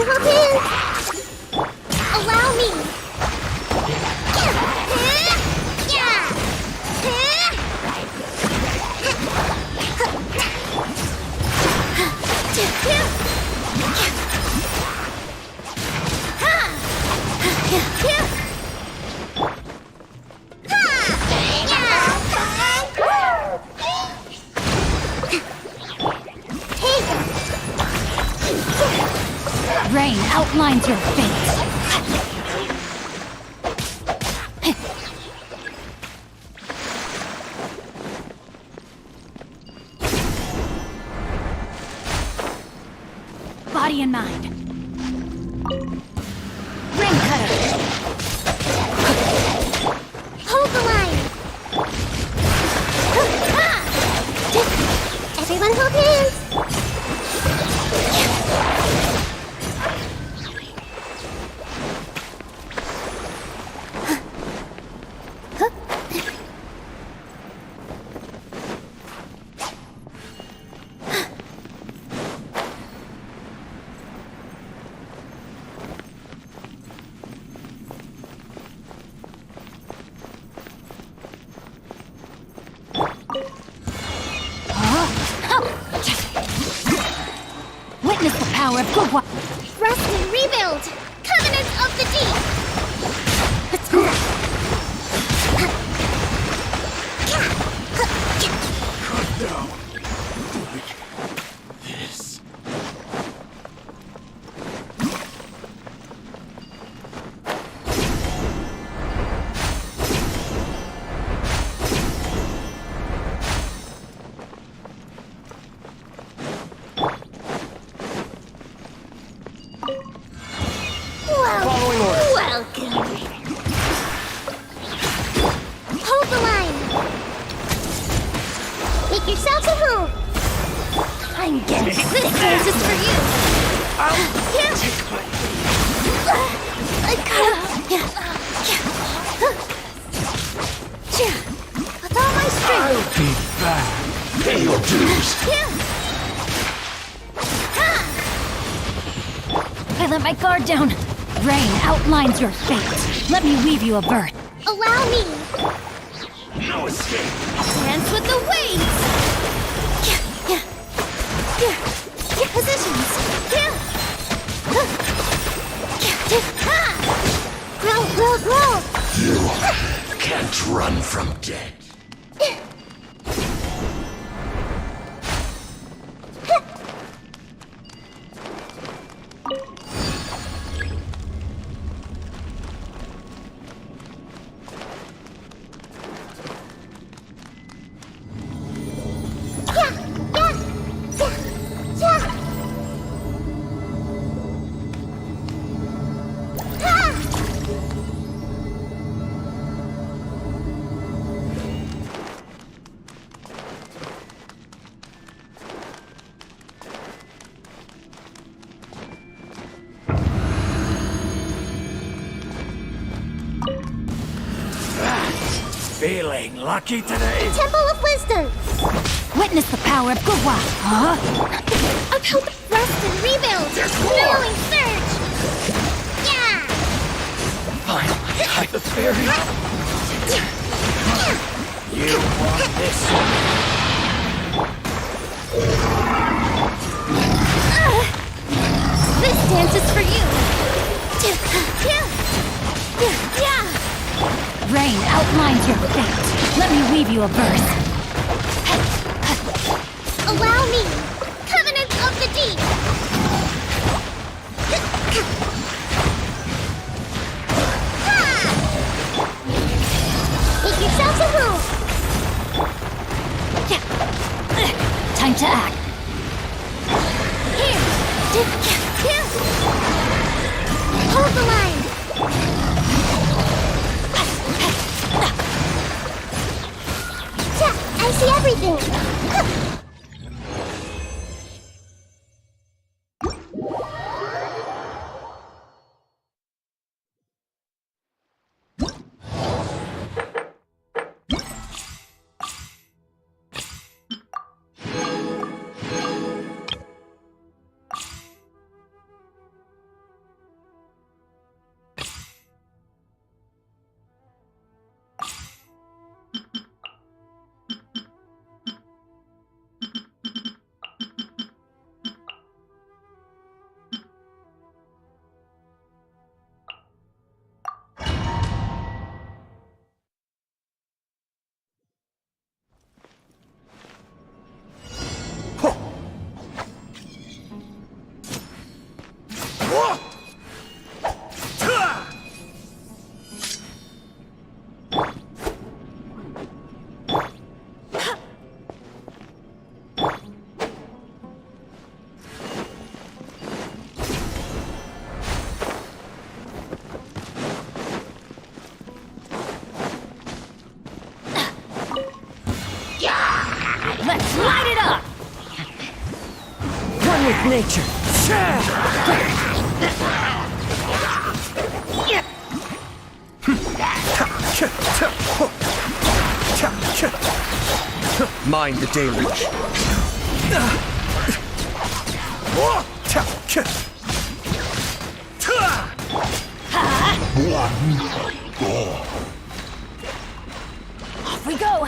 Everyone hold hands! Allow me! Rain outlines your fate. Body and mind. Ring cutter. Hold the line! Everyone hold hands! Witness the power of GreenBoi. Rest and rebuild! Covenant of the Deep! Let's go! Cut down. Like this. Following orders. Welcome! Hold the line! Make yourselves at home! I'm getting this dance is for you! I'll Yeah. take my With all my strength! I'll be back. Pay your dues. I let my guard down. Rain outlines your fate. Let me weave you a verse. Allow me! No escape. Dance with the waves! Get positions! Grow, grow, grow! You can't run from death. Feeling lucky today? Temple of Wisdom! Witness the power of GreenBoi. Huh? Upheld rest and rebuild! There's more! Billowing surge! Yeah! Finally, hide the fairy. You want this? This dance is for you! Yeah! Rain outlines your fate. Let me weave you a verse. Allow me! Covenant of the Deep! Make yourselves at home! Time to act. Here! Hold the line! I see everything! nature. Mind the deluge. Off we go!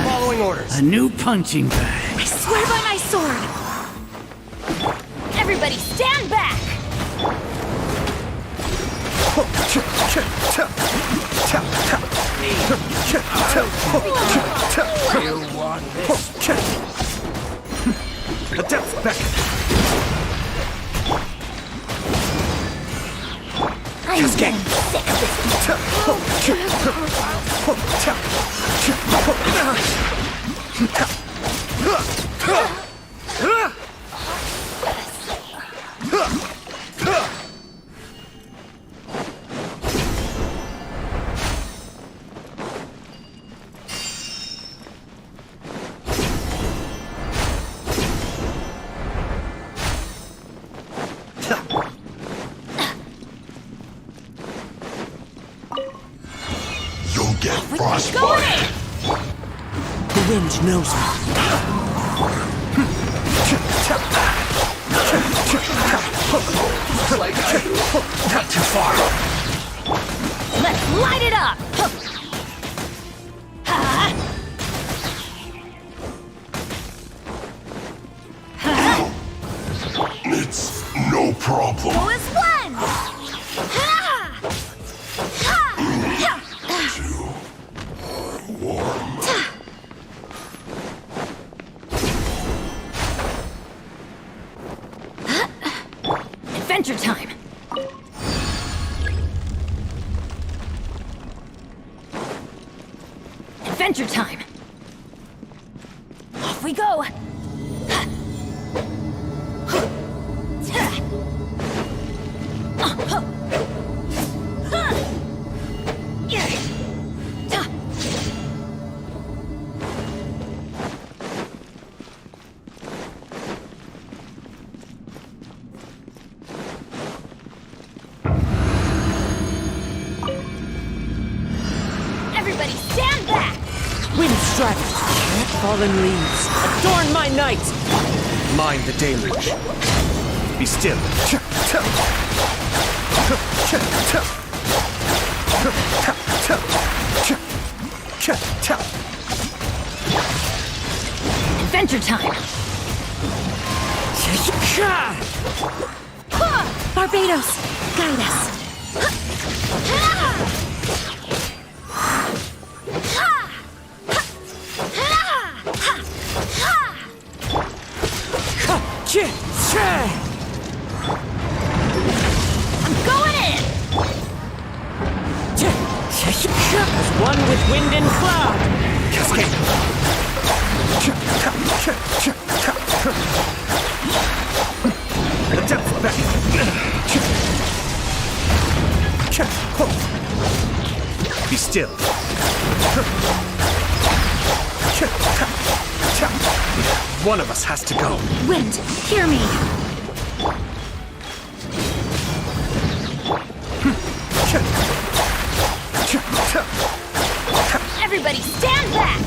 Following orders. A new punching bag. I swear by my sword! Everybody stand back! You want this? Adept back. I'm getting sick of this. You'll get Go frostbite. in! The wind knows me. Not too far. Let's light it up! It's no problem. Was one! Too warm. Adventure time! Adventure time! Off we go! Everybody stand back! Wind strike. Fallen leaves. Adorn my night. Mind the deluge. Be still. Adventure time! Barbados, guide us. I'm going in! As one with wind and cloud. Cascade. Adept back. Be still. One of us has to go. Wind, hear me! Everybody stand back!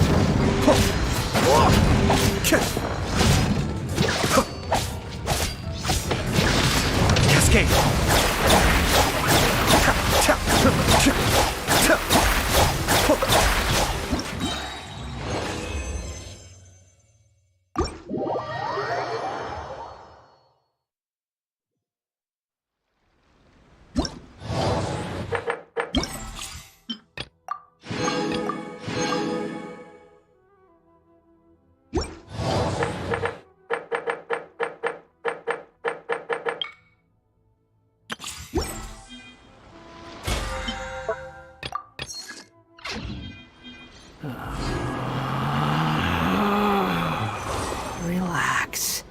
Cascade. Relax.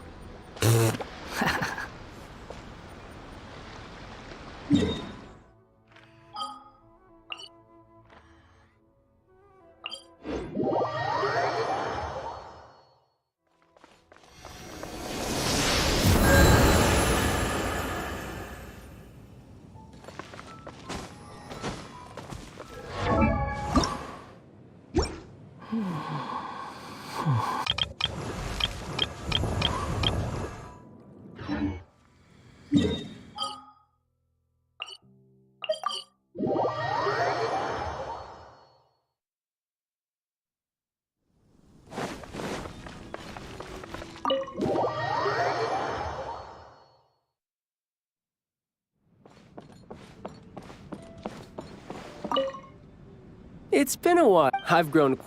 It's been a while. I've grown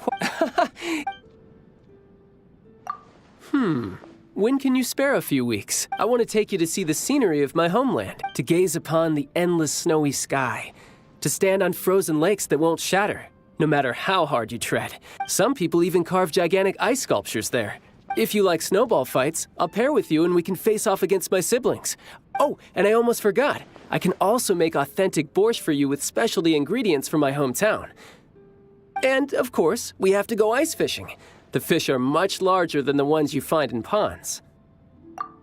When can you spare a few weeks? I want to take you to see the scenery of my homeland, to gaze upon the endless snowy sky, to stand on frozen lakes that won't shatter, no matter how hard you tread. Some people even carve gigantic ice sculptures there. If you like snowball fights, I'll pair with you and we can face off against my siblings. Oh, and I almost forgot. I can also make authentic borscht for you with specialty ingredients from my hometown. And, of course, we have to go ice fishing. The fish are much larger than the ones you find in ponds.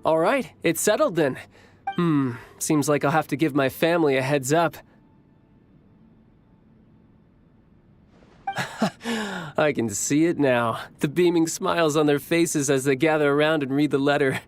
All right, it's settled then. Seems like I'll have to give my family a heads up. I can see it now. The beaming smiles on their faces as they gather around and read the letter.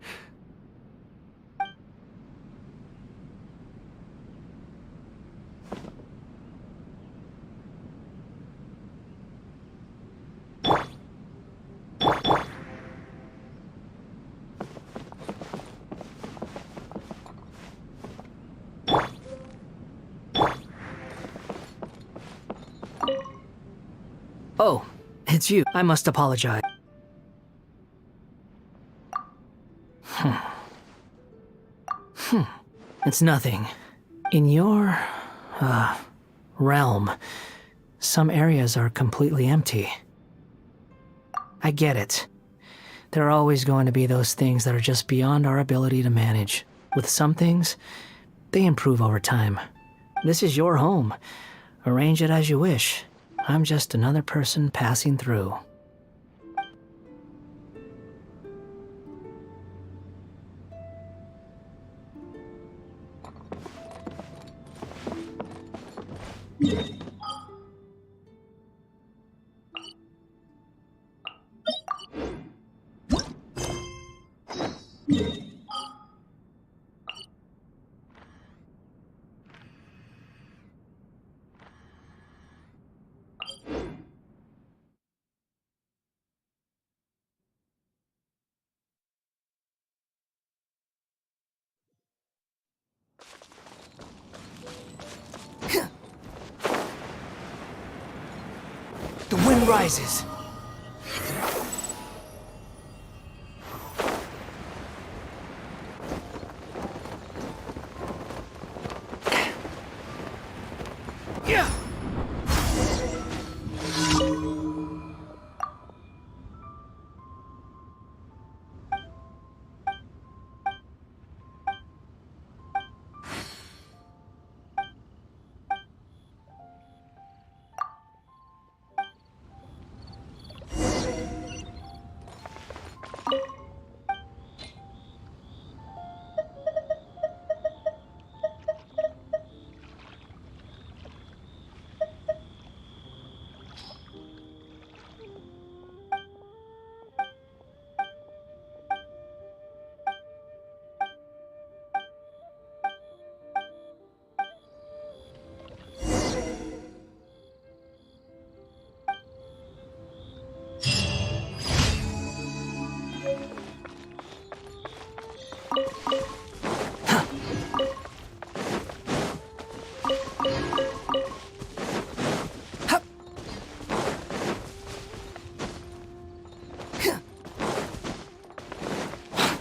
Oh, it's you. I must apologize. It's nothing. In your, realm, some areas are completely empty. I get it. There are always going to be those things that are just beyond our ability to manage. With some things, they improve over time. This is your home. Arrange it as you wish. I'm just another person passing through. The wind rises.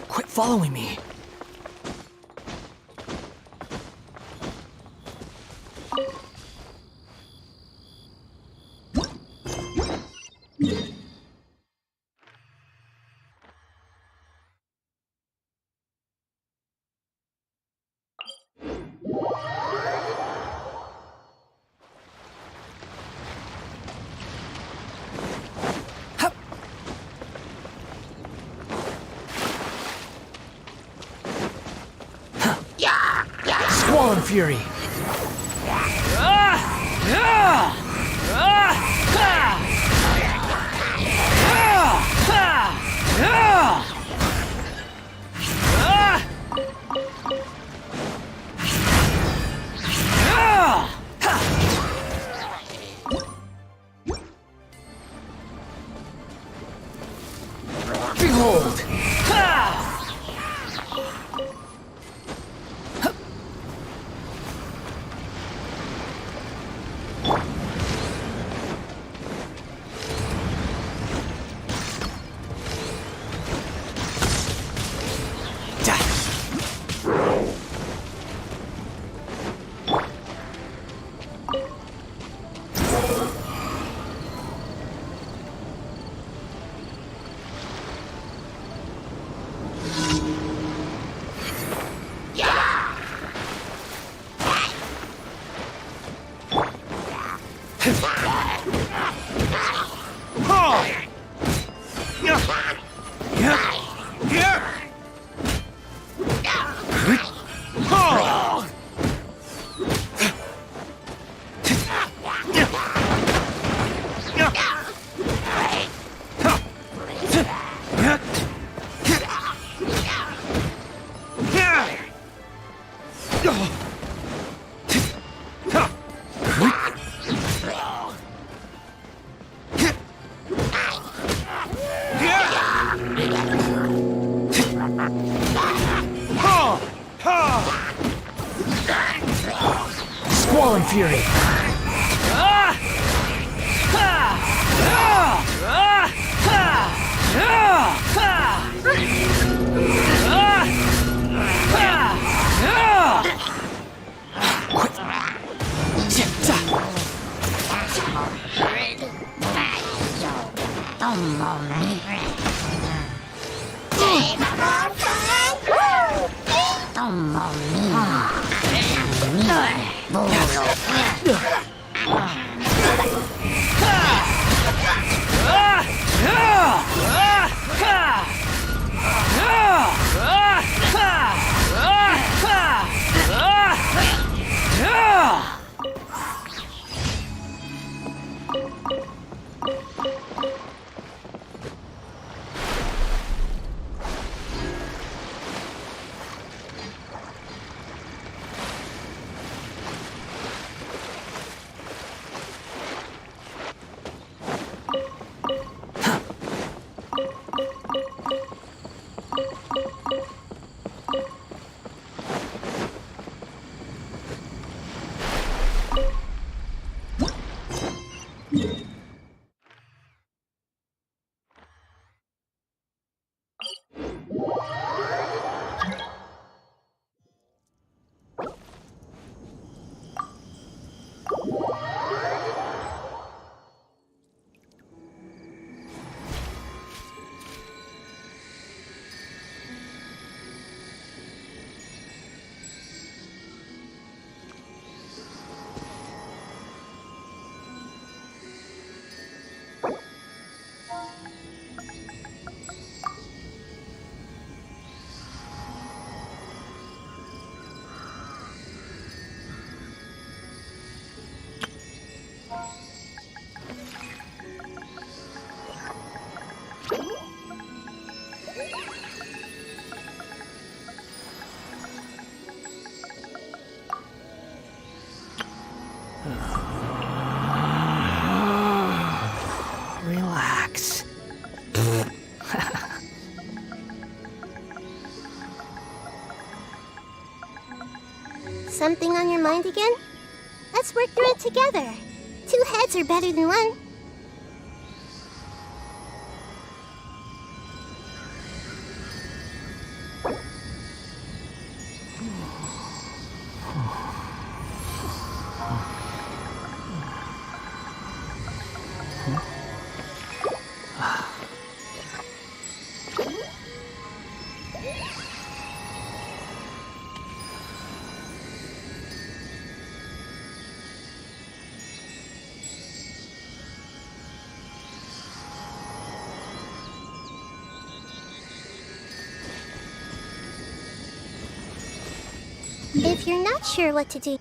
Quit following me. Squall and fury. Behold! Squall and fury. Relax. Something on your mind again? Let's work through it together. 2 heads are better than 1. If you're not sure what to do,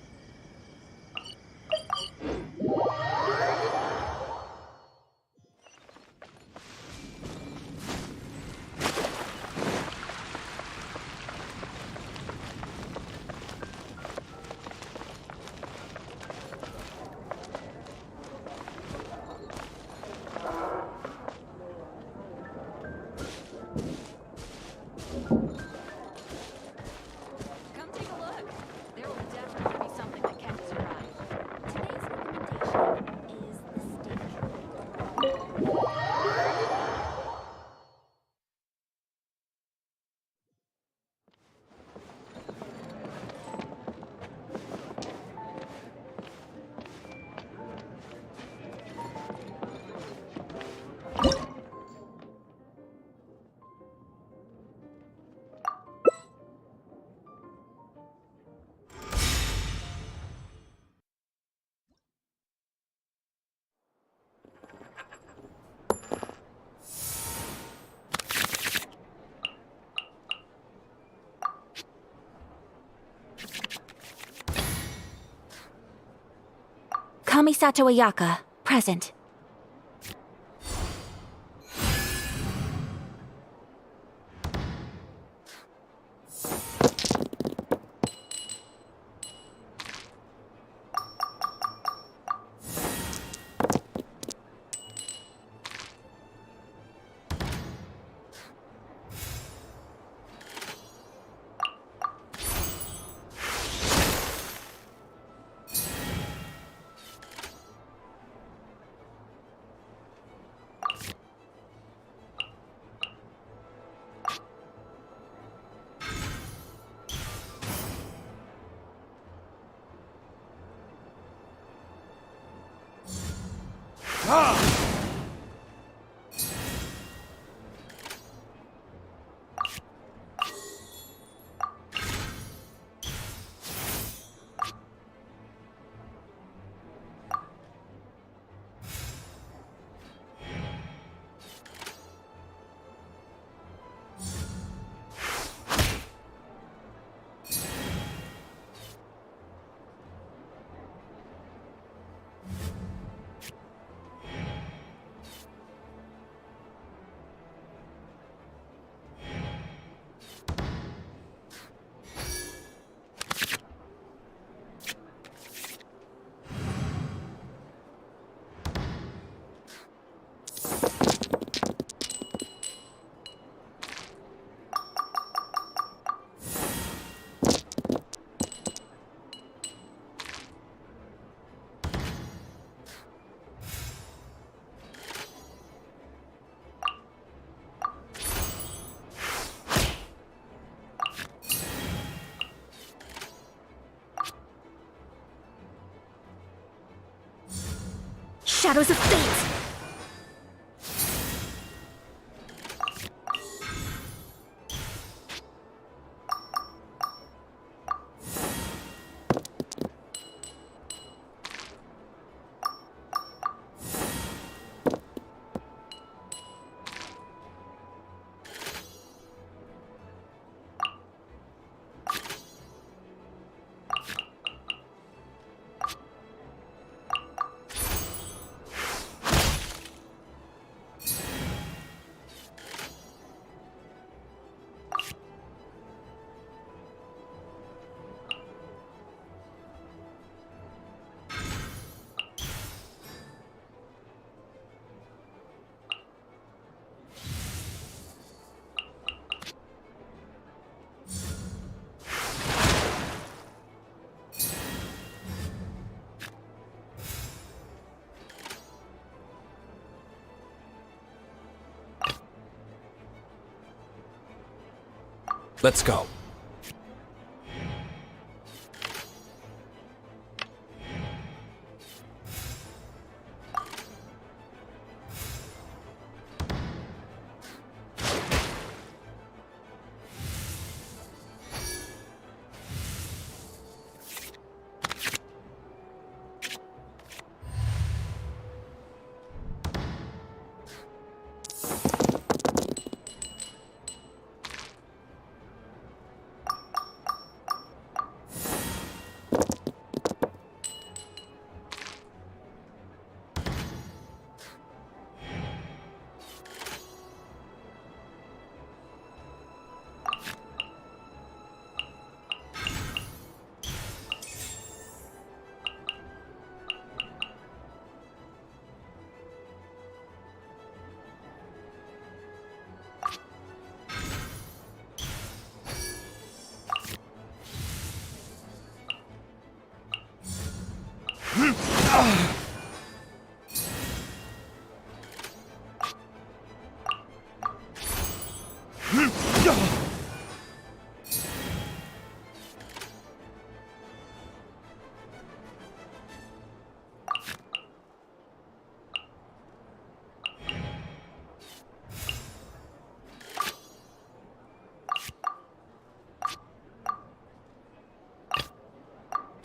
Come take a look. There will definitely be something that catches your eye. today's recommendation is the steak. Kamisato Ayaka, present. Shadows of Fate! Let's go.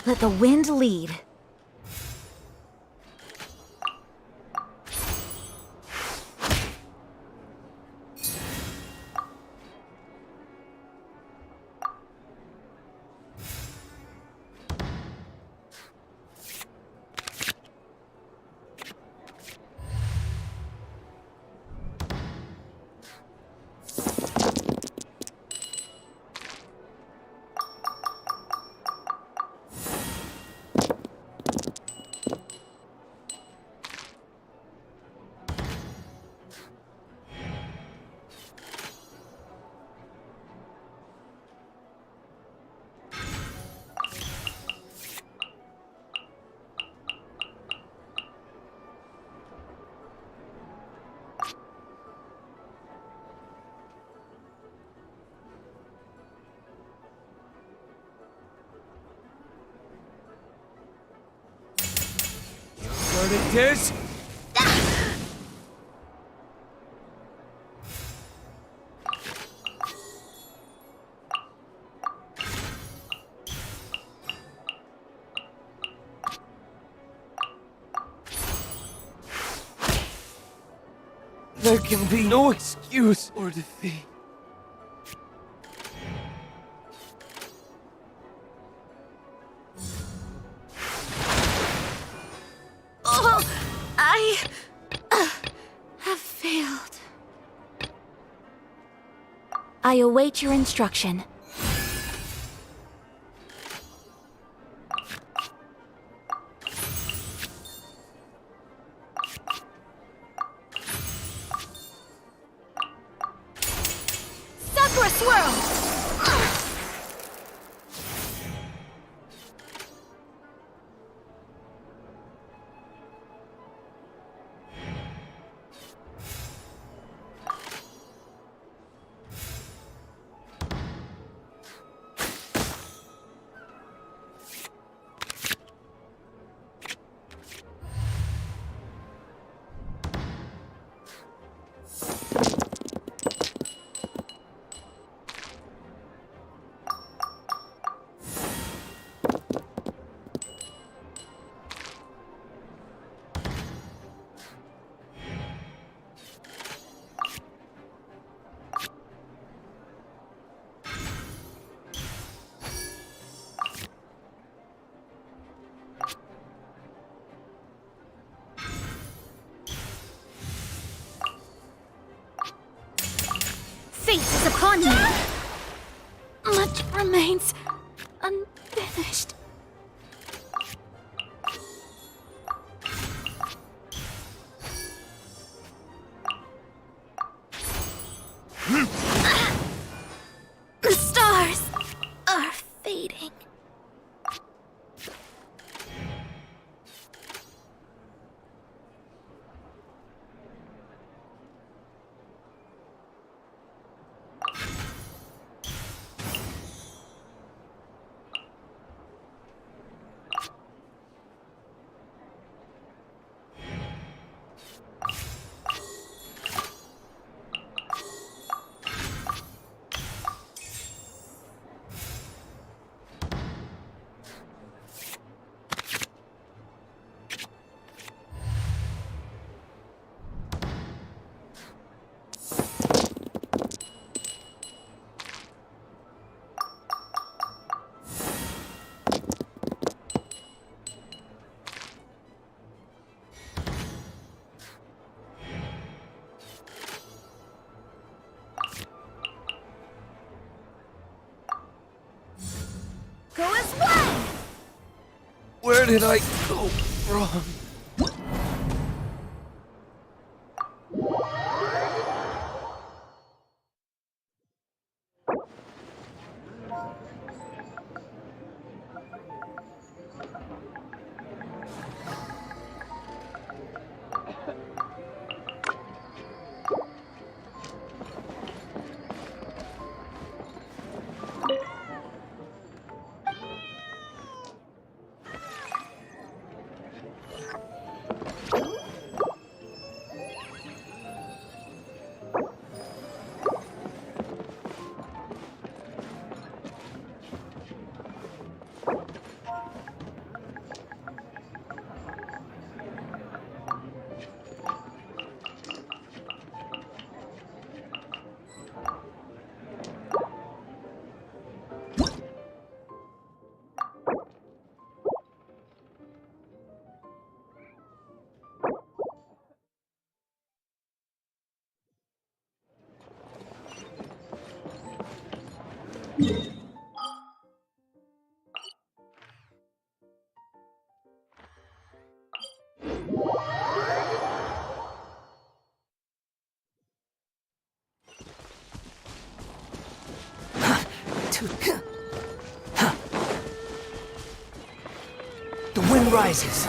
Let the wind lead. What it is? There can be no excuse or defeat. Oh, I have failed. I await your instruction. Sakura Swirl! Fate is upon me! Much remains unfinished. The stars are fading. Go as one! Where did I go wrong? The wind rises.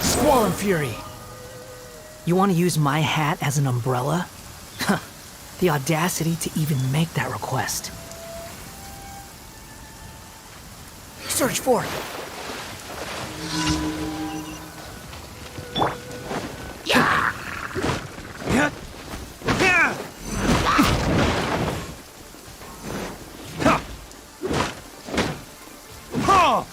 Squall and Fury. You want to use my hat as an umbrella? The audacity to even make that request. Search for it. Yeah. Yeah. Yeah. Ha. Ha.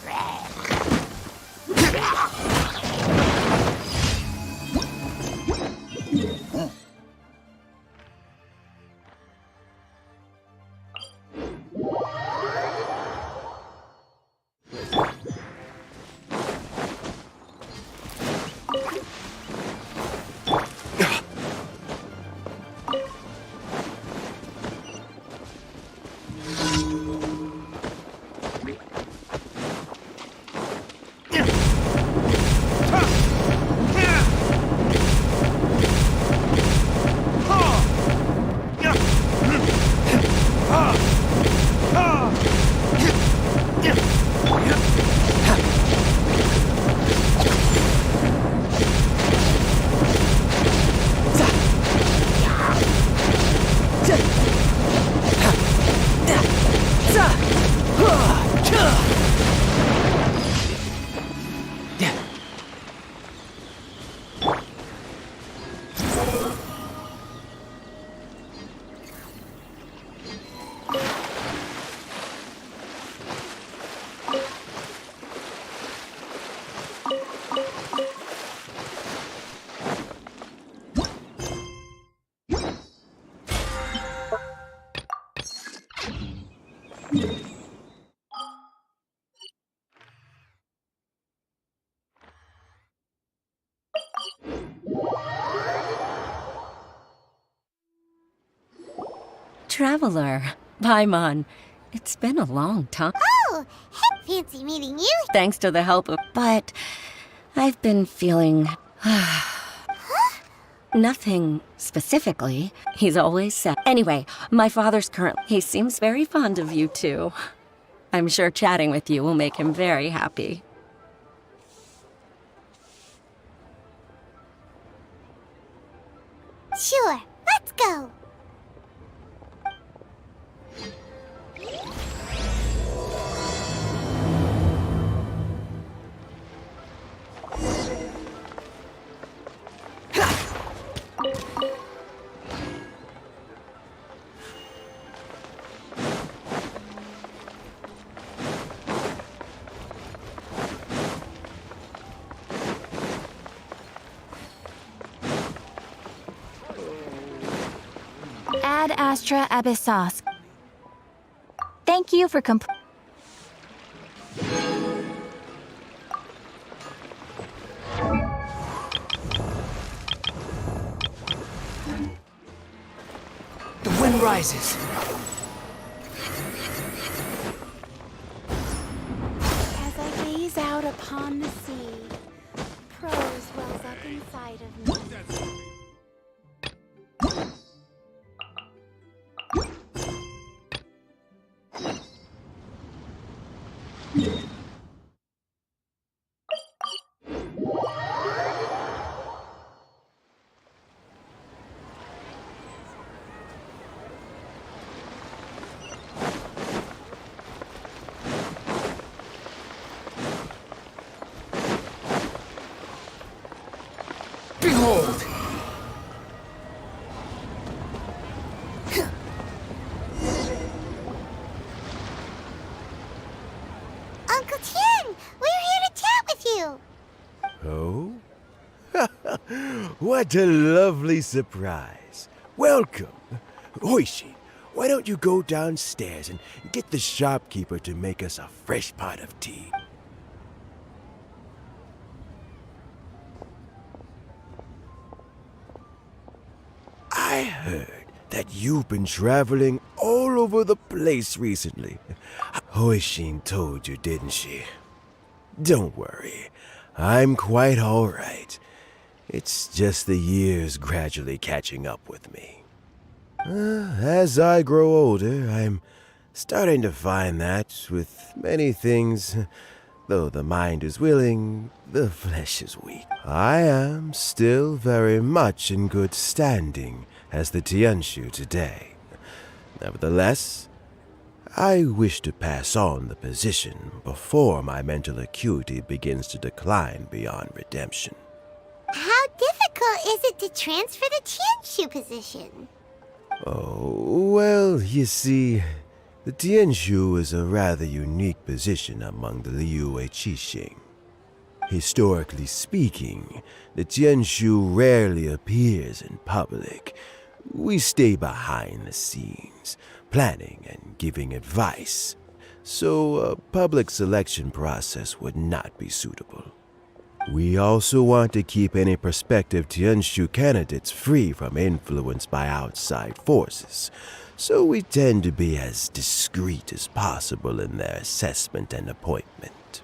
Traveler, Paimon, it's been a long time. Oh, fancy meeting you. Thanks to the help of... But I've been feeling... Nothing specifically. He's always sad. Anyway, my father's current... He seems very fond of you, too. I'm sure chatting with you will make him very happy. Sure, let's go. Ad Astra Abyssos. Thank you for The wind rises. As I gaze out upon the sea, prose wells up inside of me. Behold! Uncle Tien, we're here to chat with you. Oh? What a lovely surprise. Welcome. Oishi, why don't you go downstairs and get the shopkeeper to make us a fresh pot of tea? I heard that you've been traveling all over the place recently. Hoishin told you, didn't she? Don't worry, I'm quite all right. It's just the years gradually catching up with me. As I grow older, I'm starting to find that with many things, though the mind is willing, the flesh is weak. I am still very much in good standing as the Tianshu today. Nevertheless, I wish to pass on the position before my mental acuity begins to decline beyond redemption. How difficult is it to transfer the Tianshu position? Oh, well, you see, the Tianshu is a rather unique position among the Liyue Qixing. Historically speaking, the Tianshu rarely appears in public. We stay behind the scenes, planning and giving advice, so a public selection process would not be suitable. We also want to keep any prospective Tianshu candidates free from influence by outside forces, so we tend to be as discreet as possible in their assessment and appointment.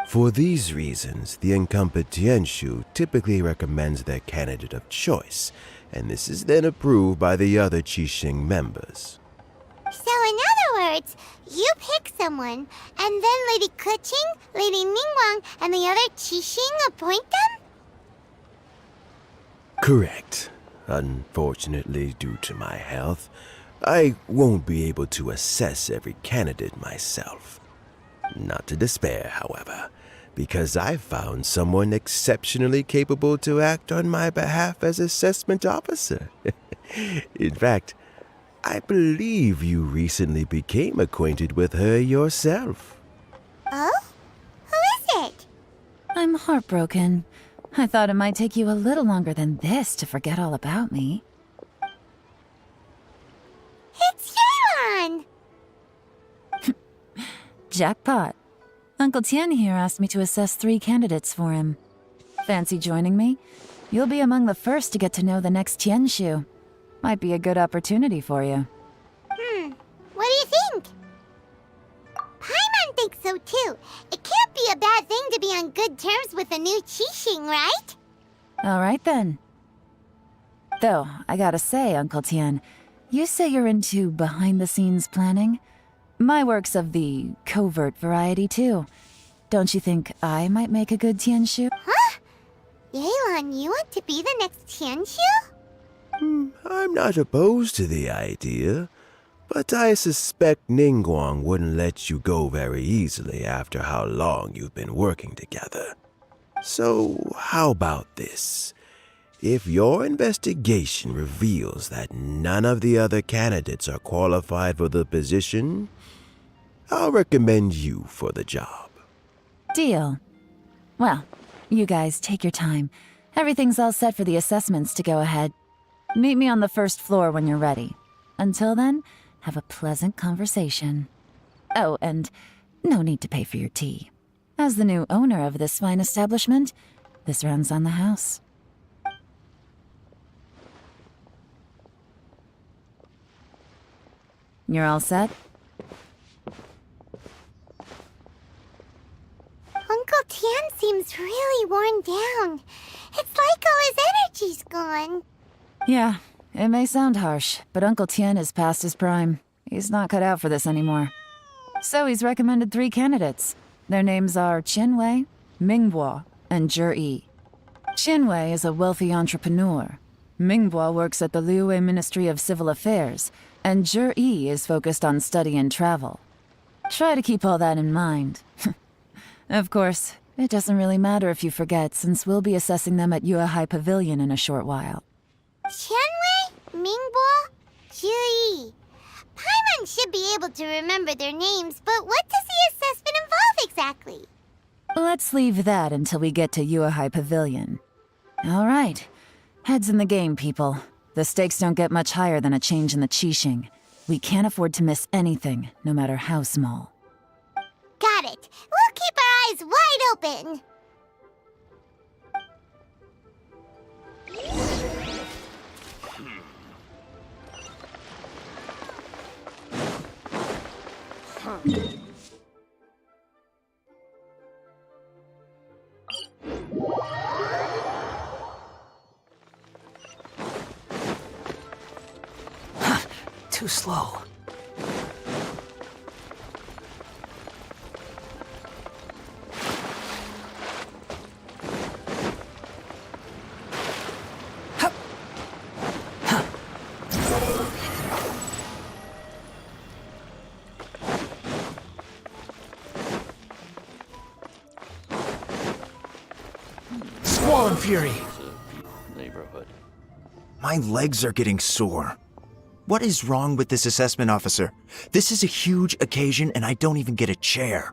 For these reasons, the incumbent Tianshu typically recommends their candidate of choice, and this is then approved by the other Qixing members. So in other words, you pick someone, and then Lady Keqing, Lady Ningguang, and the other Qixing appoint them? Correct. Unfortunately, due to my health, I won't be able to assess every candidate myself. Not to despair, however, because I found someone exceptionally capable to act on my behalf as assessment officer. In fact, I believe you recently became acquainted with her yourself. Oh? Who is it? I'm heartbroken. I thought it might take you a little longer than this to forget all about me. It's Yelan! Jackpot. Uncle Tian here asked me to assess 3 candidates for him. Fancy joining me? You'll be among the first to get to know the next Tianshu. Might be a good opportunity for you. What do you think? Paimon thinks so too. It can't be a bad thing to be on good terms with a new Qixing, right? All right then. Though, I gotta say, Uncle Tian, you say you're into behind-the-scenes planning? My work's of the covert variety too. Don't you think I might make a good Tianshu? Huh? Yelan, you want to be the next Tianshu? I'm not opposed to the idea, but I suspect Ningguang wouldn't let you go very easily after how long you've been working together. So, how about this? If your investigation reveals that none of the other candidates are qualified for the position, I'll recommend you for the job. Deal. Well, you guys take your time. Everything's all set for the assessments to go ahead. Meet me on the first floor when you're ready. Until then, have a pleasant conversation. Oh, and no need to pay for your tea. As the new owner of this fine establishment, this runs on the house. You're all set? Uncle Tian seems really worn down. It's like all his energy's gone. Yeah, it may sound harsh, but Uncle Tian is past his prime. He's not cut out for this anymore. So he's recommended 3 candidates. Their names are Qianwei, Mingboi, and Zhi. Qianwei is a wealthy entrepreneur. Mingboi works at the Liyue Ministry of Civil Affairs, and Zhi is focused on study and travel. Try to keep all that in mind. Of course, it doesn't really matter if you forget, since we'll be assessing them at Yuehai Pavilion in a short while. Qianwei, Mingboi, Zhi. Paimon should be able to remember their names, but what does the assessment involve exactly? Let's leave that until we get to Yuehai Pavilion. All right. Heads in the game, people. The stakes don't get much higher than a change in the Qixing. We can't afford to miss anything, no matter how small. Got it. We'll keep our eyes wide open. Too slow. Squall Fury! Neighborhood. My legs are getting sore. What is wrong with this assessment officer? This is a huge occasion and I don't even get a chair.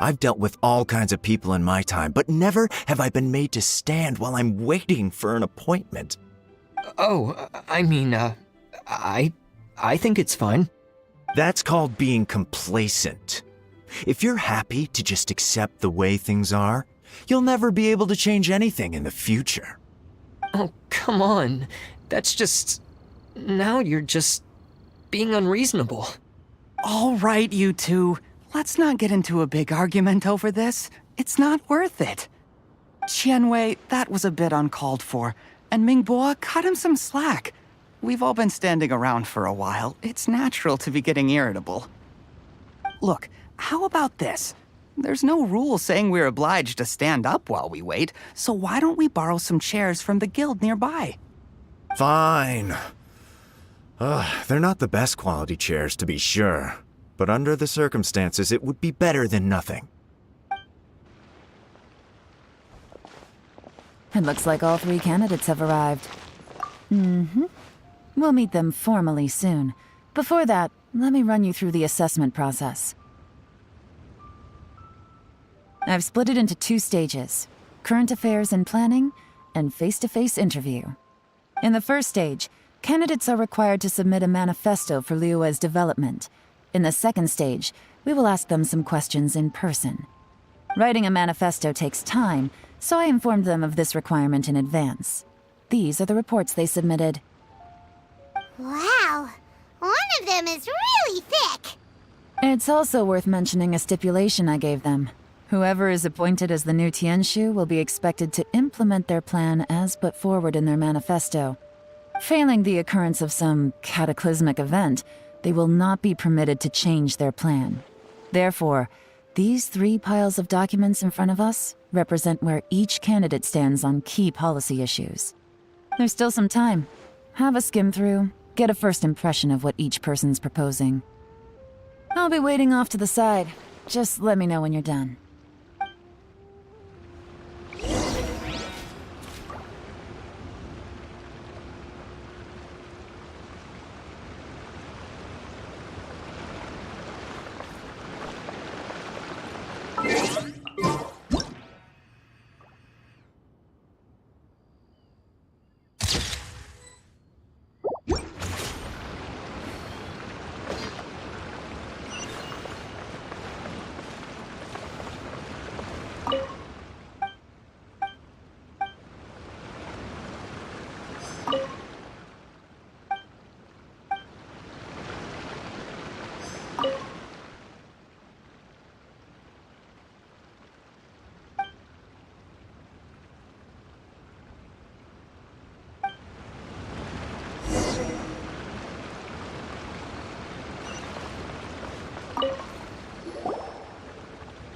I've dealt with all kinds of people in my time, but never have I been made to stand while I'm waiting for an appointment. Oh, I think it's fine. That's called being complacent. If you're happy to just accept the way things are, you'll never be able to change anything in the future. Oh, come on. That's just... Now you're just being unreasonable. All right, you two. Let's not get into a big argument over this. It's not worth it. Qianwei, that was a bit uncalled for, and Mingbo, cut him some slack. We've all been standing around for a while. It's natural to be getting irritable. Look, how about this? There's no rule saying we're obliged to stand up while we wait, so why don't we borrow some chairs from the guild nearby? Fine. They're not the best quality chairs, to be sure. But under the circumstances, it would be better than nothing. It looks like all 3 candidates have arrived. We'll meet them formally soon. Before that, let me run you through the assessment process. I've split it into 2 stages: current affairs and planning, and face-to-face interview. In the first stage, candidates are required to submit a manifesto for Liyue's development. In the second stage, we will ask them some questions in person. Writing a manifesto takes time, so I informed them of this requirement in advance. These are the reports they submitted. Wow. One of them is really thick. It's also worth mentioning a stipulation I gave them. Whoever is appointed as the new Tianshu will be expected to implement their plan as put forward in their manifesto. Failing the occurrence of some cataclysmic event, they will not be permitted to change their plan. Therefore, these 3 piles of documents in front of us represent where each candidate stands on key policy issues. There's still some time. Have a skim through, get a first impression of what each person's proposing. I'll be waiting off to the side. Just let me know when you're done.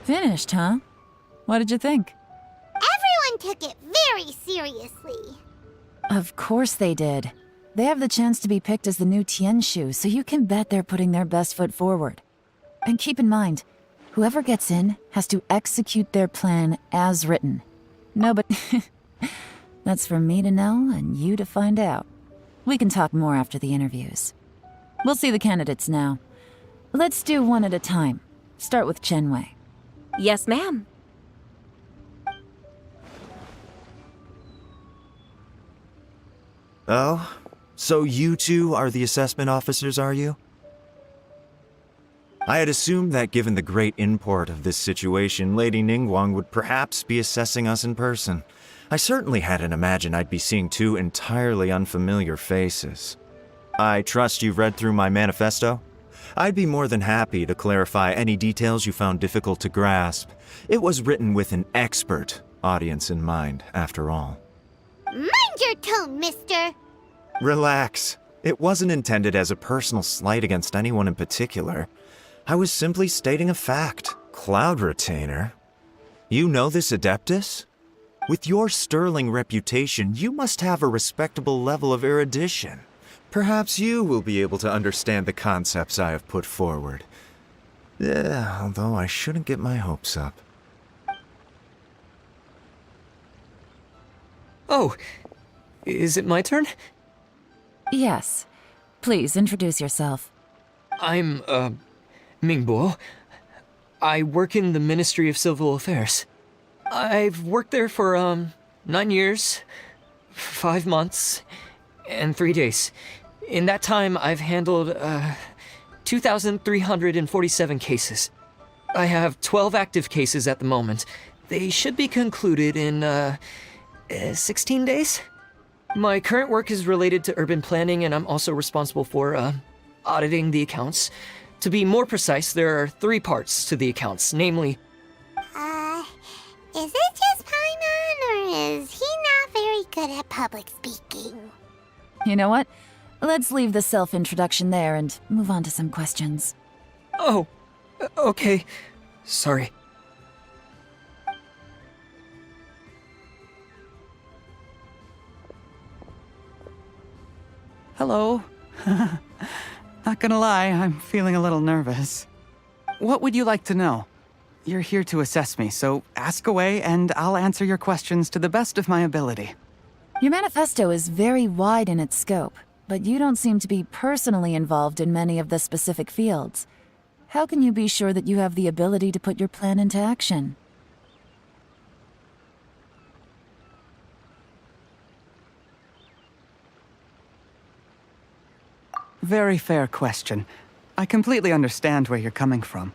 Finished, huh? What did you think? Everyone took it very seriously. Of course they did. They have the chance to be picked as the new Tianshu, so you can bet they're putting their best foot forward. And keep in mind, whoever gets in has to execute their plan as written. No, but that's for me to know and you to find out. We can talk more after the interviews. We'll see the candidates now. Let's do one at a time. Start with Chenwei. Yes, ma'am. Oh? So you two are the assessment officers, are you? I had assumed that given the great import of this situation, Lady Ningguang would perhaps be assessing us in person. I certainly hadn't imagined I'd be seeing two entirely unfamiliar faces. I trust you've read through my manifesto? I'd be more than happy to clarify any details you found difficult to grasp. It was written with an expert audience in mind, after all. Mind your tone, mister. Relax. It wasn't intended as a personal slight against anyone in particular. I was simply stating a fact. Cloud Retainer? You know this Adeptus? With your sterling reputation, you must have a respectable level of erudition. Perhaps you will be able to understand the concepts I have put forward. Although I shouldn't get my hopes up. Oh, is it my turn? Yes. Please introduce yourself. I'm, Mingbo. I work in the Ministry of Civil Affairs. I've worked there for, 9 years, 5 months, and 3 days. In that time, I've handled, 2,347 cases. I have 12 active cases at the moment. They should be concluded in, 16 days? My current work is related to urban planning, and I'm also responsible for, auditing the accounts. To be more precise, there are 3 parts to the accounts, namely... Is it just Paimon, or is he not very good at public speaking? You know what? Let's leave the self-introduction there and move on to some questions. Oh, okay. Sorry. Hello. Not gonna lie, I'm feeling a little nervous. What would you like to know? You're here to assess me, so ask away and I'll answer your questions to the best of my ability. Your manifesto is very wide in its scope, but you don't seem to be personally involved in many of the specific fields. How can you be sure that you have the ability to put your plan into action? Very fair question. I completely understand where you're coming from.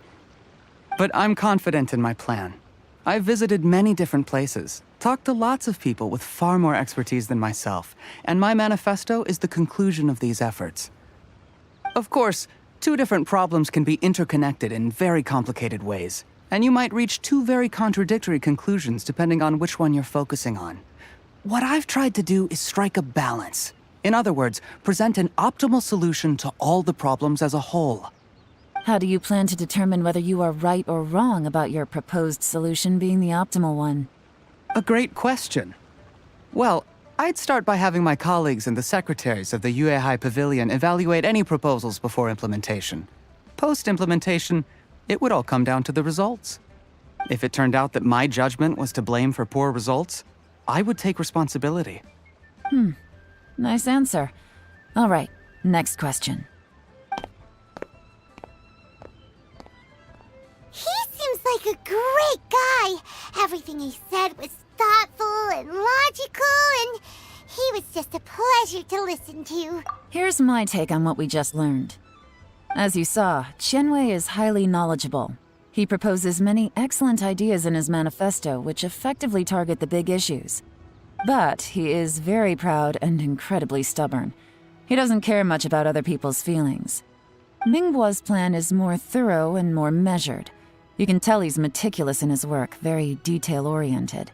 But I'm confident in my plan. I've visited many different places, talked to lots of people with far more expertise than myself, and my manifesto is the conclusion of these efforts. Of course, 2 different problems can be interconnected in very complicated ways, and you might reach 2 very contradictory conclusions depending on which one you're focusing on. What I've tried to do is strike a balance. In other words, present an optimal solution to all the problems as a whole. How do you plan to determine whether you are right or wrong about your proposed solution being the optimal one? A great question. Well, I'd start by having my colleagues and the secretaries of the Yuehai Pavilion evaluate any proposals before implementation. Post-implementation, it would all come down to the results. If it turned out that my judgment was to blame for poor results, I would take responsibility. Nice answer. All right, next question. He seems like a great guy. Everything he said was thoughtful and logical, and he was just a pleasure to listen to. Here's my take on what we just learned. As you saw, Qianwei is highly knowledgeable. He proposes many excellent ideas in his manifesto which effectively target the big issues. But he is very proud and incredibly stubborn. He doesn't care much about other people's feelings. Mingbo's plan is more thorough and more measured. You can tell he's meticulous in his work, very detail-oriented.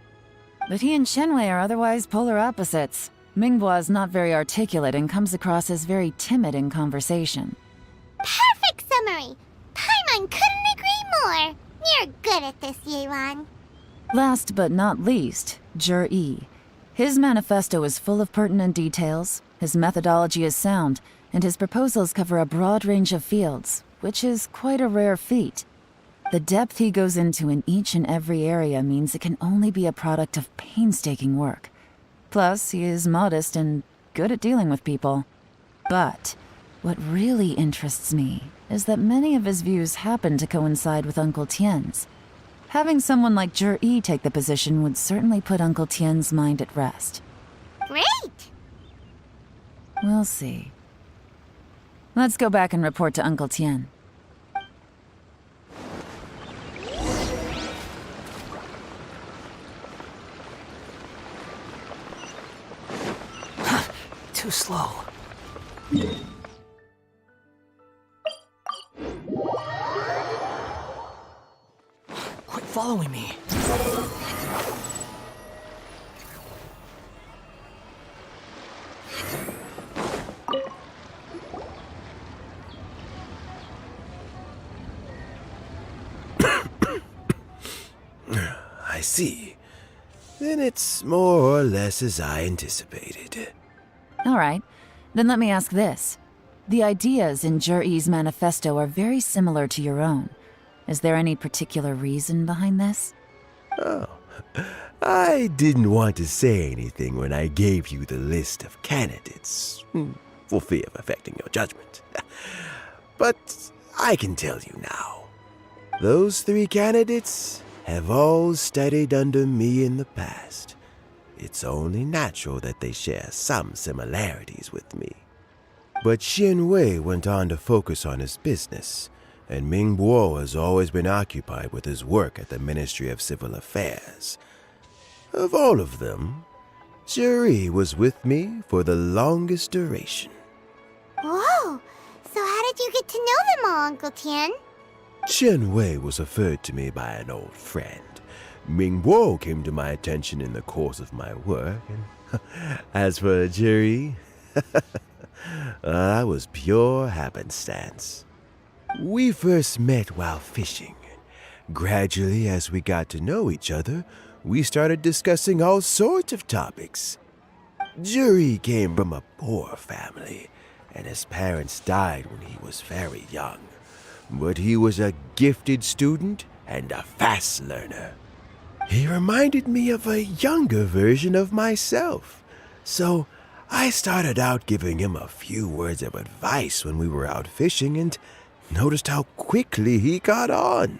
But he and Qianwei are otherwise polar opposites. Mingbo is not very articulate and comes across as very timid in conversation. Perfect summary. Paimon couldn't agree more. You're good at this, Yelan. Last but not least, Zhi. His manifesto is full of pertinent details, his methodology is sound, and his proposals cover a broad range of fields, which is quite a rare feat. The depth he goes into in each and every area means it can only be a product of painstaking work. Plus, he is modest and good at dealing with people. But what really interests me is that many of his views happen to coincide with Uncle Tien's. Having someone like Zhi take the position would certainly put Uncle Tien's mind at rest. Great! We'll see. Let's go back and report to Uncle Tien. too slow. Quit following me. I see. Then it's more or less as I anticipated. All right, then let me ask this. The ideas in Jur-E's manifesto are very similar to your own. Is there any particular reason behind this? Oh, I didn't want to say anything when I gave you the list of candidates, for fear of affecting your judgment. But I can tell you now. Those 3 candidates have all studied under me in the past. It's only natural that they share some similarities with me. But Xin Wei went on to focus on his business, and Ming Bo has always been occupied with his work at the Ministry of Civil Affairs. Of all of them, Juri was with me for the longest duration. Whoa! So how did you get to know them all, Uncle Tian? Chen Wei was referred to me by an old friend. Ming Bo came to my attention in the course of my work, and as for Juri, that was pure happenstance. We first met while fishing. Gradually, as we got to know each other, we started discussing all sorts of topics. Juri came from a poor family, and his parents died when he was very young. But he was a gifted student and a fast learner. He reminded me of a younger version of myself, so I started out giving him a few words of advice when we were out fishing and noticed how quickly he caught on.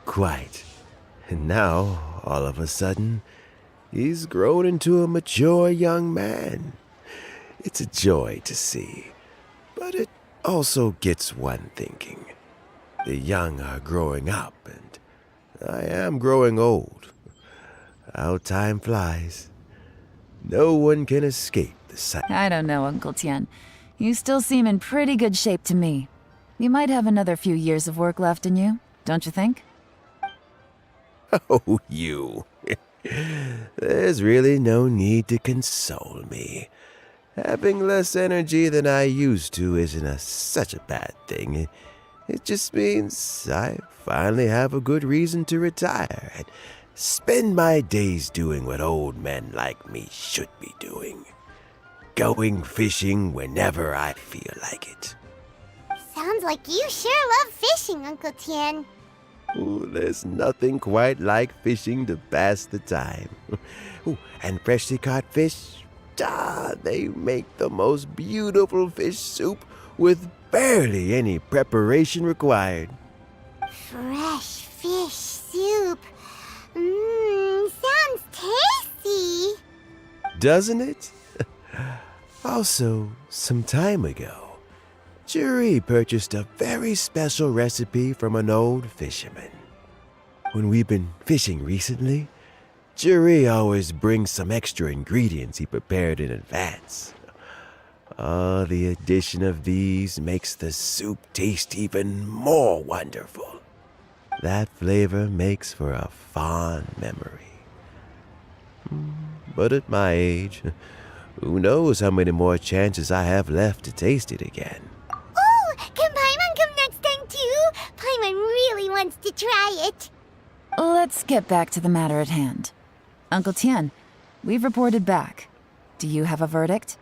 Quite. And now, all of a sudden, he's grown into a mature young man. It's a joy to see, but it also gets one thinking. The young are growing up, and I am growing old. How time flies. No one can escape the sight. I don't know, Uncle Tian. You still seem in pretty good shape to me. You might have another few years of work left in you, don't you think? Oh, you. There's really no need to console me. Having less energy than I used to isn't such a bad thing. It just means I finally have a good reason to retire and spend my days doing what old men like me should be doing. Going fishing whenever I feel like it. Sounds like you sure love fishing, Uncle Tian. Ooh, there's nothing quite like fishing to pass the time. Ooh, and freshly caught fish, they make the most beautiful fish soup with barely any preparation required. Fresh fish soup. Sounds tasty. Doesn't it? Also, some time ago, Juri purchased a very special recipe from an old fisherman. When we've been fishing recently, Juri always brings some extra ingredients he prepared in advance. The addition of these makes the soup taste even more wonderful. That flavor makes for a fond memory. But at my age, who knows how many more chances I have left to taste it again. Oh, can Paimon come next time too? Paimon really wants to try it. Let's get back to the matter at hand. Uncle Tian, we've reported back. Do you have a verdict?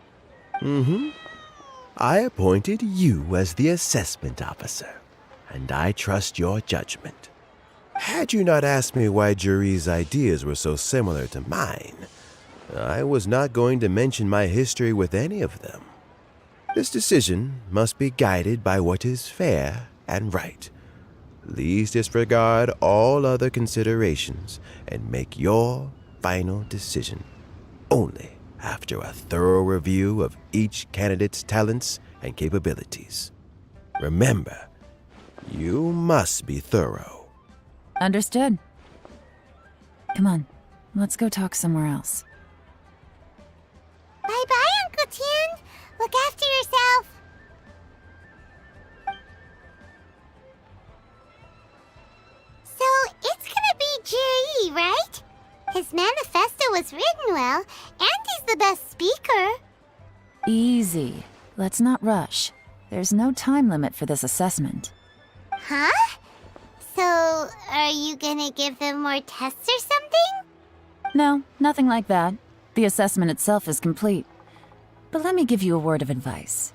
I appointed you as the assessment officer, and I trust your judgment. Had you not asked me why Juri's ideas were so similar to mine, I was not going to mention my history with any of them. This decision must be guided by what is fair and right. Please disregard all other considerations and make your final decision only after a thorough review of each candidate's talents and capabilities. Remember, you must be thorough. Understood. Come on, let's go talk somewhere else. Bye-bye, Uncle Tien. Look after yourself. So, it's gonna be Jiri, right? His manifesto was written well, and he's the best speaker. Easy. Let's not rush. There's no time limit for this assessment. Huh? So, are you gonna give them more tests or something? No, nothing like that. The assessment itself is complete. But let me give you a word of advice.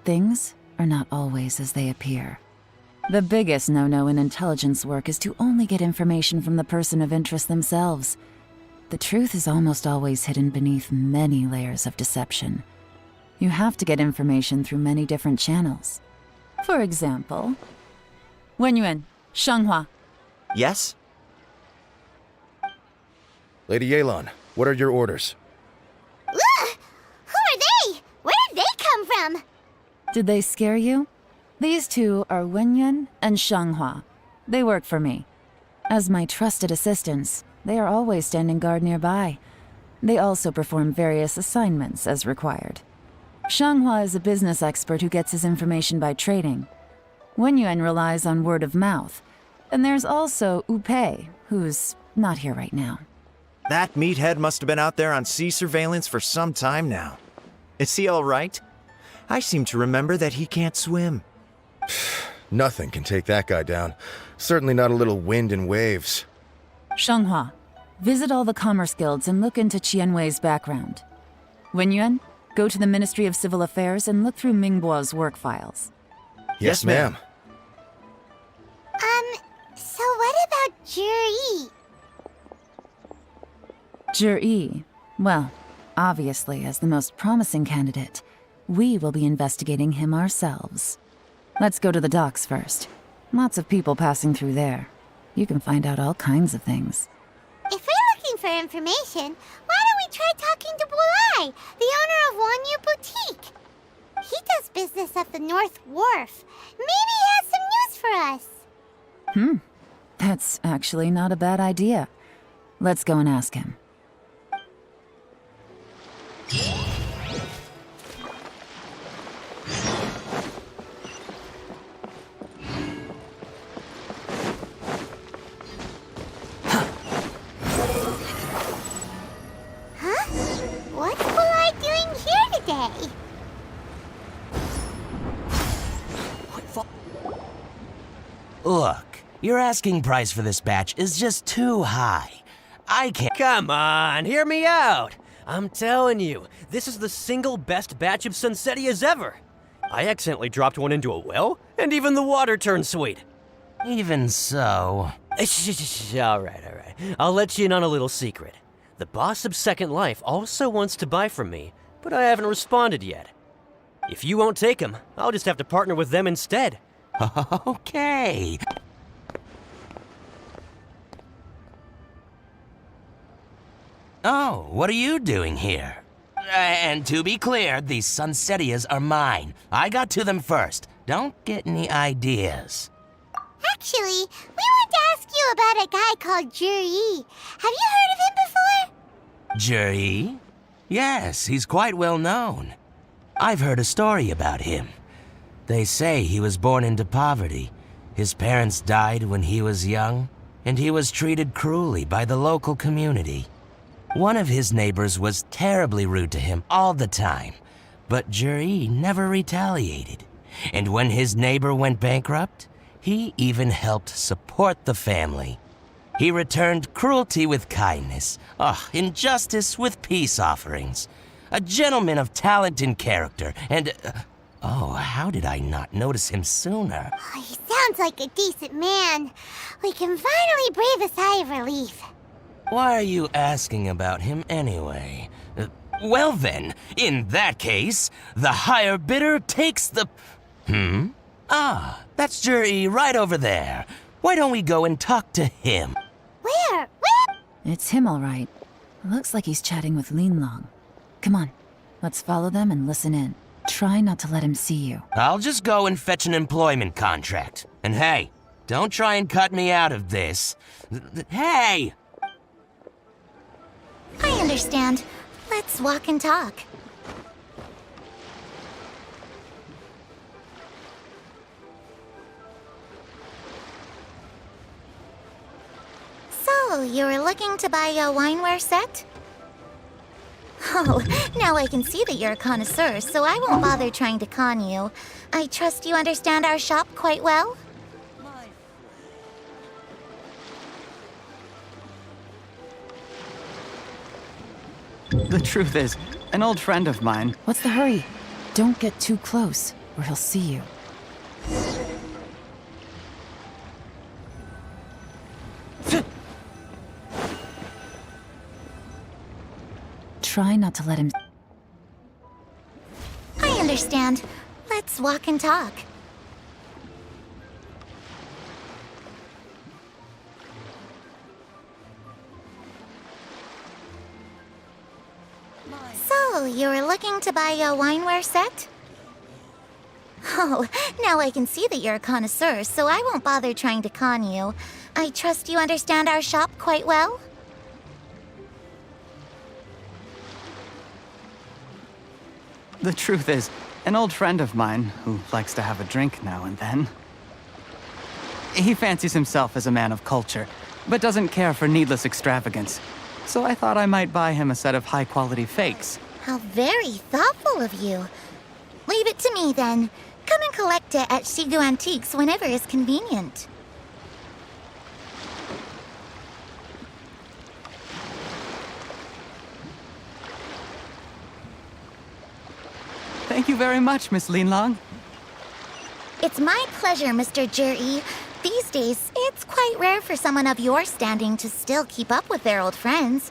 Things are not always as they appear. The biggest no-no in intelligence work is to only get information from the person of interest themselves. The truth is almost always hidden beneath many layers of deception. You have to get information through many different channels. For example, Wenyuan, Shenghua. Yes? Lady Yelan, what are your orders? Ugh! Who are they? Where did they come from? Did they scare you? These two are Wenyuan and Shenghua. They work for me. As my trusted assistants, they are always standing guard nearby. They also perform various assignments as required. Shenghua is a business expert who gets his information by trading. Wenyuan relies on word of mouth. And there's also Upei, who's not here right now. That meathead must have been out there on sea surveillance for some time now. Is he all right? I seem to remember that he can't swim. Nothing can take that guy down. Certainly not a little wind and waves. Shenghua, visit all the commerce guilds and look into Qianwei's background. Wenyuan, go to the Ministry of Civil Affairs and look through Mingbo's work files. Yes, ma'am. So what about Jiri? Jiri, well, obviously as the most promising candidate, we will be investigating him ourselves. Let's go to the docks first. Lots of people passing through there. You can find out all kinds of things. If we're looking for information, why don't we try talking to Bulai, the owner of Wanyu Boutique? He does business at the North Wharf. Maybe he has some news for us. That's actually not a bad idea. Let's go and ask him. What's Bulai doing here today? Look, your asking price for this batch is just too high. I can't. Come on, hear me out. I'm telling you, this is the single best batch of Sunsetias ever. I accidentally dropped one into a well, and even the water turned sweet. Even so. All right. I'll let you in on a little secret. The boss of Second Life also wants to buy from me, but I haven't responded yet. If you won't take him, I'll just have to partner with them instead. Okay. Oh, what are you doing here? And to be clear, these Sunsetias are mine. I got to them first. Don't get any ideas. Actually, we want to ask you about a guy called Jiri. Have you heard of him before? Jiri? Yes, he's quite well known. I've heard a story about him. They say he was born into poverty. His parents died when he was young, and he was treated cruelly by the local community. One of his neighbors was terribly rude to him all the time, but Jiri never retaliated. And when his neighbor went bankrupt, he even helped support the family. He returned cruelty with kindness, injustice with peace offerings. A gentleman of talent and character, and... how did I not notice him sooner? Oh, he sounds like a decent man. We can finally breathe a sigh of relief. Why are you asking about him anyway? Well then, in that case, the higher bidder takes the... That's Jiri right over there. Why don't we go and talk to him? Where? It's him, all right. Looks like he's chatting with Lin Long. Come on, let's follow them and listen in. Try not to let him see you. I'll just go and fetch an employment contract. And hey, Don't try and cut me out of this. Hey! I understand. Let's walk and talk. So, you were looking to buy a wineware set? Oh, now I can see that you're a connoisseur, so I won't bother trying to con you. I trust you understand our shop quite well? The truth is, an old friend of mine... What's the hurry? Don't get too close, or he'll see you. Try not to let him... I understand. Let's walk and talk. So, you were looking to buy a wineware set? Oh, now I can see that you're a connoisseur, so I won't bother trying to con you. I trust you understand our shop quite well? The truth is, an old friend of mine who likes to have a drink now and then. He fancies himself as a man of culture, but doesn't care for needless extravagance. So I thought I might buy him a set of high-quality fakes. How very thoughtful of you. Leave it to me, then. Come and collect it at Shigu Antiques whenever is convenient. Thank you very much, Miss Linlong. It's my pleasure, Mr. Juri. These days, it's quite rare for someone of your standing to still keep up with their old friends.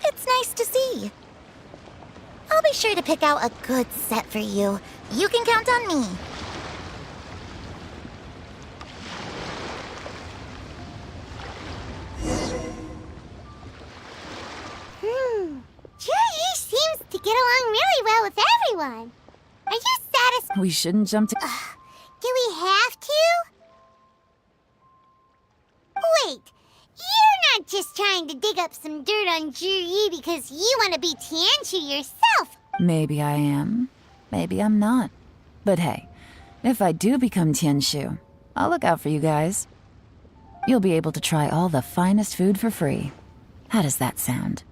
It's nice to see. I'll be sure to pick out a good set for you. You can count on me. Juri seems to get along really well with everyone. Are you satisfied? We shouldn't jump to... Do we have to? Wait, you're not just trying to dig up some dirt on Juri because you want to be Tianchu yourself. Maybe I am. Maybe I'm not. But hey, if I do become Tianshu, I'll look out for you guys. You'll be able to try all the finest food for free. How does that sound?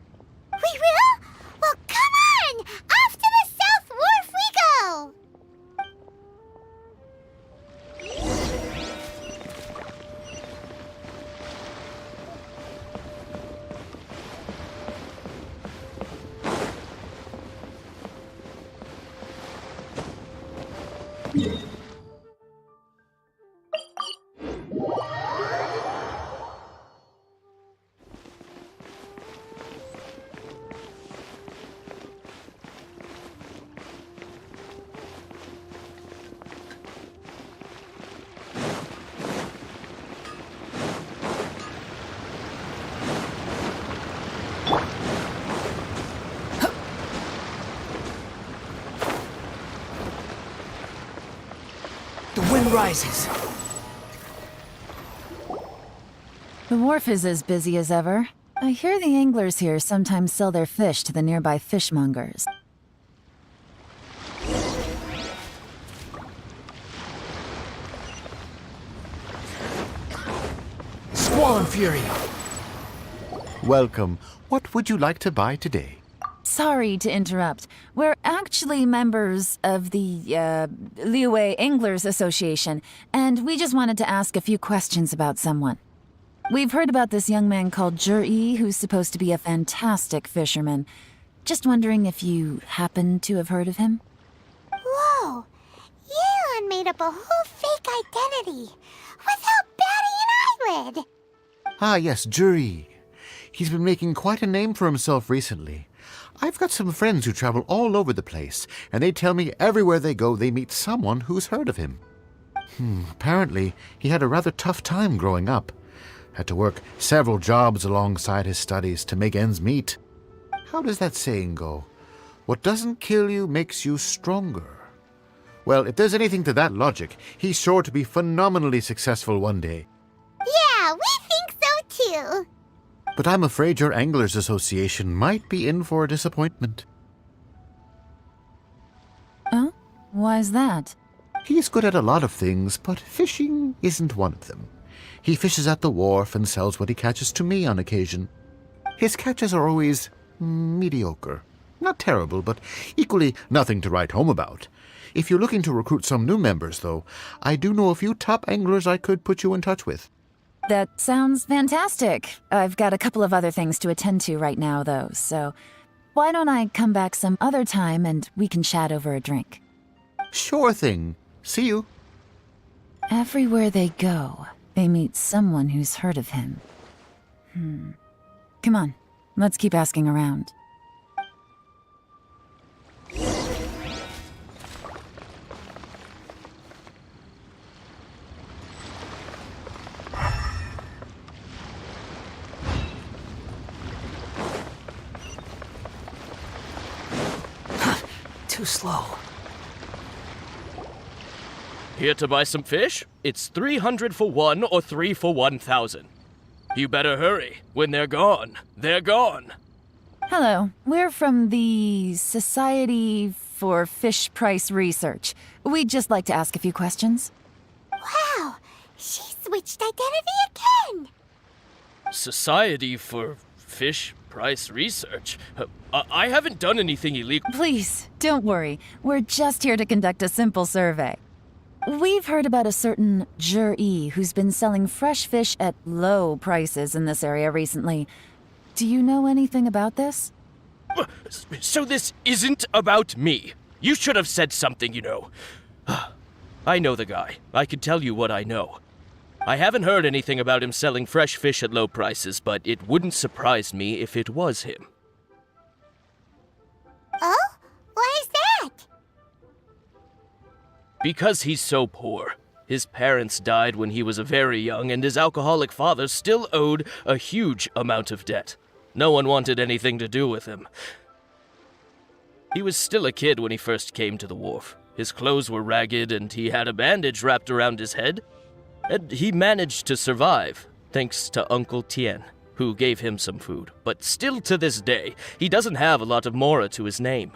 We will? Well, come on! Off to the South Wharf we go! The wind rises. The wharf is as busy as ever. I hear the anglers here sometimes sell their fish to the nearby fishmongers. Squall and Fury. Welcome. What would you like to buy today? Sorry to interrupt. We're actually members of the, Liyue Anglers Association, and we just wanted to ask a few questions about someone. We've heard about this young man called Juri, who's supposed to be a fantastic fisherman. Just wondering if you happen to have heard of him? Whoa! Yeon made up a whole fake identity without batting an eyelid! Ah, yes, Juri. He's been making quite a name for himself recently. I've got some friends who travel all over the place, and they tell me everywhere they go they meet someone who's heard of him. Apparently, he had a rather tough time growing up. Had to work several jobs alongside his studies to make ends meet. How does that saying go? What doesn't kill you makes you stronger. Well, if there's anything to that logic, he's sure to be phenomenally successful one day. you. But I'm afraid your Anglers Association might be in for a disappointment. Oh? Why's that? He's good at a lot of things, but fishing isn't one of them. He fishes at the wharf and sells what he catches to me on occasion. His catches are always mediocre. Not terrible, but equally nothing to write home about. If you're looking to recruit some new members, though, I do know a few top anglers I could put you in touch with. That sounds fantastic. I've got a couple of other things to attend to right now, though, so why don't I come back some other time and we can chat over a drink? Sure thing. See you. Everywhere they go, they meet someone who's heard of him. Come on, let's keep asking around. Too slow. Here to buy some fish? It's 300 for one or 3 for 1,000. You better hurry. When they're gone, they're gone. Hello, we're from the Society for Fish Price Research. We'd just like to ask a few questions. Wow, she switched identity again. Society for Fish Price Research? I haven't done anything illegal. Please, don't worry. We're just here to conduct a simple survey. We've heard about a certain Jur-E who's been selling fresh fish at low prices in this area recently. Do you know anything about this? So this isn't about me. You should have said something, you know. I know the guy. I can tell you what I know. I haven't heard anything about him selling fresh fish at low prices, but it wouldn't surprise me if it was him. Oh? Why is that? Because he's so poor. His parents died when he was very young, and his alcoholic father still owed a huge amount of debt. No one wanted anything to do with him. He was still a kid when he first came to the wharf. His clothes were ragged, and he had a bandage wrapped around his head. And he managed to survive, thanks to Uncle Tien, who gave him some food. But still to this day, he doesn't have a lot of mora to his name.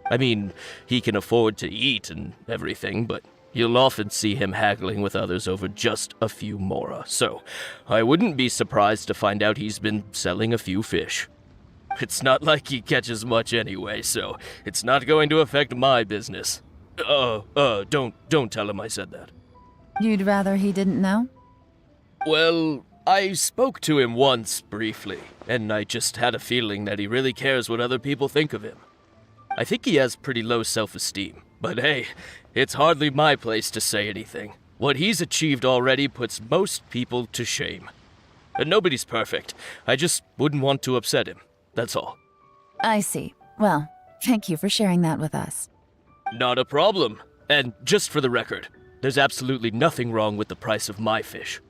I mean, he can afford to eat and everything, but you'll often see him haggling with others over just a few mora. So, I wouldn't be surprised to find out he's been selling a few fish. It's not like he catches much anyway, so it's not going to affect my business. Don't tell him I said that. You'd rather he didn't know? Well, I spoke to him once, briefly, and I just had a feeling that he really cares what other people think of him. I think he has pretty low self-esteem, but hey, it's hardly my place to say anything. What he's achieved already puts most people to shame. And nobody's perfect. I just wouldn't want to upset him, that's all. I see. Well, thank you for sharing that with us. Not a problem. And just for the record, there's absolutely nothing wrong with the price of my fish.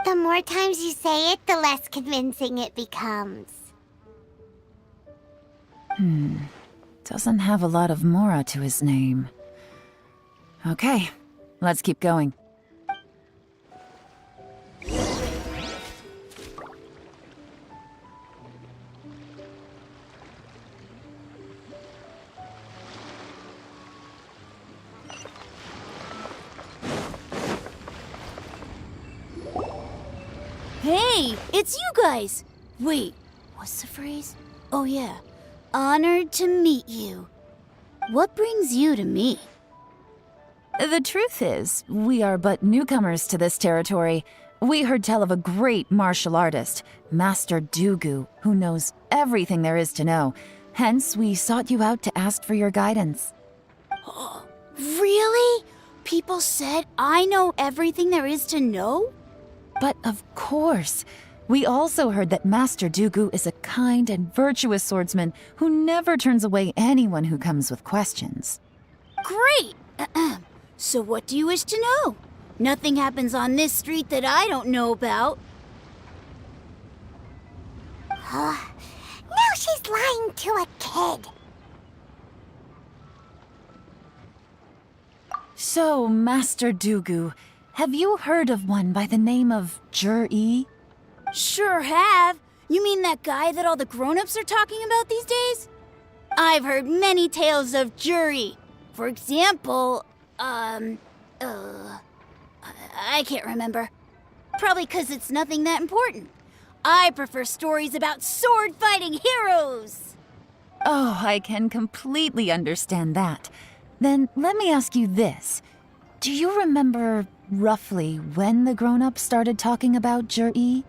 The more times you say it, the less convincing it becomes. Doesn't have a lot of mora to his name. Okay, let's keep going. Hey, it's you guys! Wait, what's the phrase? Oh yeah, honored to meet you. What brings you to me? The truth is, we are but newcomers to this territory. We heard tell of a great martial artist, Master Dugu, who knows everything there is to know. Hence, we sought you out to ask for your guidance. Really? People said I know everything there is to know? But of course, we also heard that Master Dugu is a kind and virtuous swordsman who never turns away anyone who comes with questions. Great! So what do you wish to know? Nothing happens on this street that I don't know about. Now she's lying to a kid. So, Master Dugu, have you heard of one by the name of Jur-E? Sure have. You mean that guy that all the grown-ups are talking about these days? I've heard many tales of Juri. For example, I can't remember. Probably 'cause it's nothing that important. I prefer stories about sword-fighting heroes. Oh, I can completely understand that. Then let me ask you this. Do you remember roughly when the grown-ups started talking about Juri?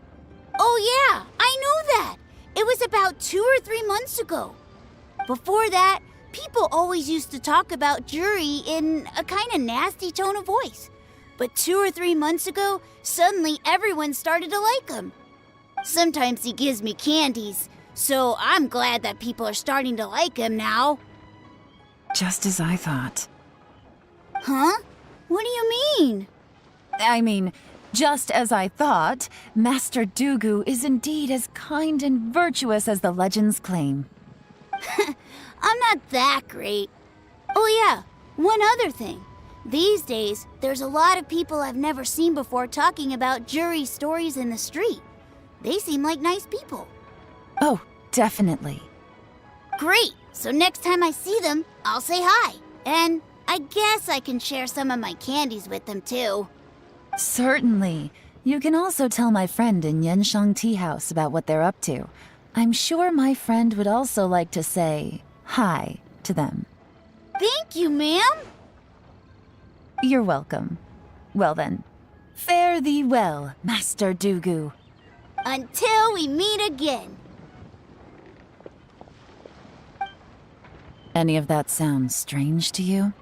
Oh yeah, I know that. It was about 2 or 3 months ago. Before that, people always used to talk about Juri in a kind of nasty tone of voice. But 2 or 3 months ago, suddenly everyone started to like him. Sometimes he gives me candies, so I'm glad that people are starting to like him now. Just as I thought. Huh? What do you mean? I mean, just as I thought, Master Dugu is indeed as kind and virtuous as the legends claim. I'm not that great. Oh yeah, one other thing. These days, there's a lot of people I've never seen before talking about Juri stories in the street. They seem like nice people. Oh, definitely. Great! So next time I see them, I'll say hi. And I guess I can share some of my candies with them too. Certainly. You can also tell my friend in GenShin Tea House about what they're up to. I'm sure my friend would also like to say hi to them. Thank you, ma'am. You're welcome. Well then, fare thee well, Master Dugu. Until we meet again. Any of that sound strange to you?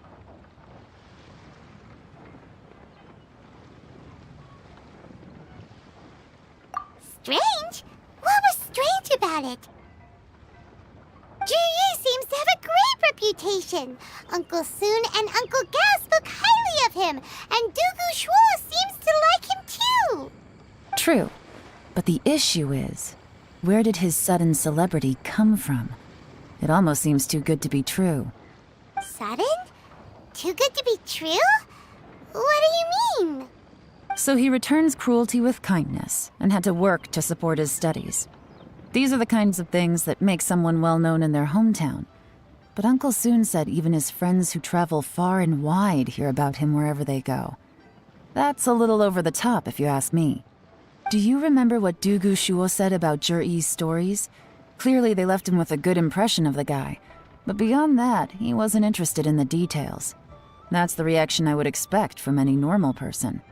Strange? What was strange about it? Juri seems to have a great reputation. Uncle Soon and Uncle Gao spoke highly of him, and Dugu Shuo seems to like him too. True. But the issue is, where did his sudden celebrity come from? It almost seems too good to be true. Sudden? Too good to be true? What do you mean? So he returns cruelty with kindness and had to work to support his studies. These are the kinds of things that make someone well known in their hometown. But Uncle Soon said even his friends who travel far and wide hear about him wherever they go. That's a little over the top, if you ask me. Do you remember what Dugu Shuo said about Juri's stories? Clearly they left him with a good impression of the guy. But beyond that, he wasn't interested in the details. That's the reaction I would expect from any normal person.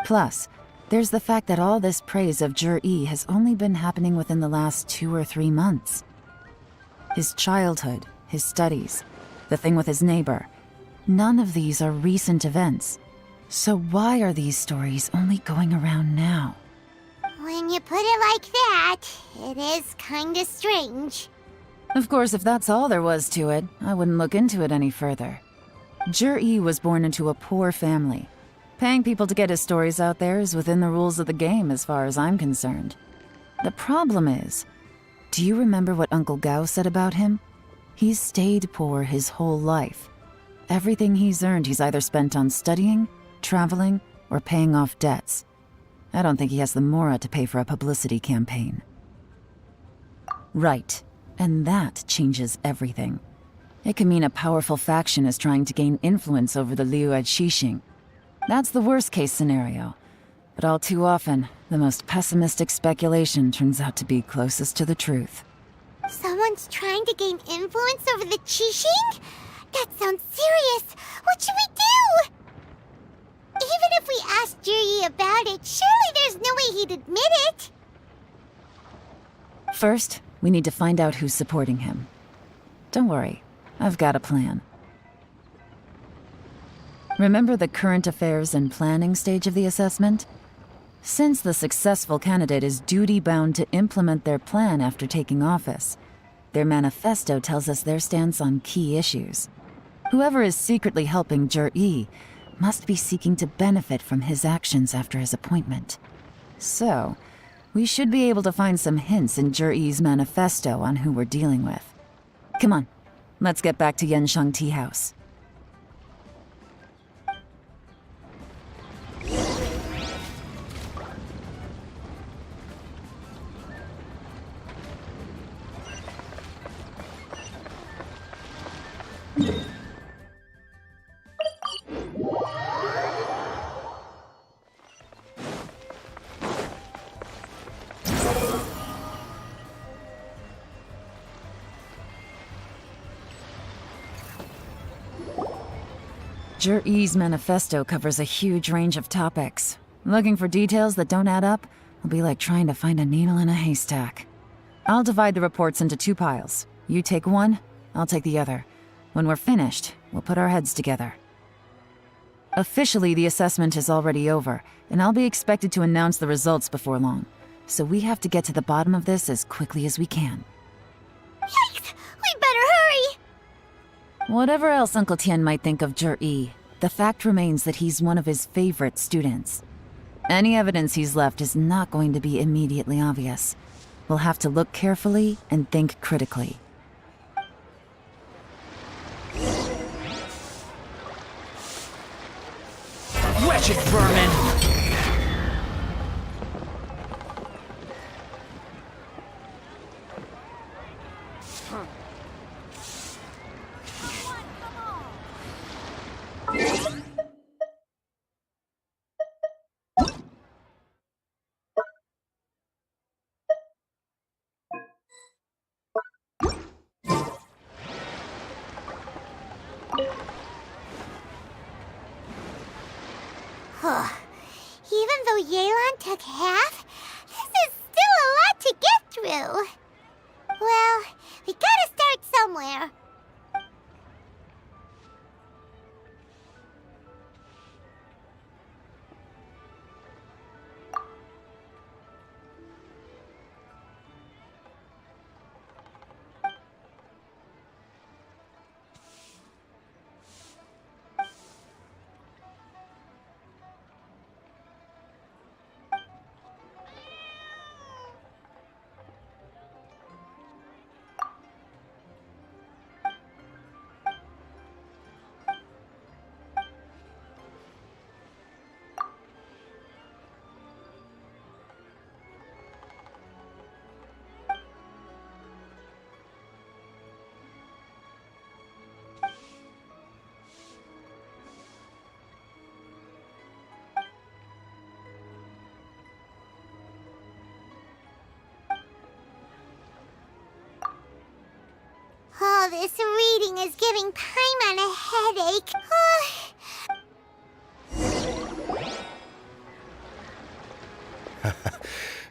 Plus, there's the fact that all this praise of Juri has only been happening within the last 2 or 3 months. His childhood, his studies, the thing with his neighbor, none of these are recent events. So why are these stories only going around now? When you put it like that, it is kinda strange. Of course, if that's all there was to it, I wouldn't look into it any further. Juri was born into a poor family. Paying people to get his stories out there is within the rules of the game as far as I'm concerned. The problem is, do you remember what Uncle Gao said about him? He's stayed poor his whole life. Everything he's earned he's either spent on studying, traveling, or paying off debts. I don't think he has the mora to pay for a publicity campaign. Right, and that changes everything. It can mean a powerful faction is trying to gain influence over the Liu at Xixing. That's the worst-case scenario. But all too often, the most pessimistic speculation turns out to be closest to the truth. Someone's trying to gain influence over the Qixing? That sounds serious. What should we do? Even if we asked Juri about it, surely there's no way he'd admit it. First, we need to find out who's supporting him. Don't worry, I've got a plan. Remember the current affairs and planning stage of the assessment? Since the successful candidate is duty-bound to implement their plan after taking office, their manifesto tells us their stance on key issues. Whoever is secretly helping Juri must be seeking to benefit from his actions after his appointment. So, we should be able to find some hints in Juri's manifesto on who we're dealing with. Come on, let's get back to GenShin Tea House. GreenBoi's manifesto covers a huge range of topics. Looking for details that don't add up will be like trying to find a needle in a haystack. I'll divide the reports into 2 piles. You take one, I'll take the other. When we're finished, we'll put our heads together. Officially, the assessment is already over, and I'll be expected to announce the results before long. So we have to get to the bottom of this as quickly as we can. Yikes! We better hurry! Whatever else Uncle Tien might think of GreenBoi, the fact remains that he's one of his favorite students. Any evidence he's left is not going to be immediately obvious. We'll have to look carefully and think critically. Wretched vermin! Even though Yelan took half, this is still a lot to get through. Well, we gotta start somewhere. Oh, this reading is giving Paimon a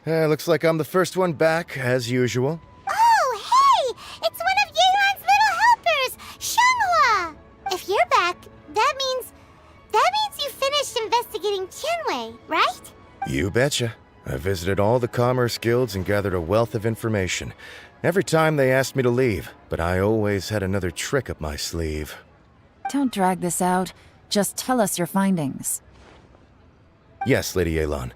headache. Looks like I'm the first one back, as usual. Oh, hey! It's one of Yelan's little helpers, Shenghua! If you're back, that means you finished investigating Qianwei, right? You betcha. I visited all the commerce guilds and gathered a wealth of information. Every time they asked me to leave, but I always had another trick up my sleeve. Don't drag this out. Just tell us your findings. Yes, Lady Yelan.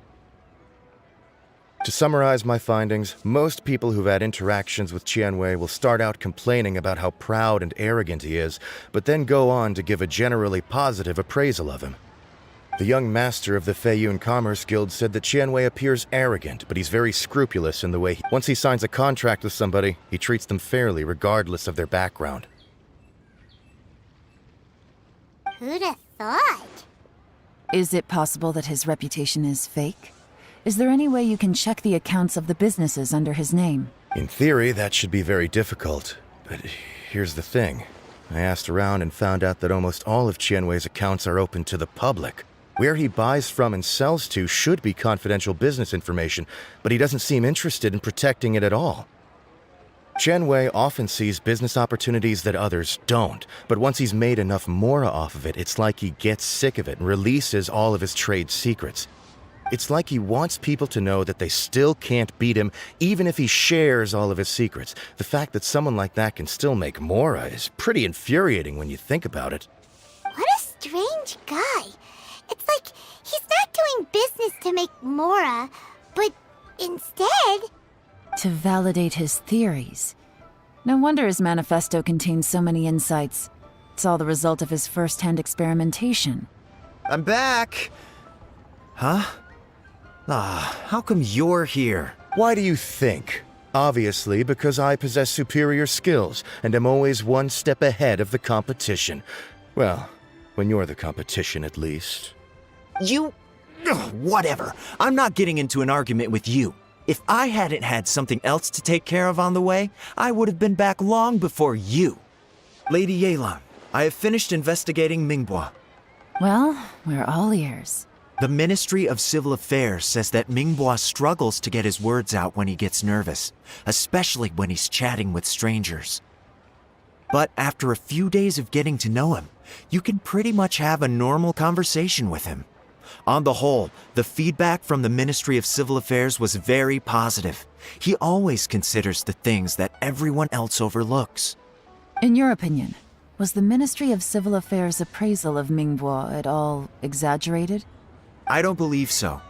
To summarize my findings, most people who've had interactions with Qianwei will start out complaining about how proud and arrogant he is, but then go on to give a generally positive appraisal of him. The young master of the Feiyun Commerce Guild said that Qianwei appears arrogant, but he's very scrupulous in the way once he signs a contract with somebody, he treats them fairly regardless of their background. Who'd have thought? Is it possible that his reputation is fake? Is there any way you can check the accounts of the businesses under his name? In theory, that should be very difficult. But here's the thing. I asked around and found out that almost all of Qianwei's accounts are open to the public. Where he buys from and sells to should be confidential business information, but he doesn't seem interested in protecting it at all. Qianwei often sees business opportunities that others don't, but once he's made enough mora off of it, it's like he gets sick of it and releases all of his trade secrets. It's like he wants people to know that they still can't beat him, even if he shares all of his secrets. The fact that someone like that can still make mora is pretty infuriating when you think about it. What a strange guy. It's like he's not doing business to make mora, but instead... to validate his theories. No wonder his manifesto contains so many insights. It's all the result of his first-hand experimentation. I'm back! Huh? How come you're here? Why do you think? Obviously, because I possess superior skills and am always one step ahead of the competition. Well, when you're the competition, at least. Whatever. I'm not getting into an argument with you. If I hadn't had something else to take care of on the way, I would have been back long before you. Lady Yelan, I have finished investigating Mingboi. Well, we're all ears. The Ministry of Civil Affairs says that Mingboi struggles to get his words out when he gets nervous, especially when he's chatting with strangers. But after a few days of getting to know him, you can pretty much have a normal conversation with him. On the whole, the feedback from the Ministry of Civil Affairs was very positive. He always considers the things that everyone else overlooks. In your opinion, was the Ministry of Civil Affairs' appraisal of Mingboi at all exaggerated? I don't believe so.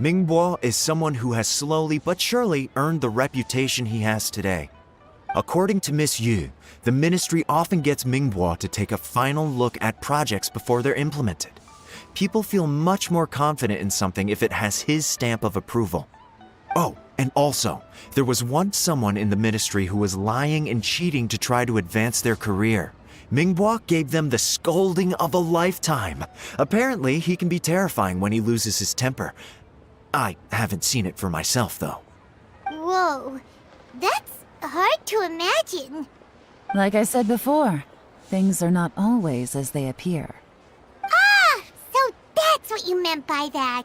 Mingboi is someone who has slowly but surely earned the reputation he has today. According to Miss Yu, the ministry often gets Mingboi to take a final look at projects before they're implemented. People feel much more confident in something if it has his stamp of approval. Oh, and also, there was once someone in the ministry who was lying and cheating to try to advance their career. Mingboi gave them the scolding of a lifetime. Apparently, he can be terrifying when he loses his temper. I haven't seen it for myself, though. Whoa, that's hard to imagine. Like I said before, things are not always as they appear. Ah, so that's what you meant by that.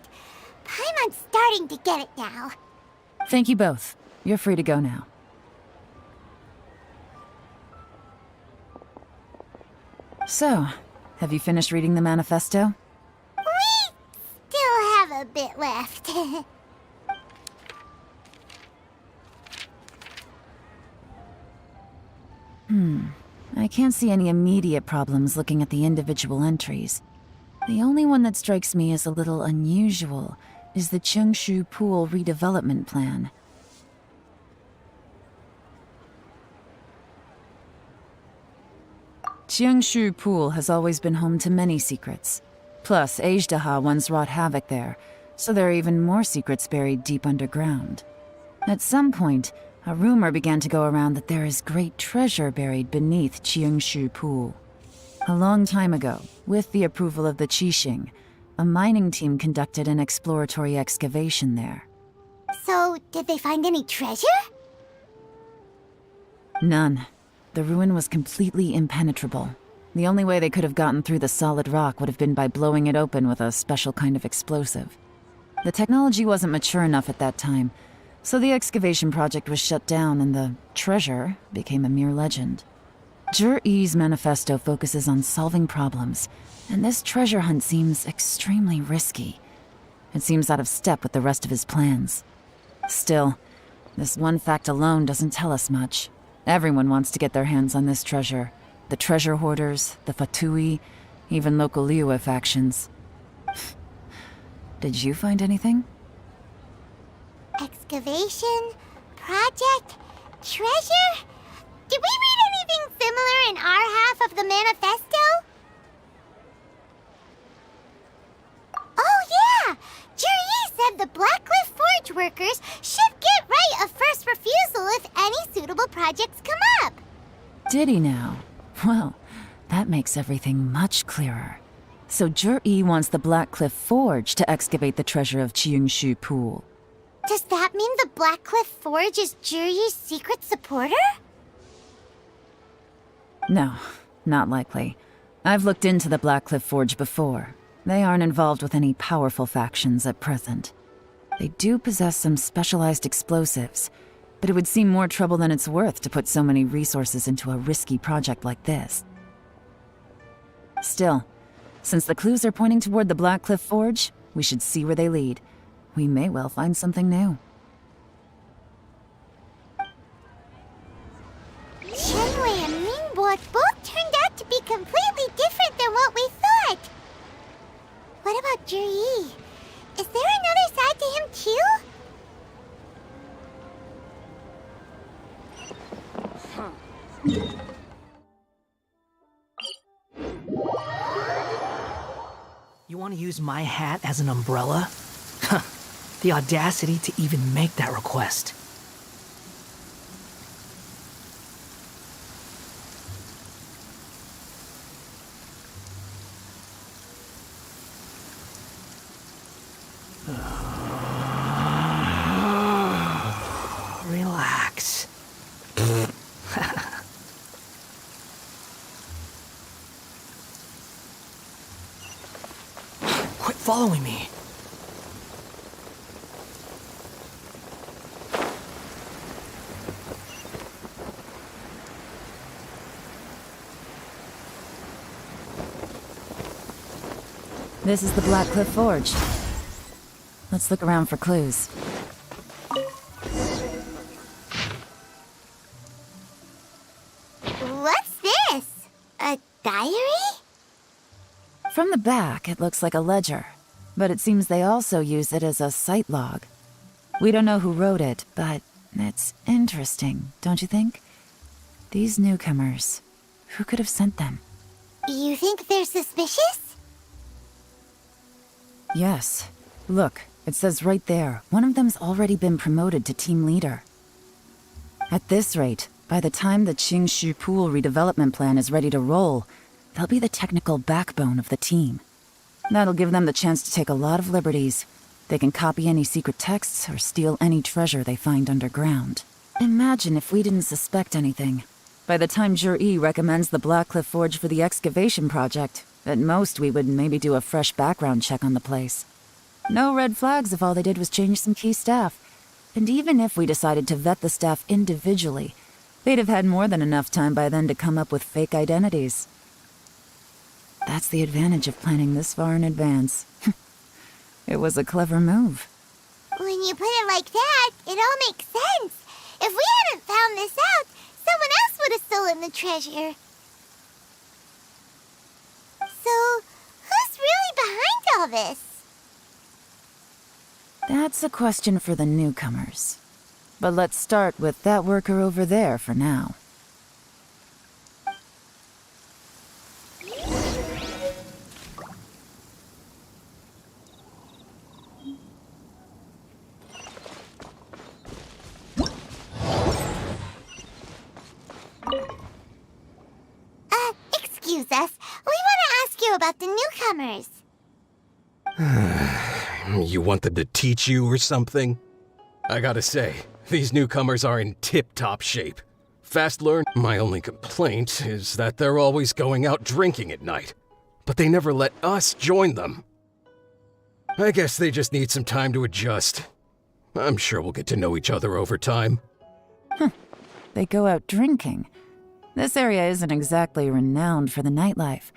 I'm starting to get it now. Thank you both. You're free to go now. So, have you finished reading the manifesto? We still have a bit left. I can't see any immediate problems looking at the individual entries. The only one that strikes me as a little unusual is the Cheongshu Pool redevelopment plan. Cheongshu Pool has always been home to many secrets. Plus, Ajdaha once wrought havoc there, so there are even more secrets buried deep underground. At some point, a rumor began to go around that there is great treasure buried beneath Cheongshu Pool. A long time ago, with the approval of the Qixing, a mining team conducted an exploratory excavation there. So, did they find any treasure? None. The ruin was completely impenetrable. The only way they could have gotten through the solid rock would have been by blowing it open with a special kind of explosive. The technology wasn't mature enough at that time, so the excavation project was shut down and the treasure became a mere legend. Zhi-Yi's manifesto focuses on solving problems, and this treasure hunt seems extremely risky. It seems out of step with the rest of his plans. Still, this one fact alone doesn't tell us much. Everyone wants to get their hands on this treasure. The treasure hoarders, the Fatui, even local Liyue factions. Did you find anything? Excavation? Project? Treasure? Did we read anything similar in our half of the manifesto? Oh yeah! Zhi-Yi said the Blackcliff Forge workers should get right of first refusal if any suitable projects come up. Did he now? Well, that makes everything much clearer. So Zhi-Yi wants the Blackcliff Forge to excavate the treasure of Cheongshu Pool. Does that mean the Blackcliff Forge is Zhi-Yi's secret supporter? No, not likely. I've looked into the Blackcliff Forge before. They aren't involved with any powerful factions at present. They do possess some specialized explosives, but it would seem more trouble than it's worth to put so many resources into a risky project like this. Still, since the clues are pointing toward the Blackcliff Forge, we should see where they lead. We may well find something new. Shenwei and Mingboi both turned out to be completely different than what we thought. What about Zhi-Yi? Is there another side to him too? You want to use my hat as an umbrella? The audacity to even make that request. Relax. Quit following me. This is the Black Cliff Forge. Let's look around for clues. What's this? A diary? From the back, it looks like a ledger, but it seems they also use it as a site log. We don't know who wrote it, but it's interesting, don't you think? These newcomers, who could have sent them? You think they're suspicious? Yes. Look, it says right there, one of them's already been promoted to team leader. At this rate, by the time the Qingshu Pool redevelopment plan is ready to roll, they'll be the technical backbone of the team. That'll give them the chance to take a lot of liberties. They can copy any secret texts or steal any treasure they find underground. Imagine if we didn't suspect anything. By the time Jur-E recommends the Blackcliff Forge for the excavation project, at most we would maybe do a fresh background check on the place. No red flags if all they did was change some key staff. And even if we decided to vet the staff individually, they'd have had more than enough time by then to come up with fake identities. That's the advantage of planning this far in advance. It was a clever move. When you put it like that, it all makes sense. If we hadn't found this out, someone else would have stolen the treasure. So, who's really behind all this? That's a question for the newcomers. But let's start with that worker over there for now. Excuse us. We want to ask you about the newcomers. You want them to teach you or something? I gotta say, these newcomers are in tip-top shape. Fast learn. My only complaint is that they're always going out drinking at night. But they never let us join them. I guess they just need some time to adjust. I'm sure we'll get to know each other over time. They go out drinking. This area isn't exactly renowned for the nightlife.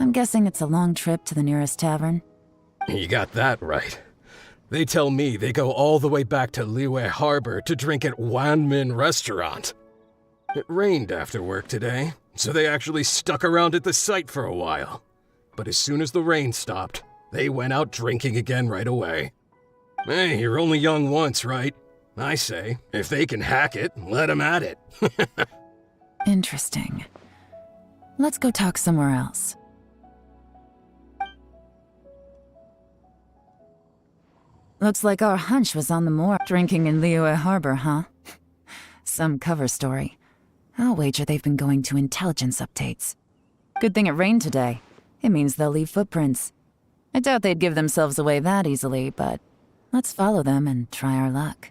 I'm guessing it's a long trip to the nearest tavern. You got that right. They tell me they go all the way back to Liyue Harbor to drink at Wanmin Restaurant. It rained after work today, so they actually stuck around at the site for a while. But as soon as the rain stopped, they went out drinking again right away. Hey, you're only young once, right? I say, if they can hack it, let them at it. Interesting. Let's go talk somewhere else. Looks like our hunch was on the moor. Drinking in Liyue Harbor, huh? Some cover story. I'll wager they've been going to intelligence updates. Good thing it rained today. It means they'll leave footprints. I doubt they'd give themselves away that easily, but let's follow them and try our luck.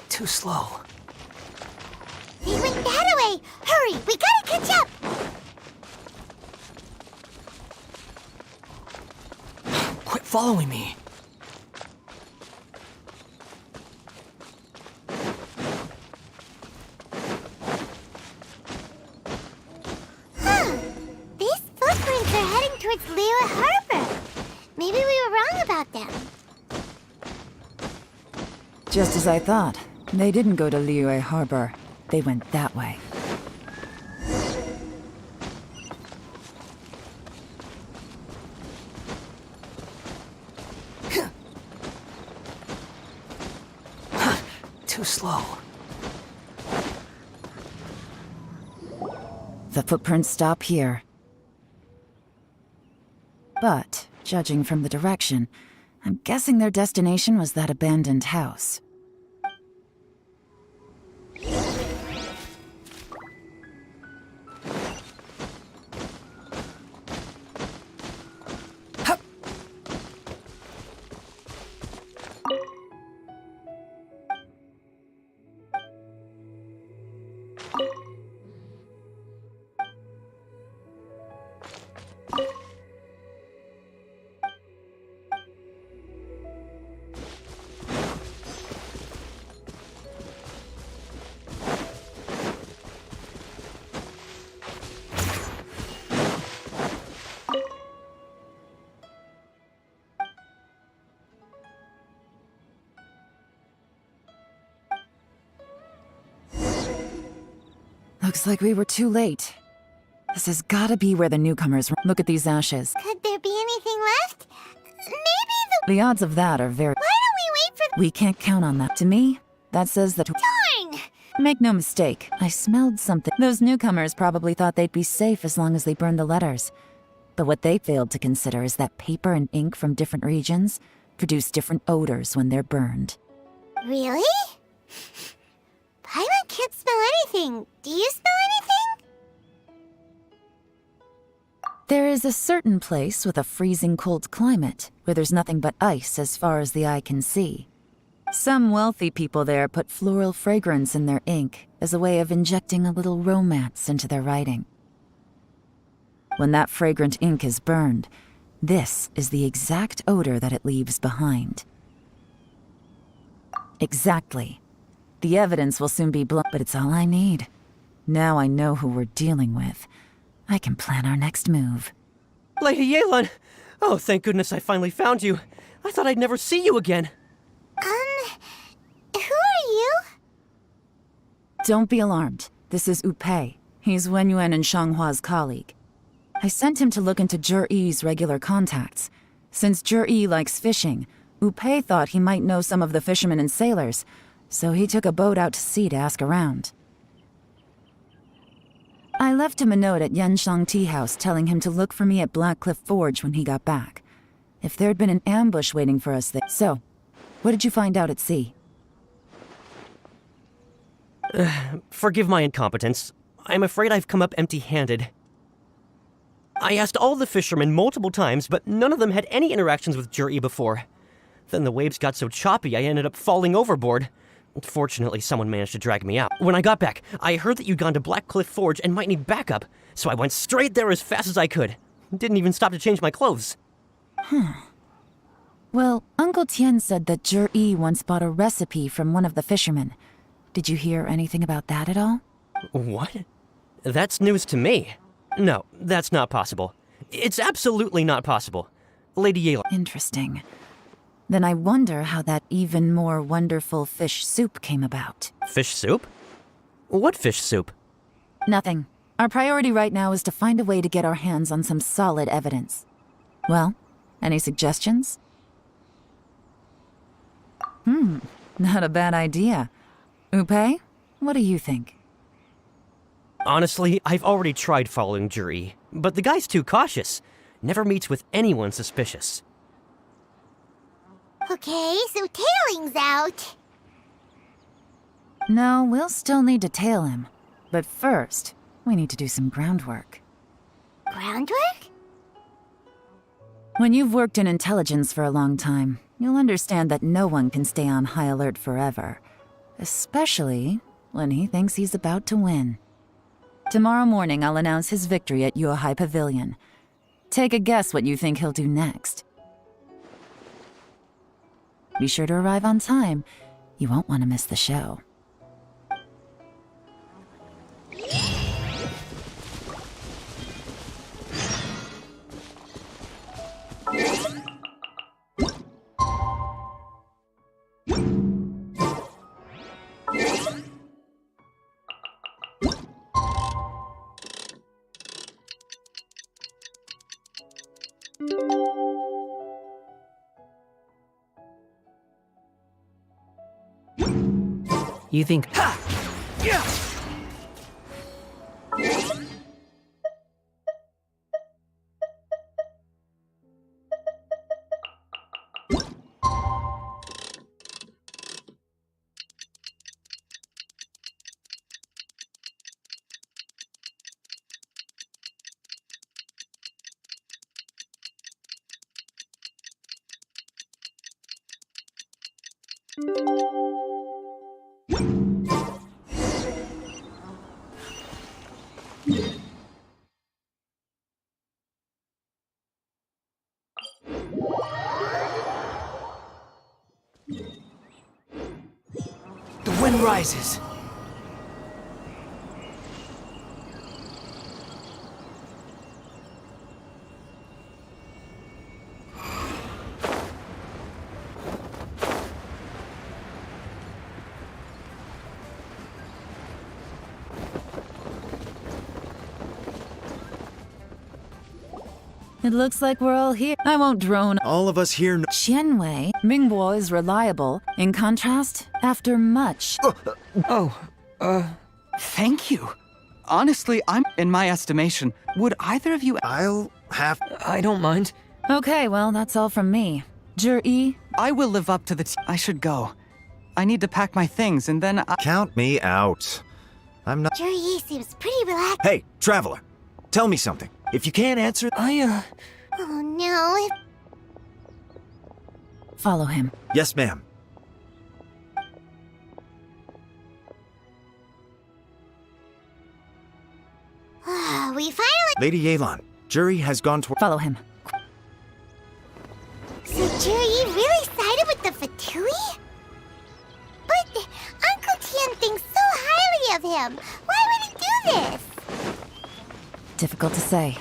Too slow. They went that way! Hurry, we gotta catch up! Quit following me. These footprints are heading towards Liyue Harbor. Maybe we were wrong about them. Just as I thought. They didn't go to Liyue Harbor. They went that way. Too slow. The footprints stop here. But, judging from the direction, I'm guessing their destination was that abandoned house. Looks like we were too late. This has gotta be where the newcomers were. Look at these ashes. Could there be anything left? Maybe The odds of that are very... Why don't we wait for... We can't count on that. To me, that says that... Darn! Make no mistake, I smelled something. Those newcomers probably thought they'd be safe as long as they burned the letters. But what they failed to consider is that paper and ink from different regions produce different odors when they're burned. Really? Paimon can't smell anything. Do you smell anything? There is a certain place with a freezing cold climate where there's nothing but ice as far as the eye can see. Some wealthy people there put floral fragrance in their ink as a way of injecting a little romance into their writing. When that fragrant ink is burned, this is the exact odor that it leaves behind. Exactly. The evidence will soon be blown, but it's all I need. Now I know who we're dealing with. I can plan our next move. Lady Yelan! Oh, thank goodness I finally found you. I thought I'd never see you again. Who are you? Don't be alarmed. This is Upei. He's Wenyuan and Shanghua's colleague. I sent him to look into Zhiyi's regular contacts. Since Zhiyi likes fishing, Upei thought he might know some of the fishermen and sailors, so he took a boat out to sea to ask around. I left him a note at Yanshang Tea House telling him to look for me at Blackcliff Forge when he got back. If there'd been an ambush waiting for us there. So, what did you find out at sea? Forgive my incompetence. I'm afraid I've come up empty-handed. I asked all the fishermen multiple times, but none of them had any interactions with Zhiyi before. Then the waves got so choppy I ended up falling overboard. Fortunately, someone managed to drag me out. When I got back, I heard that you'd gone to Blackcliff Forge and might need backup, so I went straight there as fast as I could. Didn't even stop to change my clothes. Well, Uncle Tian said that Zhiyi once bought a recipe from one of the fishermen. Did you hear anything about that at all? What? That's news to me. No, that's not possible. It's absolutely not possible. Lady Yelan. Interesting. Then I wonder how that even more wonderful fish soup came about. Fish soup? What fish soup? Nothing. Our priority right now is to find a way to get our hands on some solid evidence. Well, any suggestions? Not a bad idea. Upei, what do you think? Honestly, I've already tried following Zhiyi, but the guy's too cautious. Never meets with anyone suspicious. Okay, so tailing's out. No, we'll still need to tail him. But first, we need to do some groundwork. Groundwork? When you've worked in intelligence for a long time, you'll understand that no one can stay on high alert forever. Especially when he thinks he's about to win. Tomorrow morning, I'll announce his victory at Yuehai Pavilion. Take a guess what you think he'll do next. Be sure to arrive on time. You won't want to miss the show. You think... The wind rises. It looks like we're all here. I won't drone. All of us here know. Qianwei, Mingbo is reliable. In contrast, after much. Thank you. Honestly, in my estimation, would either of you... I don't mind. Okay, well, that's all from me. Zhi, I will live up to the... I should go. I need to pack my things, and then Count me out. I'm not... Zhi seems pretty relaxed. Hey, traveler. Tell me something. If you can't answer... Oh no. Follow him. Yes, ma'am. We finally... Lady Yelan, Zhi has gone toward... Follow him. So Zhi really sided with the Fatui? But Uncle Tian thinks so highly of him. Why would he do this? Difficult to say,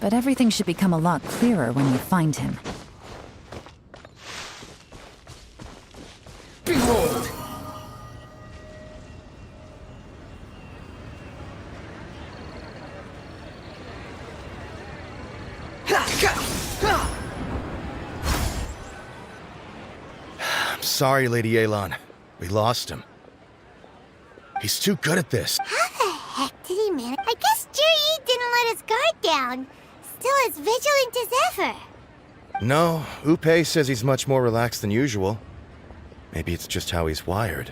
but everything should become a lot clearer when we find him. Behold! I'm sorry, Lady Yelan. We lost him. He's too good at this. How the heck did he manage? I guess Zhi didn't let his guard down. Still as vigilant as ever. No, Upei says he's much more relaxed than usual. Maybe it's just how he's wired.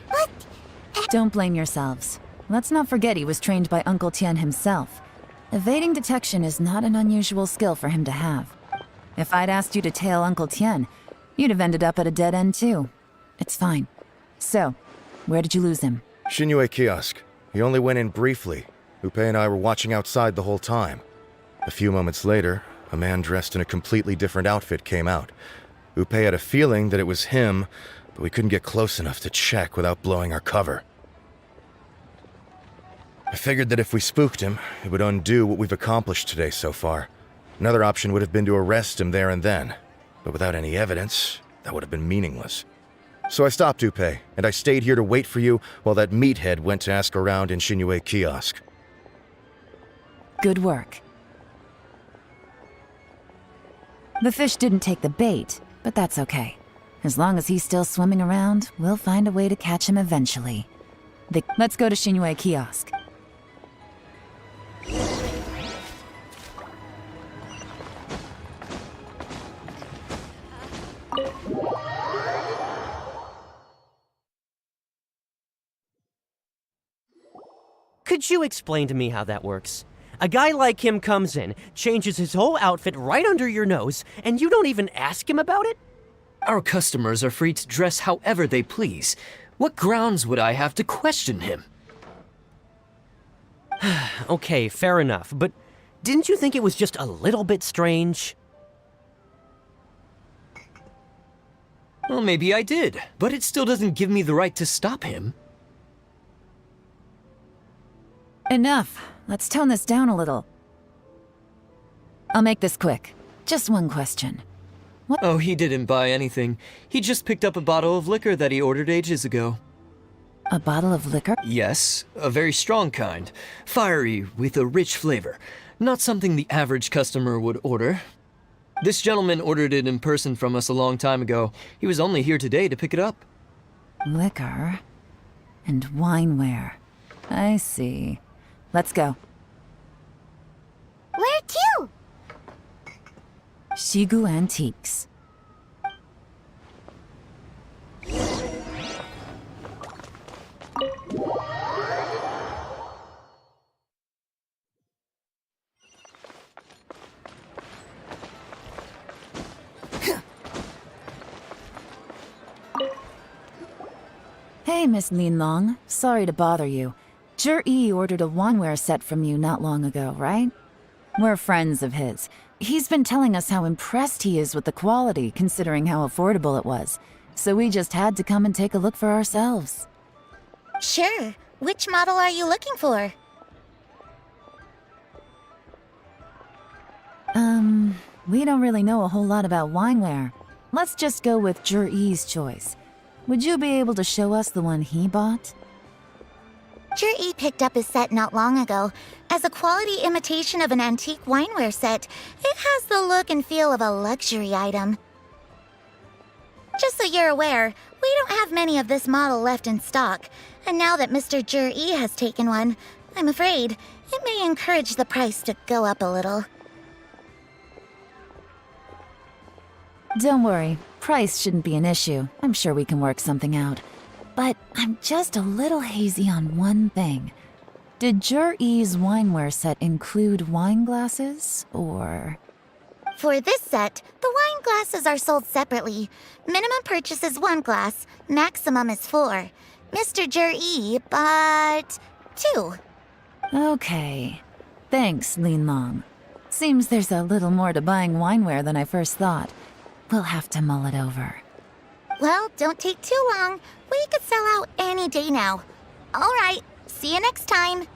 Don't blame yourselves. Let's not forget he was trained by Uncle Tian himself. Evading detection is not an unusual skill for him to have. If I'd asked you to tail Uncle Tian, you'd have ended up at a dead end too. It's fine. So, where did you lose him? Xinyue kiosk. He only went in briefly. Upei and I were watching outside the whole time. A few moments later, a man dressed in a completely different outfit came out. Upei had a feeling that it was him, but we couldn't get close enough to check without blowing our cover. I figured that if we spooked him, it would undo what we've accomplished today so far. Another option would have been to arrest him there and then, but without any evidence, that would have been meaningless. So I stopped Upei, and I stayed here to wait for you while that meathead went to ask around in Xinyue kiosk. Good work. The fish didn't take the bait, but that's okay. As long as he's still swimming around, we'll find a way to catch him eventually. Let's go to Xinyue kiosk. Could you explain to me how that works? A guy like him comes in, changes his whole outfit right under your nose, and you don't even ask him about it? Our customers are free to dress however they please. What grounds would I have to question him? Okay, fair enough, but didn't you think it was just a little bit strange? Well, maybe I did, but it still doesn't give me the right to stop him. Enough. Let's tone this down a little. I'll make this quick. Just one question. What? Oh, he didn't buy anything. He just picked up a bottle of liquor that he ordered ages ago. A bottle of liquor? Yes, a very strong kind. Fiery, with a rich flavor. Not something the average customer would order. This gentleman ordered it in person from us a long time ago. He was only here today to pick it up. Liquor and wineware. I see. Let's go. Where to? Shigu Antiques. Hey, Miss Linlong. Sorry to bother you. Zhi ordered a wanware set from you not long ago, right? We're friends of his. He's been telling us how impressed he is with the quality, considering how affordable it was. So we just had to come and take a look for ourselves. Sure. Which model are you looking for? We don't really know a whole lot about wineware. Let's just go with Zhi's choice. Would you be able to show us the one he bought? Juri picked up his set not long ago. As a quality imitation of an antique wineware set, it has the look and feel of a luxury item. Just so you're aware, we don't have many of this model left in stock, and now that Mr. Juri has taken one, I'm afraid it may encourage the price to go up a little. Don't worry, price shouldn't be an issue. I'm sure we can work something out. But I'm just a little hazy on one thing. Did Juri's wineware set include wine glasses, or...? For this set, the wine glasses are sold separately. Minimum purchase is 1 glass, maximum is 4. Mr. Juri bought 2. Okay. Thanks, Lin Long. Seems there's a little more to buying wineware than I first thought. We'll have to mull it over. Well, don't take too long. We could sell out any day now. All right, see you next time.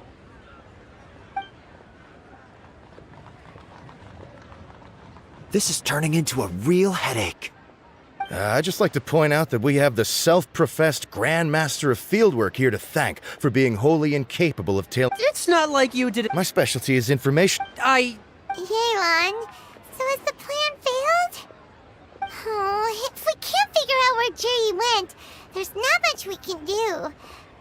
This is turning into a real headache. I'd just like to point out that we have the self-professed Grand Master of Fieldwork here to thank for being wholly incapable of It's not like you did it. My specialty is information. Yelan, so has the plan failed? Oh, if we can't figure out where Juri went, there's not much we can do.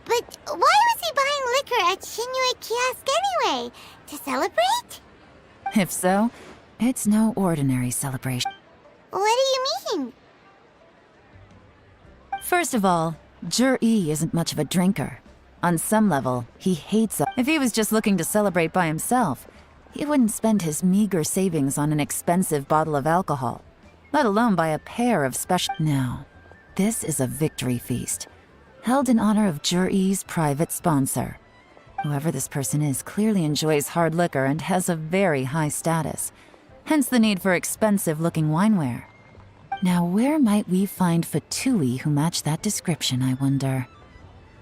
But why was he buying liquor at Shinue Kiosk anyway? To celebrate? If so, it's no ordinary celebration. What do you mean? First of all, Juri isn't much of a drinker. On some level, he hates us. If he was just looking to celebrate by himself, he wouldn't spend his meager savings on an expensive bottle of alcohol, let alone buy a pair of special... No, this is a victory feast, held in honor of Juri's private sponsor. Whoever this person is clearly enjoys hard liquor and has a very high status, hence the need for expensive-looking wineware. Now, where might we find Fatui who match that description, I wonder?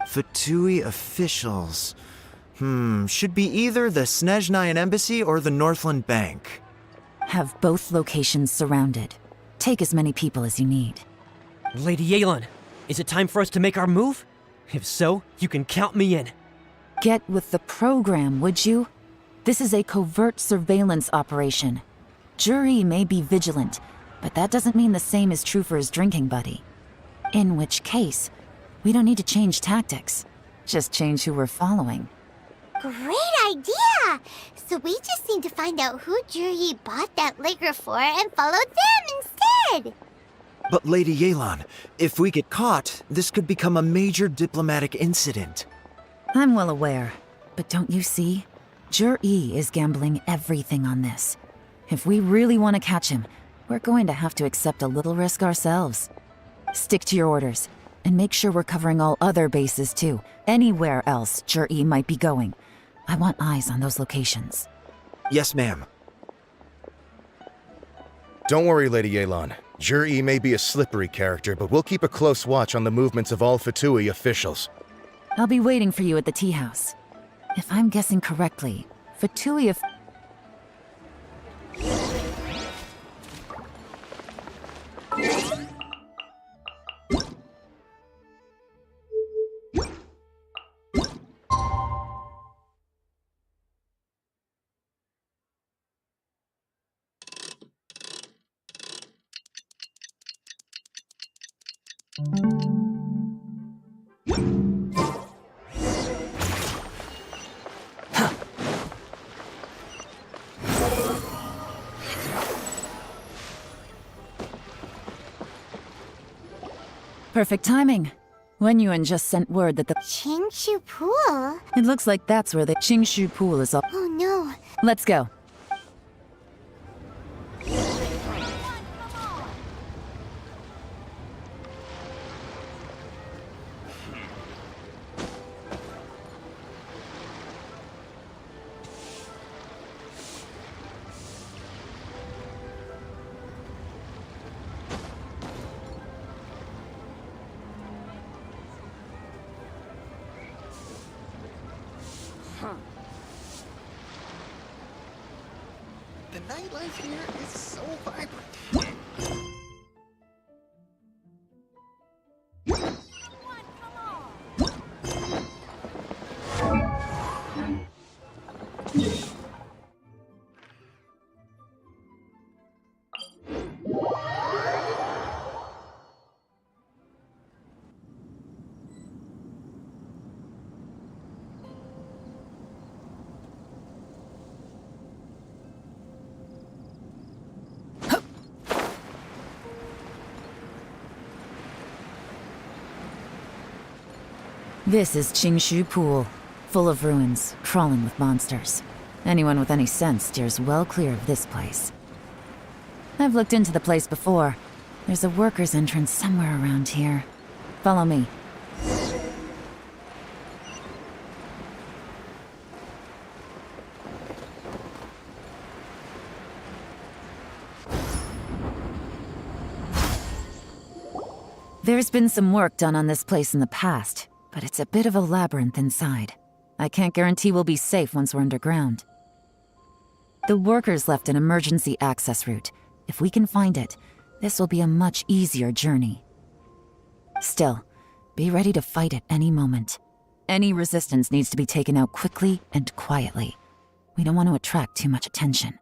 Fatui officials. Should be either the Snezhnayan Embassy or the Northland Bank. Have both locations surrounded. Take as many people as you need. Lady Yelan, is it time for us to make our move? If so, you can count me in. Get with the program, would you? This is a covert surveillance operation. Juri may be vigilant, but that doesn't mean the same is true for his drinking buddy. In which case, we don't need to change tactics. Just change who we're following. Great idea! So we just need to find out who Juri bought that liquor for and follow them instead! But Lady Yelan, if we get caught, this could become a major diplomatic incident. I'm well aware, but don't you see? Juri is gambling everything on this. If we really want to catch him, we're going to have to accept a little risk ourselves. Stick to your orders, and make sure we're covering all other bases too. Anywhere else Juri might be going. I want eyes on those locations. Yes, ma'am. Don't worry, Lady Yelan. Juri may be a slippery character, but we'll keep a close watch on the movements of all Fatui officials. I'll be waiting for you at the tea house. If I'm guessing correctly, Fatui of... Perfect timing. Wenyuan just sent word that the Qingshu Pool? It looks like that's where the Qingshu Pool is all. Oh no. Let's go. The nightlife here is so vibrant. This is Qingshu Pool, full of ruins, crawling with monsters. Anyone with any sense steers well clear of this place. I've looked into the place before. There's a worker's entrance somewhere around here. Follow me. There's been some work done on this place in the past, but it's a bit of a labyrinth inside. I can't guarantee we'll be safe once we're underground. The workers left an emergency access route. If we can find it, this will be a much easier journey. Still, be ready to fight at any moment. Any resistance needs to be taken out quickly and quietly. We don't want to attract too much attention.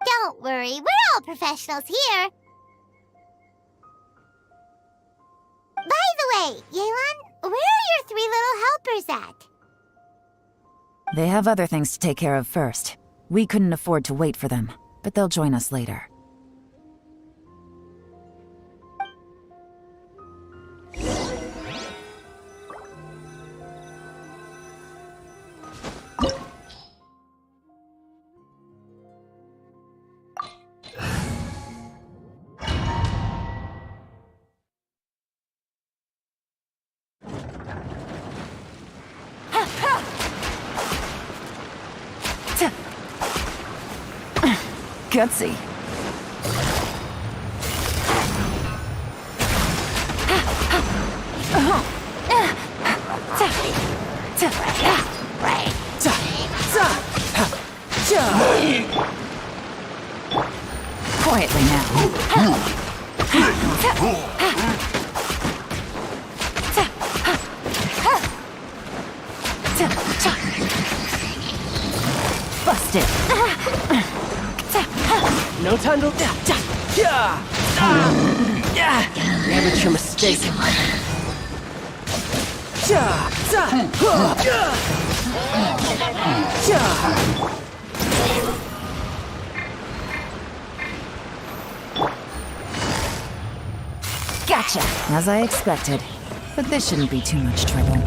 Don't worry, we're all professionals here. By the way, Yelan, where are your 3 little helpers at? They have other things to take care of first. We couldn't afford to wait for them, but they'll join us later. Gutsy. Quietly now. Busted. No time to... Amateur mistake. Gotcha! As I expected. But this shouldn't be too much trouble.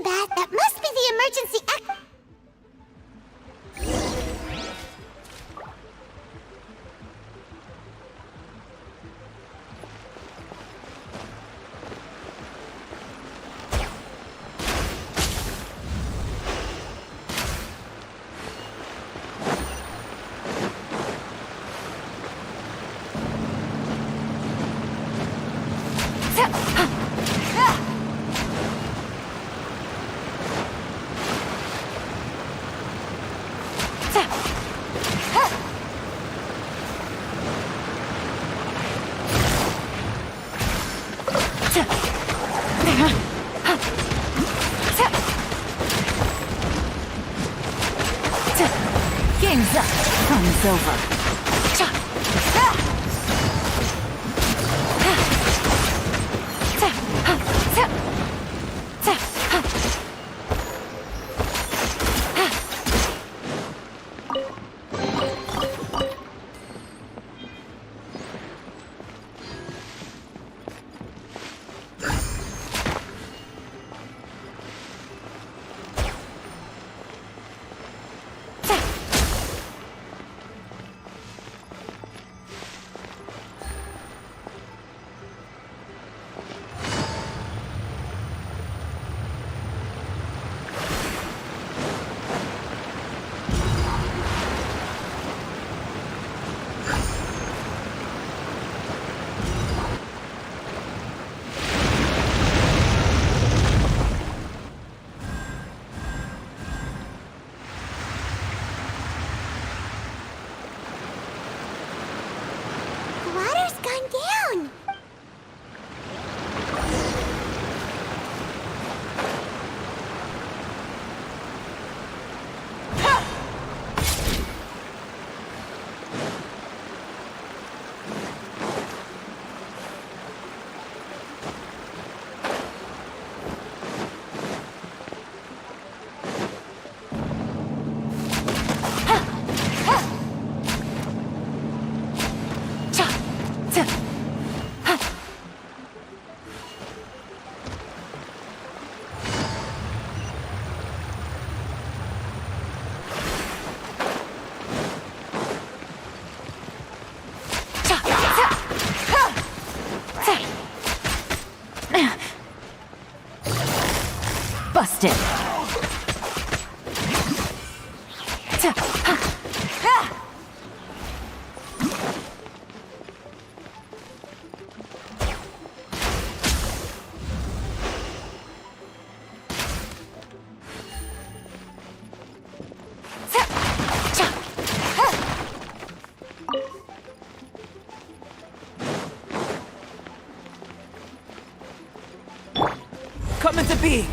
That must be the emergency Game's up. Fun's over. Busted! Come into being!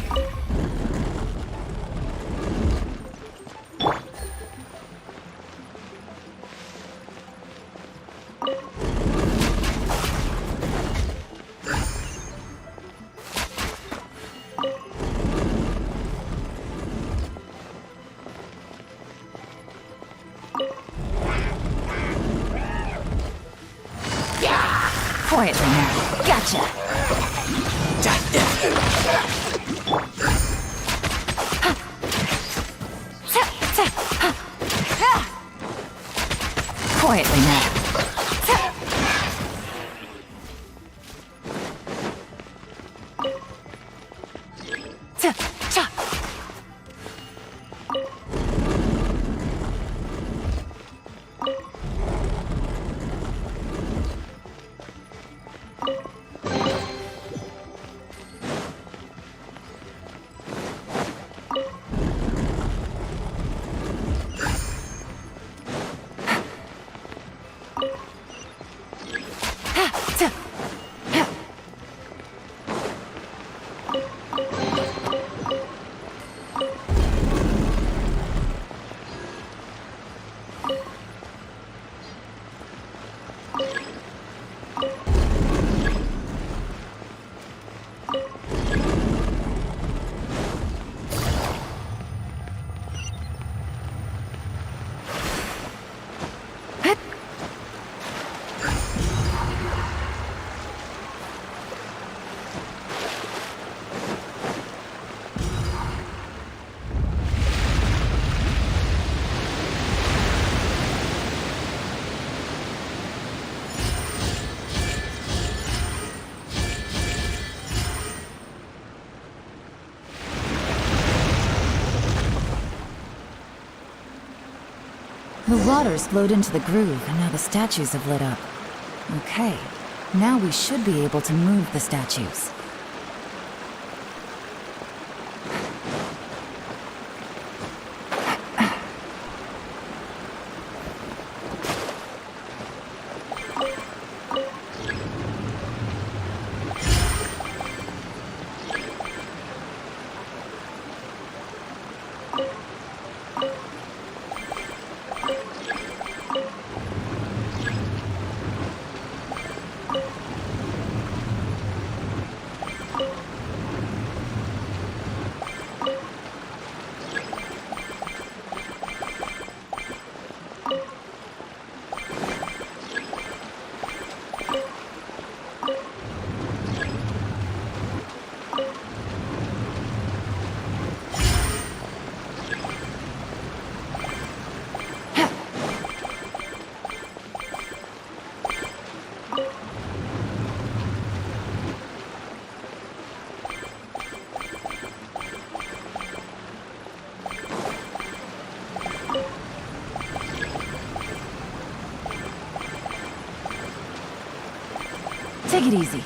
Quietly now. Gotcha! Quietly now. The water's flowed into the groove, and now the statues have lit up. Okay, now we should be able to move the statues. Take it easy.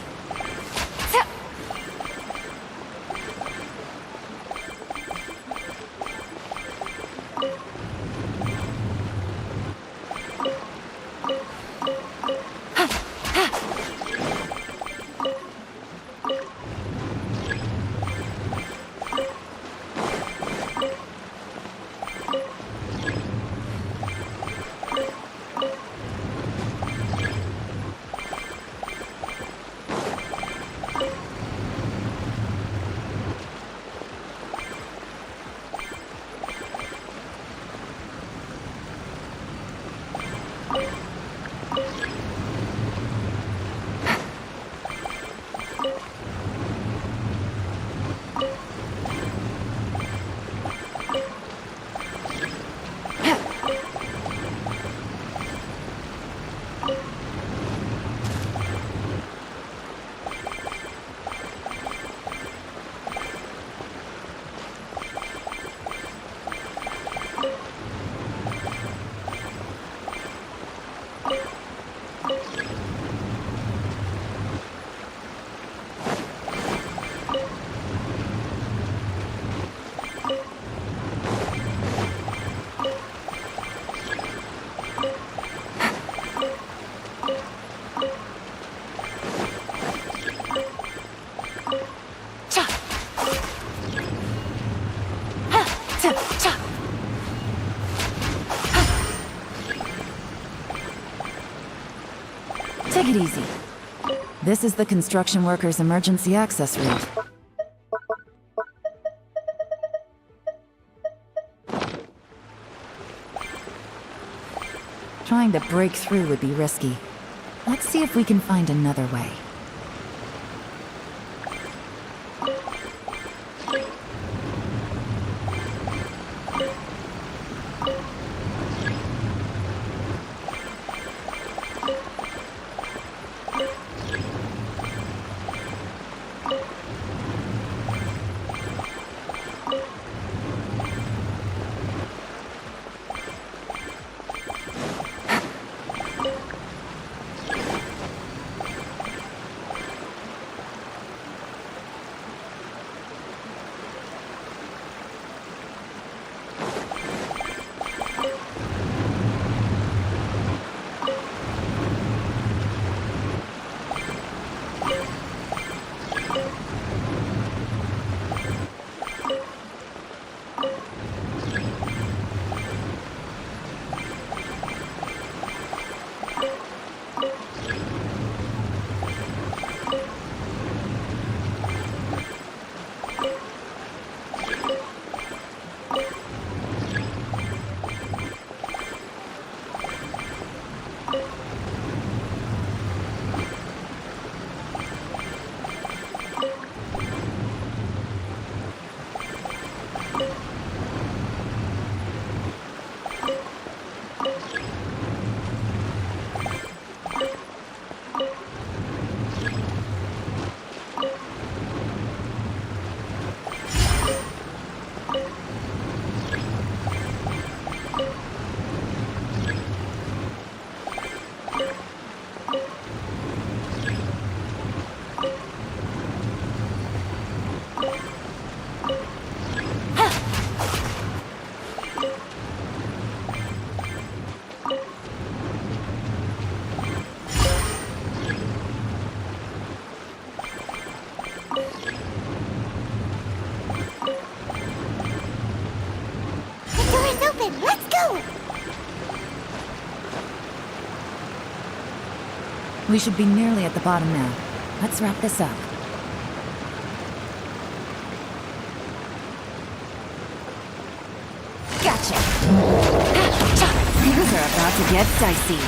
Take it easy. This is the construction workers' emergency access route. Trying to break through would be risky. Let's see if we can find another way. We should be nearly at the bottom now. Let's wrap this up. Gotcha! Things are about to get dicey.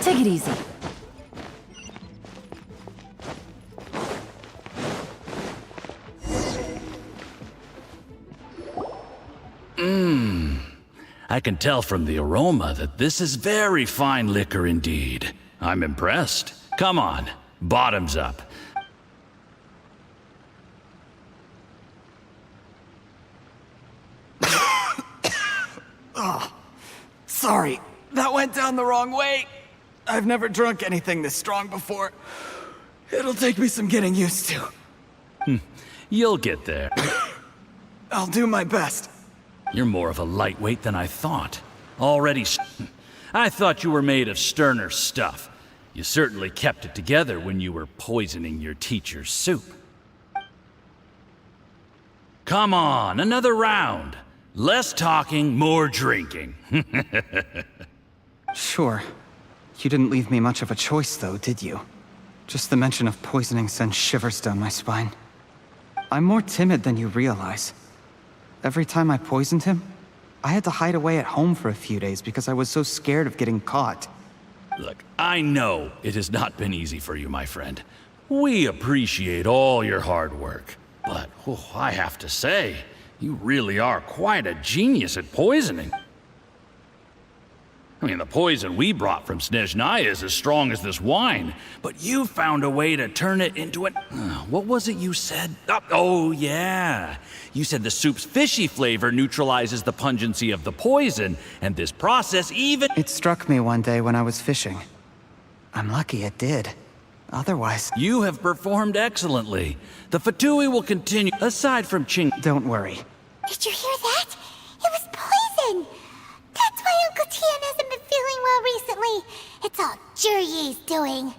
Take it easy. I can tell from the aroma that this is very fine liquor indeed. I'm impressed. Come on, bottoms up. Oh, sorry. That went down the wrong way. I've never drunk anything this strong before. It'll take me some getting used to. You'll get there. I'll do my best. You're more of a lightweight than I thought. I thought you were made of sterner stuff. You certainly kept it together when you were poisoning your teacher's soup. Come on, another round. Less talking, more drinking. Sure. You didn't leave me much of a choice, though, did you? Just the mention of poisoning sends shivers down my spine. I'm more timid than you realize. Every time I poisoned him, I had to hide away at home for a few days because I was so scared of getting caught. Look, I know it has not been easy for you, my friend. We appreciate all your hard work. But, I have to say, you really are quite a genius at poisoning. I mean, the poison we brought from Snezhnaya is as strong as this wine, but you found a way to turn it into an... what was it you said? Oh, yeah. You said the soup's fishy flavor neutralizes the pungency of the poison, and this process even... It struck me one day when I was fishing. I'm lucky it did. Otherwise... You have performed excellently. The Fatui will continue, aside from Ching... Don't worry. Did you hear that? It's all Jurye's doing.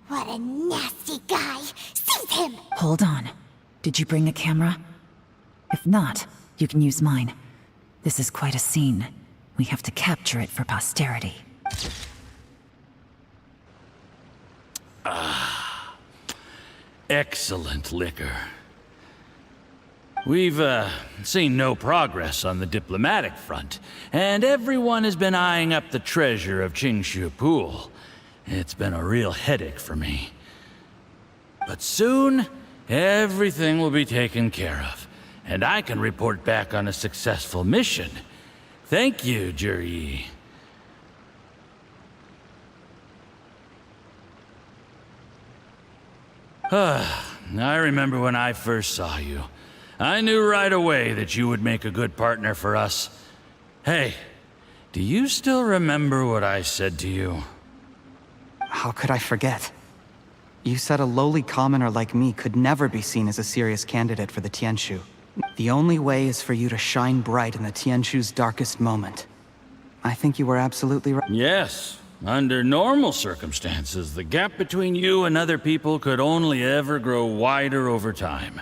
What a nasty guy. Seize him! Hold on. Did you bring a camera? If not, you can use mine. This is quite a scene. We have to capture it for posterity. Excellent liquor. We've, seen no progress on the diplomatic front, and everyone has been eyeing up the treasure of Qingshu Pool. It's been a real headache for me. But soon, everything will be taken care of, and I can report back on a successful mission. Thank you, Jurye. I remember when I first saw you. I knew right away that you would make a good partner for us. Hey, do you still remember what I said to you? How could I forget? You said a lowly commoner like me could never be seen as a serious candidate for the Tianshu. The only way is for you to shine bright in the Tianshu's darkest moment. I think you were absolutely right. Yes. Under normal circumstances, the gap between you and other people could only ever grow wider over time.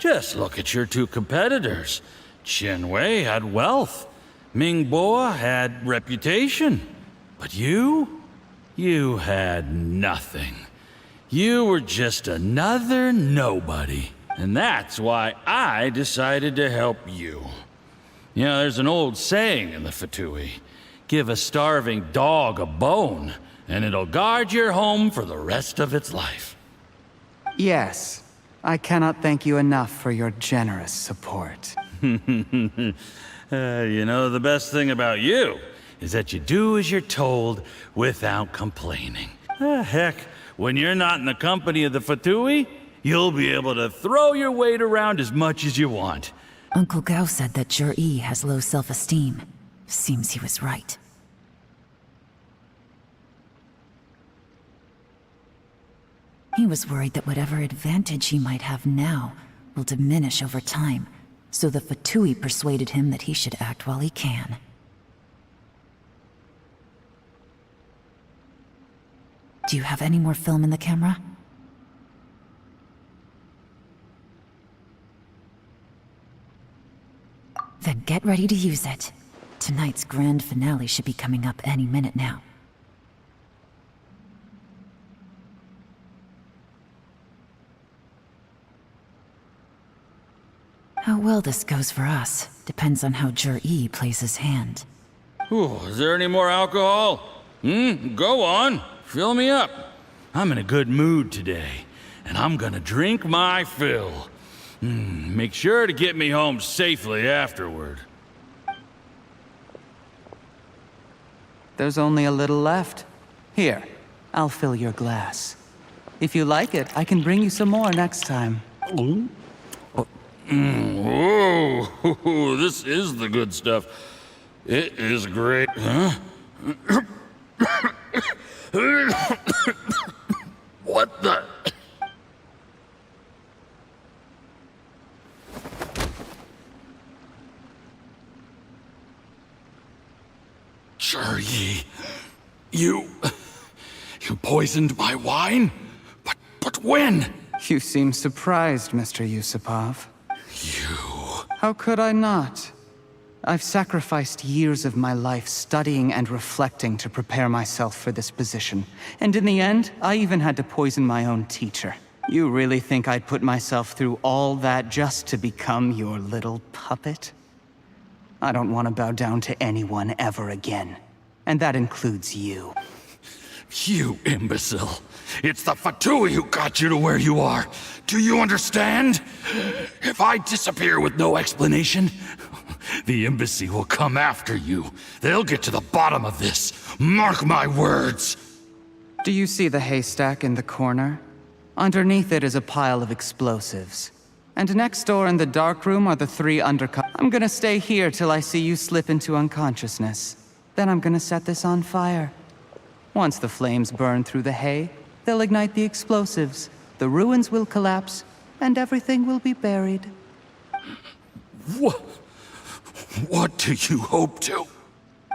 Just look at your two competitors. Qianwei had wealth. Mingbo had reputation. But you had nothing. You were just another nobody. And that's why I decided to help you. You know, there's an old saying in the Fatui. Give a starving dog a bone, and it'll guard your home for the rest of its life. Yes. I cannot thank you enough for your generous support. You know, the best thing about you is that you do as you're told without complaining. Heck, when you're not in the company of the Fatui, you'll be able to throw your weight around as much as you want. Uncle Gao said that Jurye has low self-esteem. Seems he was right. He was worried that whatever advantage he might have now will diminish over time, so the Fatui persuaded him that he should act while he can. Do you have any more film in the camera? Then get ready to use it. Tonight's grand finale should be coming up any minute now. How well this goes for us depends on how Jurye plays his hand. Ooh, is there any more alcohol? Go on. Fill me up. I'm in a good mood today, and I'm gonna drink my fill. Make sure to get me home safely afterward. There's only a little left. Here, I'll fill your glass. If you like it, I can bring you some more next time. Whoa, this is the good stuff. It is great, huh? What the? Jurye, you poisoned my wine? But when? You seem surprised, Mr. Yusupov. How could I not? I've sacrificed years of my life studying and reflecting to prepare myself for this position. And in the end, I even had to poison my own teacher. You really think I'd put myself through all that just to become your little puppet? I don't want to bow down to anyone ever again. And that includes you. You imbecile. It's the Fatui who got you to where you are. Do you understand? If I disappear with no explanation, the embassy will come after you. They'll get to the bottom of this. Mark my words. Do you see the haystack in the corner? Underneath it is a pile of explosives. And next door in the dark room are the 3 undercover. I'm gonna stay here till I see you slip into unconsciousness. Then I'm gonna set this on fire. Once the flames burn through the hay, they'll ignite the explosives. The ruins will collapse, and everything will be buried. What do you hope to?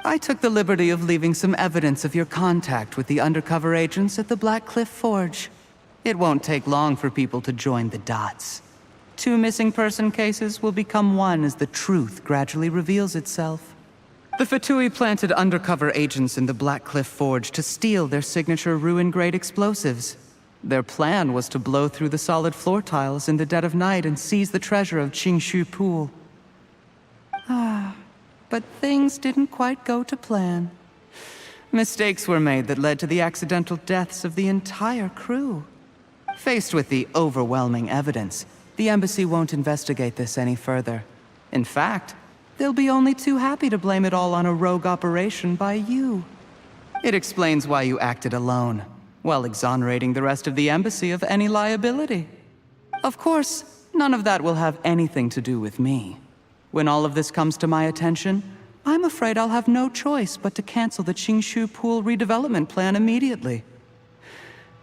I took the liberty of leaving some evidence of your contact with the undercover agents at the Black Cliff Forge. It won't take long for people to join the dots. 2 missing person cases will become one as the truth gradually reveals itself. The Fatui planted undercover agents in the Black Cliff Forge to steal their signature ruin-grade explosives. Their plan was to blow through the solid floor tiles in the dead of night and seize the treasure of Qingshu Pool. But things didn't quite go to plan. Mistakes were made that led to the accidental deaths of the entire crew. Faced with the overwhelming evidence, the embassy won't investigate this any further. In fact, they'll be only too happy to blame it all on a rogue operation by you. It explains why you acted alone, while exonerating the rest of the embassy of any liability. Of course, none of that will have anything to do with me. When all of this comes to my attention, I'm afraid I'll have no choice but to cancel the Qingshu Pool redevelopment plan immediately.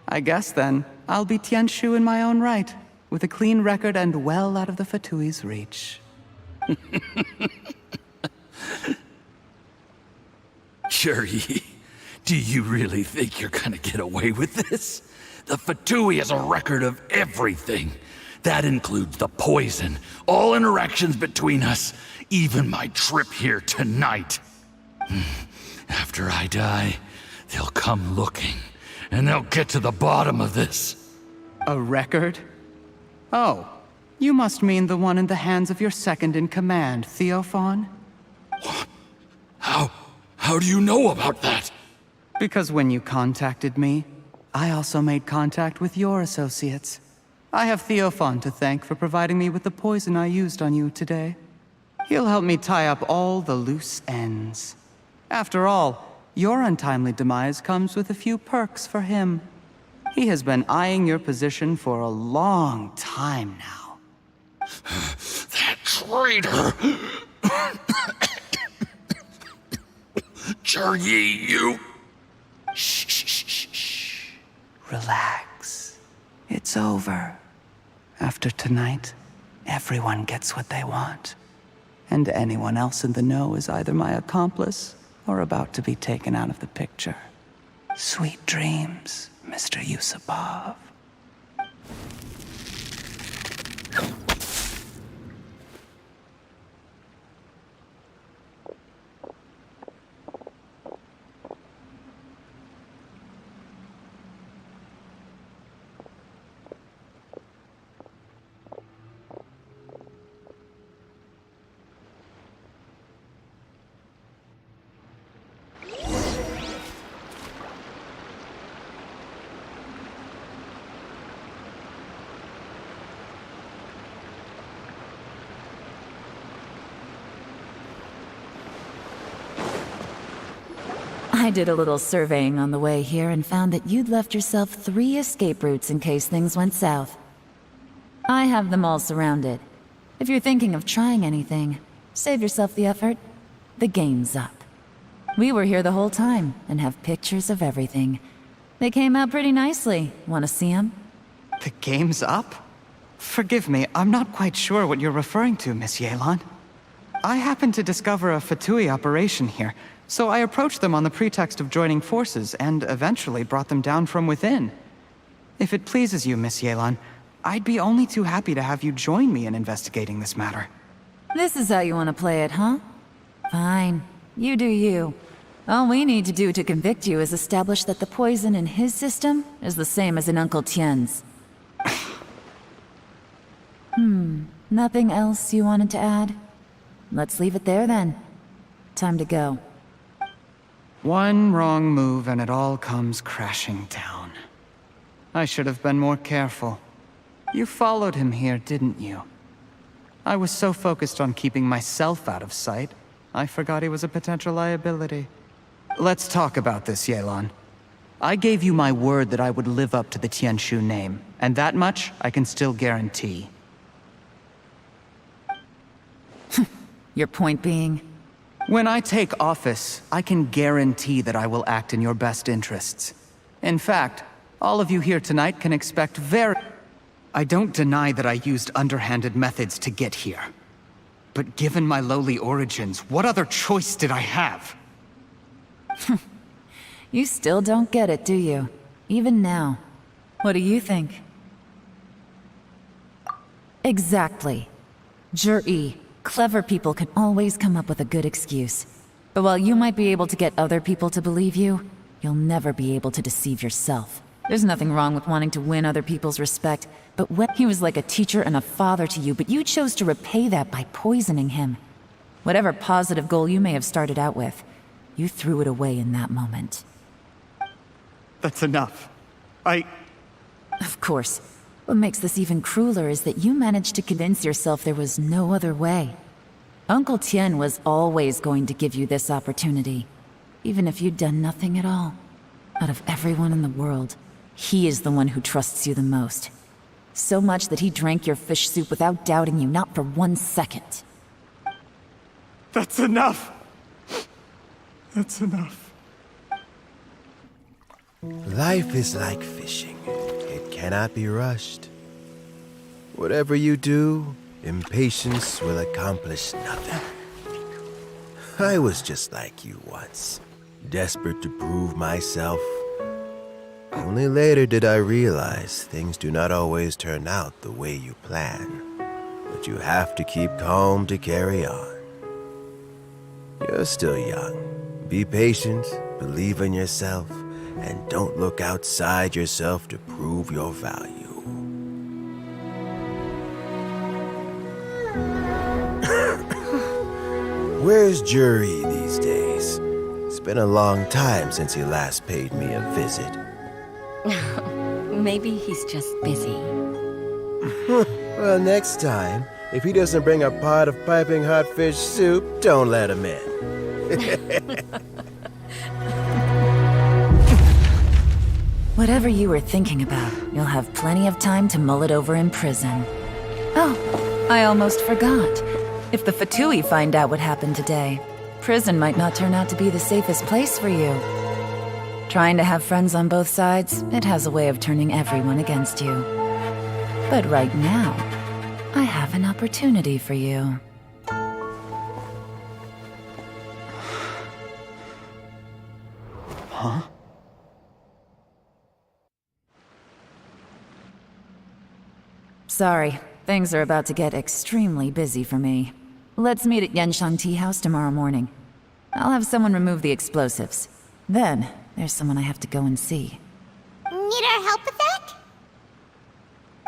I guess then, I'll be Tianshu in my own right, with a clean record and well out of the Fatui's reach. Shuri, do you really think you're gonna get away with this? The Fatui has a record of everything. That includes the poison, all interactions between us, even my trip here tonight. After I die, they'll come looking, and they'll get to the bottom of this. A record? Oh, you must mean the one in the hands of your second-in-command, Theophan? What? How do you know about that? Because when you contacted me, I also made contact with your associates. I have Theophan to thank for providing me with the poison I used on you today. He'll help me tie up all the loose ends. After all, your untimely demise comes with a few perks for him. He has been eyeing your position for a long time now. That traitor! Churyi, you... Shh. Relax. It's over. After tonight, everyone gets what they want. And anyone else in the know is either my accomplice or about to be taken out of the picture. Sweet dreams, Mr. Yusupov. I did a little surveying on the way here and found that you'd left yourself 3 escape routes in case things went south. I have them all surrounded. If you're thinking of trying anything, save yourself the effort. The game's up. We were here the whole time and have pictures of everything. They came out pretty nicely. Want to see them? The game's up? Forgive me, I'm not quite sure what you're referring to, Miss Yelan. I happened to discover a Fatui operation here, so I approached them on the pretext of joining forces and eventually brought them down from within. If it pleases you, Miss Yelan, I'd be only too happy to have you join me in investigating this matter. This is how you want to play it, huh? Fine. You do you. All we need to do to convict you is establish that the poison in his system is the same as in Uncle Tien's. Nothing else you wanted to add? Let's leave it there then. Time to go. One wrong move and it all comes crashing down. I should have been more careful. You followed him here, didn't you? I was so focused on keeping myself out of sight, I forgot he was a potential liability. Let's talk about this, Yelan. I gave you my word that I would live up to the Tianshu name, and that much I can still guarantee. Your point being? When I take office, I can guarantee that I will act in your best interests. In fact, all of you here tonight can expect I don't deny that I used underhanded methods to get here. But given my lowly origins, what other choice did I have? You still don't get it, do you? Even now. What do you think? Exactly. Juri, clever people can always come up with a good excuse. But while you might be able to get other people to believe you, you'll never be able to deceive yourself. There's nothing wrong with wanting to win other people's respect, but when he was like a teacher and a father to you, but you chose to repay that by poisoning him. Whatever positive goal you may have started out with, you threw it away in that moment. That's enough. Of course. What makes this even crueler is that you managed to convince yourself there was no other way. Uncle Tien was always going to give you this opportunity, even if you'd done nothing at all. Out of everyone in the world, he is the one who trusts you the most. So much that he drank your fish soup without doubting you, not for 1 second. That's enough! That's enough. Life is like fishing. It cannot be rushed. Whatever you do, impatience will accomplish nothing. I was just like you once, desperate to prove myself. Only later did I realize things do not always turn out the way you plan, but you have to keep calm to carry on. You're still young. Be patient, believe in yourself, and don't look outside yourself to prove your value. Where's Juri these days? It's been a long time since he last paid me a visit. Maybe he's just busy. Well, next time, if he doesn't bring a pot of piping hot fish soup, don't let him in. Whatever you were thinking about, you'll have plenty of time to mull it over in prison. Oh, I almost forgot. If the Fatui find out what happened today, prison might not turn out to be the safest place for you. Trying to have friends on both sides, it has a way of turning everyone against you. But right now, I have an opportunity for you. Huh? Sorry, things are about to get extremely busy for me. Let's meet at GenShin Tea House tomorrow morning. I'll have someone remove the explosives. Then, there's someone I have to go and see. Need our help with that?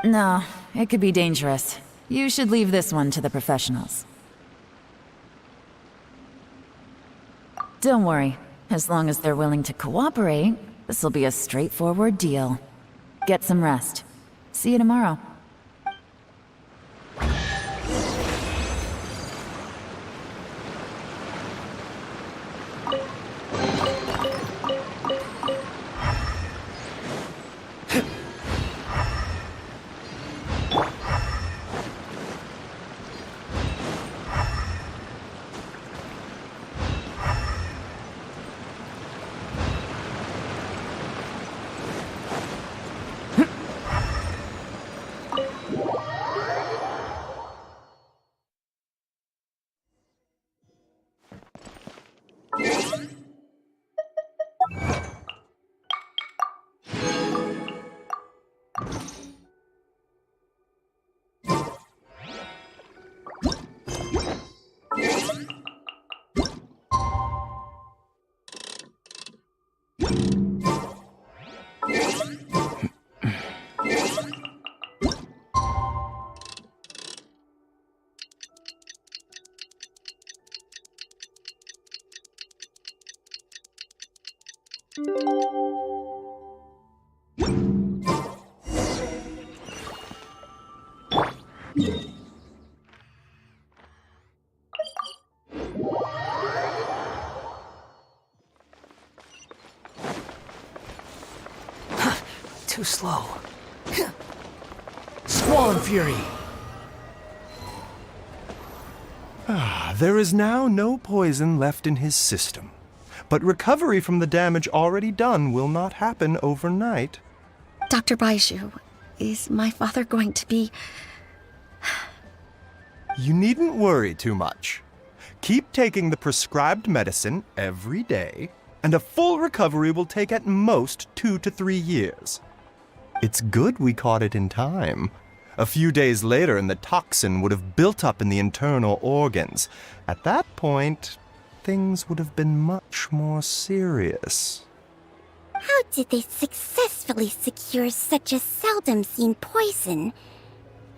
No, it could be dangerous. You should leave this one to the professionals. Don't worry. As long as they're willing to cooperate, this'll be a straightforward deal. Get some rest. See you tomorrow. Too slow. Squall Fury! There is now no poison left in his system. But recovery from the damage already done will not happen overnight. Dr. Baiju, is my father going to be... You needn't worry too much. Keep taking the prescribed medicine every day, and a full recovery will take at most 2 to 3 years. It's good we caught it in time. A few days later, and the toxin would have built up in the internal organs. At that point, things would have been much more serious. How did they successfully secure such a seldom-seen poison?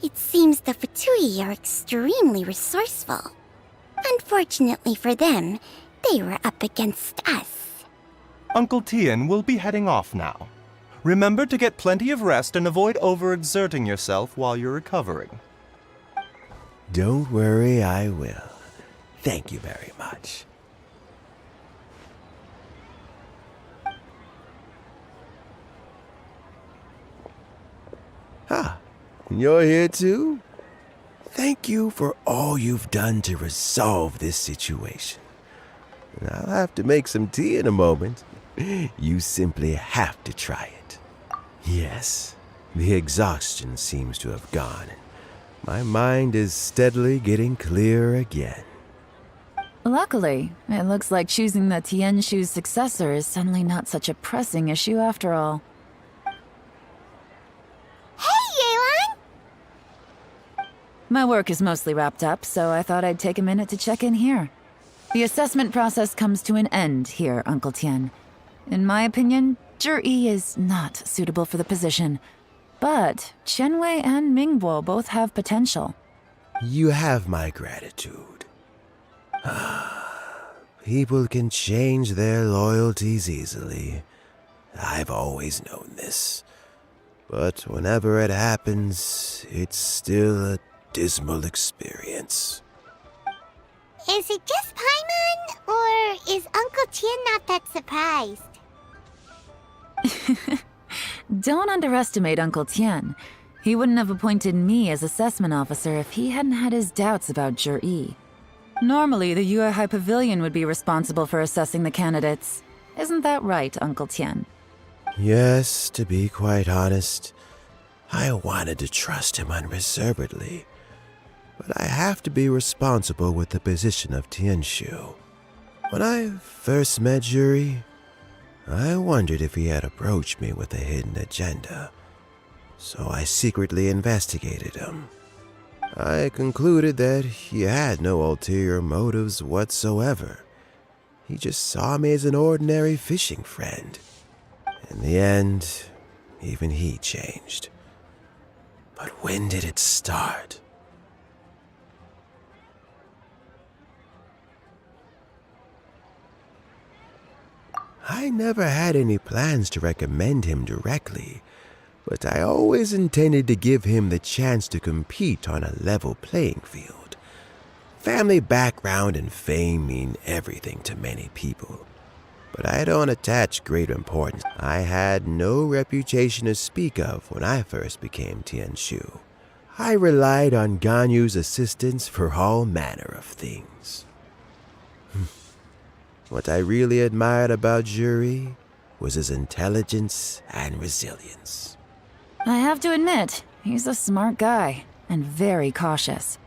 It seems the Fatui are extremely resourceful. Unfortunately for them, they were up against us. Uncle Tien will be heading off now. Remember to get plenty of rest and avoid overexerting yourself while you're recovering. Don't worry, I will. Thank you very much. Ah, you're here too? Thank you for all you've done to resolve this situation. I'll have to make some tea in a moment. You simply have to try it. Yes, the exhaustion seems to have gone. My mind is steadily getting clearer again. Luckily, it looks like choosing the Tianshu's successor is suddenly not such a pressing issue after all. My work is mostly wrapped up, so I thought I'd take a minute to check in here. The assessment process comes to an end here, Uncle Tien. In my opinion, Zhi is not suitable for the position, but Qianwei and Mingbo both have potential. You have my gratitude. People can change their loyalties easily. I've always known this. But whenever it happens, it's still a dismal experience. Is it just Paimon, or is Uncle Tien not that surprised? Don't underestimate Uncle Tien. He wouldn't have appointed me as assessment officer if he hadn't had his doubts about Zhi. Normally, the Yuehai Pavilion would be responsible for assessing the candidates. Isn't that right, Uncle Tien? Yes, to be quite honest, I wanted to trust him unreservedly. But I have to be responsible with the position of Tianshu. When I first met Zhi, I wondered if he had approached me with a hidden agenda. So I secretly investigated him. I concluded that he had no ulterior motives whatsoever. He just saw me as an ordinary fishing friend. In the end, even he changed. But when did it start? I never had any plans to recommend him directly, but I always intended to give him the chance to compete on a level playing field. Family background and fame mean everything to many people, but I don't attach great importance. I had no reputation to speak of when I first became Tianshu. I relied on Ganyu's assistance for all manner of things. What I really admired about Zhi was his intelligence and resilience. I have to admit, he's a smart guy, and very cautious.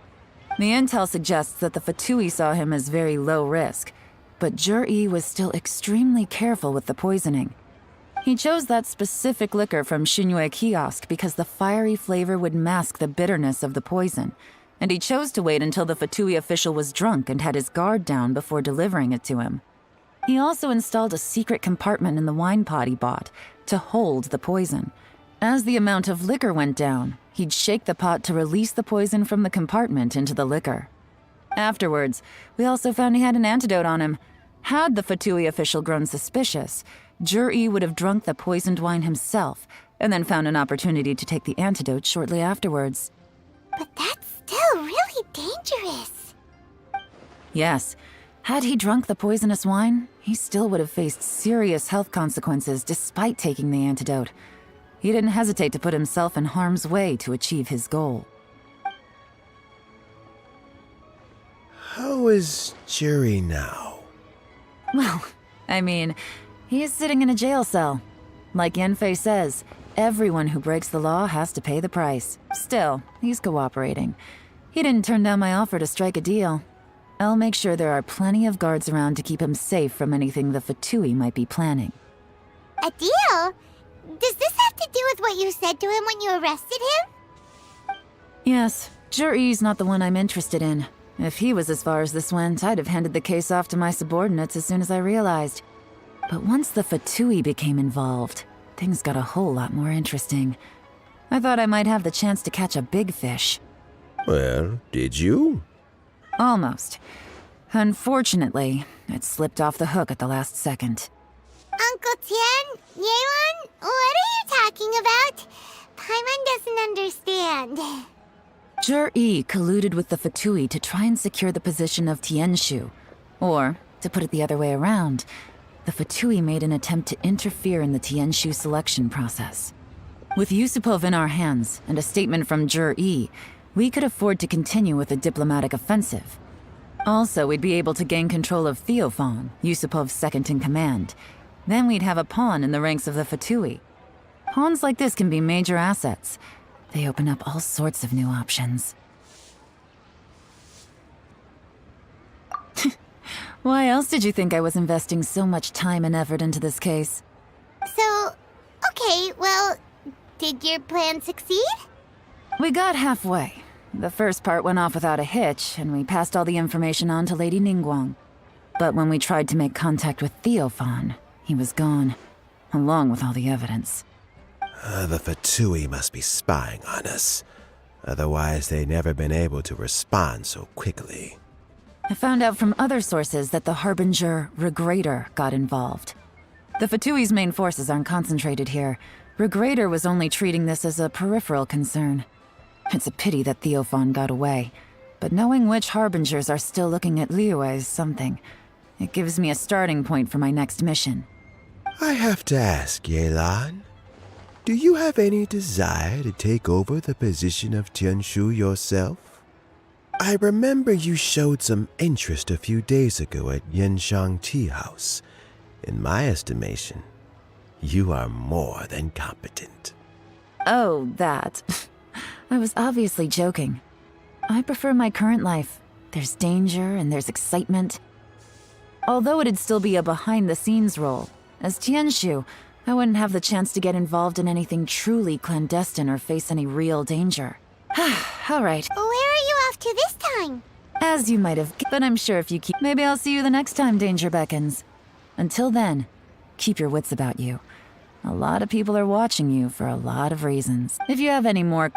The intel suggests that the Fatui saw him as very low risk, but Zhi was still extremely careful with the poisoning. He chose that specific liquor from Xinyue Kiosk because the fiery flavor would mask the bitterness of the poison, and he chose to wait until the Fatui official was drunk and had his guard down before delivering it to him. He also installed a secret compartment in the wine pot he bought to hold the poison. As the amount of liquor went down, he'd shake the pot to release the poison from the compartment into the liquor. Afterwards, we also found he had an antidote on him. Had the Fatui official grown suspicious, Zhi would have drunk the poisoned wine himself and then found an opportunity to take the antidote shortly afterwards. But that's still really dangerous. Yes. Had he drunk the poisonous wine, he still would have faced serious health consequences despite taking the antidote. He didn't hesitate to put himself in harm's way to achieve his goal. How is Zhi now? Well, I mean, he is sitting in a jail cell. Like Yanfei says, everyone who breaks the law has to pay the price. Still, he's cooperating. He didn't turn down my offer to strike a deal. I'll make sure there are plenty of guards around to keep him safe from anything the Fatui might be planning. A deal? Does this have to do with what you said to him when you arrested him? Yes, Juri's not the one I'm interested in. If he was as far as this went, I'd have handed the case off to my subordinates as soon as I realized. But once the Fatui became involved, things got a whole lot more interesting. I thought I might have the chance to catch a big fish. Well, did you? Almost. Unfortunately, it slipped off the hook at the last second. Uncle Tian, Yelan, what are you talking about? Paimon doesn't understand. Jur-E colluded with the Fatui to try and secure the position of Tianshu. Or, to put it the other way around, the Fatui made an attempt to interfere in the Tianshu selection process. With Yusupov in our hands and a statement from Jur-E, we could afford to continue with a diplomatic offensive. Also, we'd be able to gain control of Theophan, Yusupov's second-in-command. Then we'd have a pawn in the ranks of the Fatui. Pawns like this can be major assets. They open up all sorts of new options. Why else did you think I was investing so much time and effort into this case? So, okay, well, did your plan succeed? We got halfway. The first part went off without a hitch, and we passed all the information on to Lady Ningguang. But when we tried to make contact with Theophan, he was gone, along with all the evidence. The Fatui must be spying on us. Otherwise, they'd never been able to respond so quickly. I found out from other sources that the Harbinger Regrator got involved. The Fatui's main forces aren't concentrated here. Regrator was only treating this as a peripheral concern. It's a pity that Theophan got away, but knowing which Harbingers are still looking at Liyue is something. It gives me a starting point for my next mission. I have to ask, Yelan, do you have any desire to take over the position of Tianshu yourself? I remember you showed some interest a few days ago at Yenshang Tea House. In my estimation, you are more than competent. Oh, that. I was obviously joking. I prefer my current life. There's danger and there's excitement. Although it'd still be a behind-the-scenes role, as Tianshu, I wouldn't have the chance to get involved in anything truly clandestine or face any real danger. All right. Where are you off to this time? As you might have, but I'm sure if you keep... Maybe I'll see you the next time danger beckons. Until then, keep your wits about you. A lot of people are watching you for a lot of reasons. If you have any more...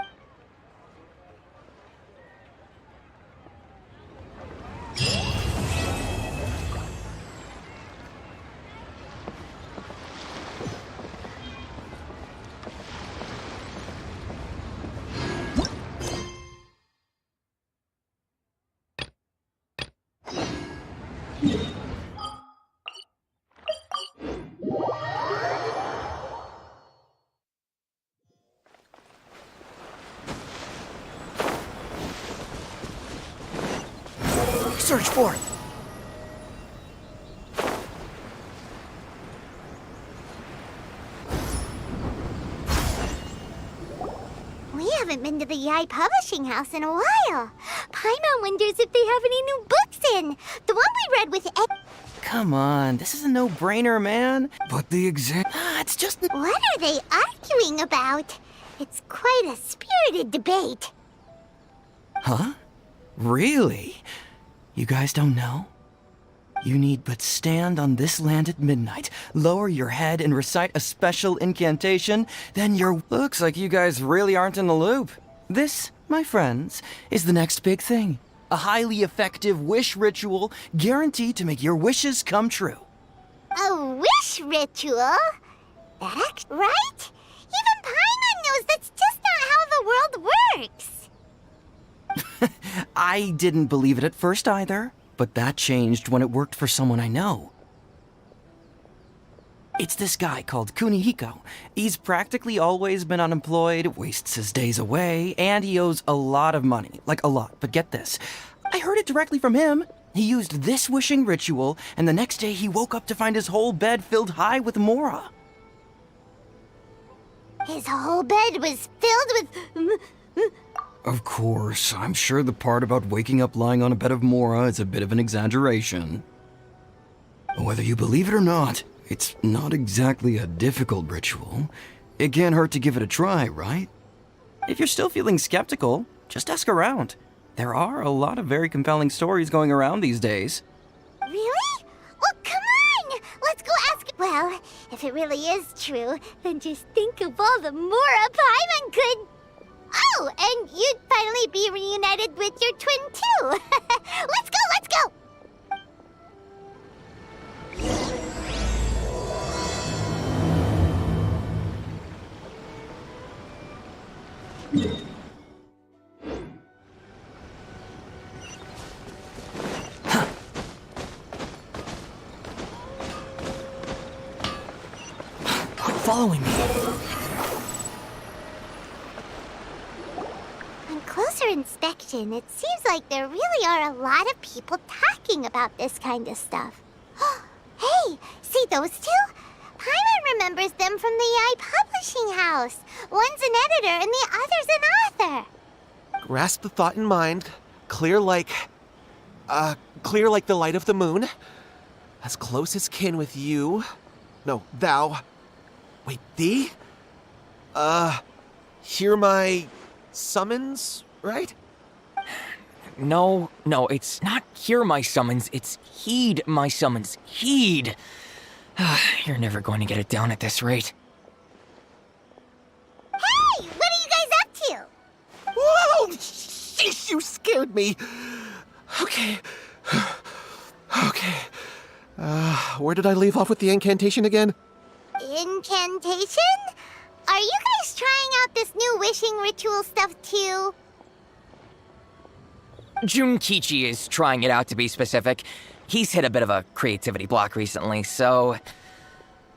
Search for it! We haven't been to the Yai Publishing House in a while. Paimon wonders if they have any new books in. The one we read with Ed... Come on, this is a no-brainer, man. But the exam... it's just... What are they arguing about? It's quite a spirited debate. Huh? Really? You guys don't know? You need but stand on this land at midnight, lower your head and recite a special incantation, then you're... Looks like you guys really aren't in the loop. This, my friends, is the next big thing. A highly effective wish ritual guaranteed to make your wishes come true. A wish ritual? Right? Even Paimon knows that's just not how the world works. I didn't believe it at first either, but that changed when it worked for someone I know. It's this guy called Kunihiko. He's practically always been unemployed, wastes his days away, and he owes a lot of money. Like a lot, but get this. I heard it directly from him. He used this wishing ritual, and the next day he woke up to find his whole bed filled high with mora. His whole bed was filled with... Of course, I'm sure the part about waking up lying on a bed of Mora is a bit of an exaggeration. Whether you believe it or not, it's not exactly a difficult ritual. It can't hurt to give it a try, right? If you're still feeling skeptical, just ask around. There are a lot of very compelling stories going around these days. Really? Well, come on! Let's go ask. Well, if it really is true, then just think of all the Mora Paimon could. Oh, and you'd finally be reunited with your twin too. Let's go, let's go! Following me. On closer inspection, it seems like there really are a lot of people talking about this kind of stuff. Hey, see those two? Paimon remembers them from the AI publishing house. One's an editor and the other's an author. Grasp the thought in mind. Clear like the light of the moon. As close as kin with you. No, thou. Wait, thee? Hear my summons, right? No, it's not hear my summons, it's heed my summons. Heed! You're never going to get it down at this rate. Hey, what are you guys up to? Whoa! Sheesh, you scared me. Okay. Where did I leave off with the incantation again? Incantation? Are you guys trying out this new wishing ritual stuff too? Junkichi is trying it out, to be specific. He's hit a bit of a creativity block recently, so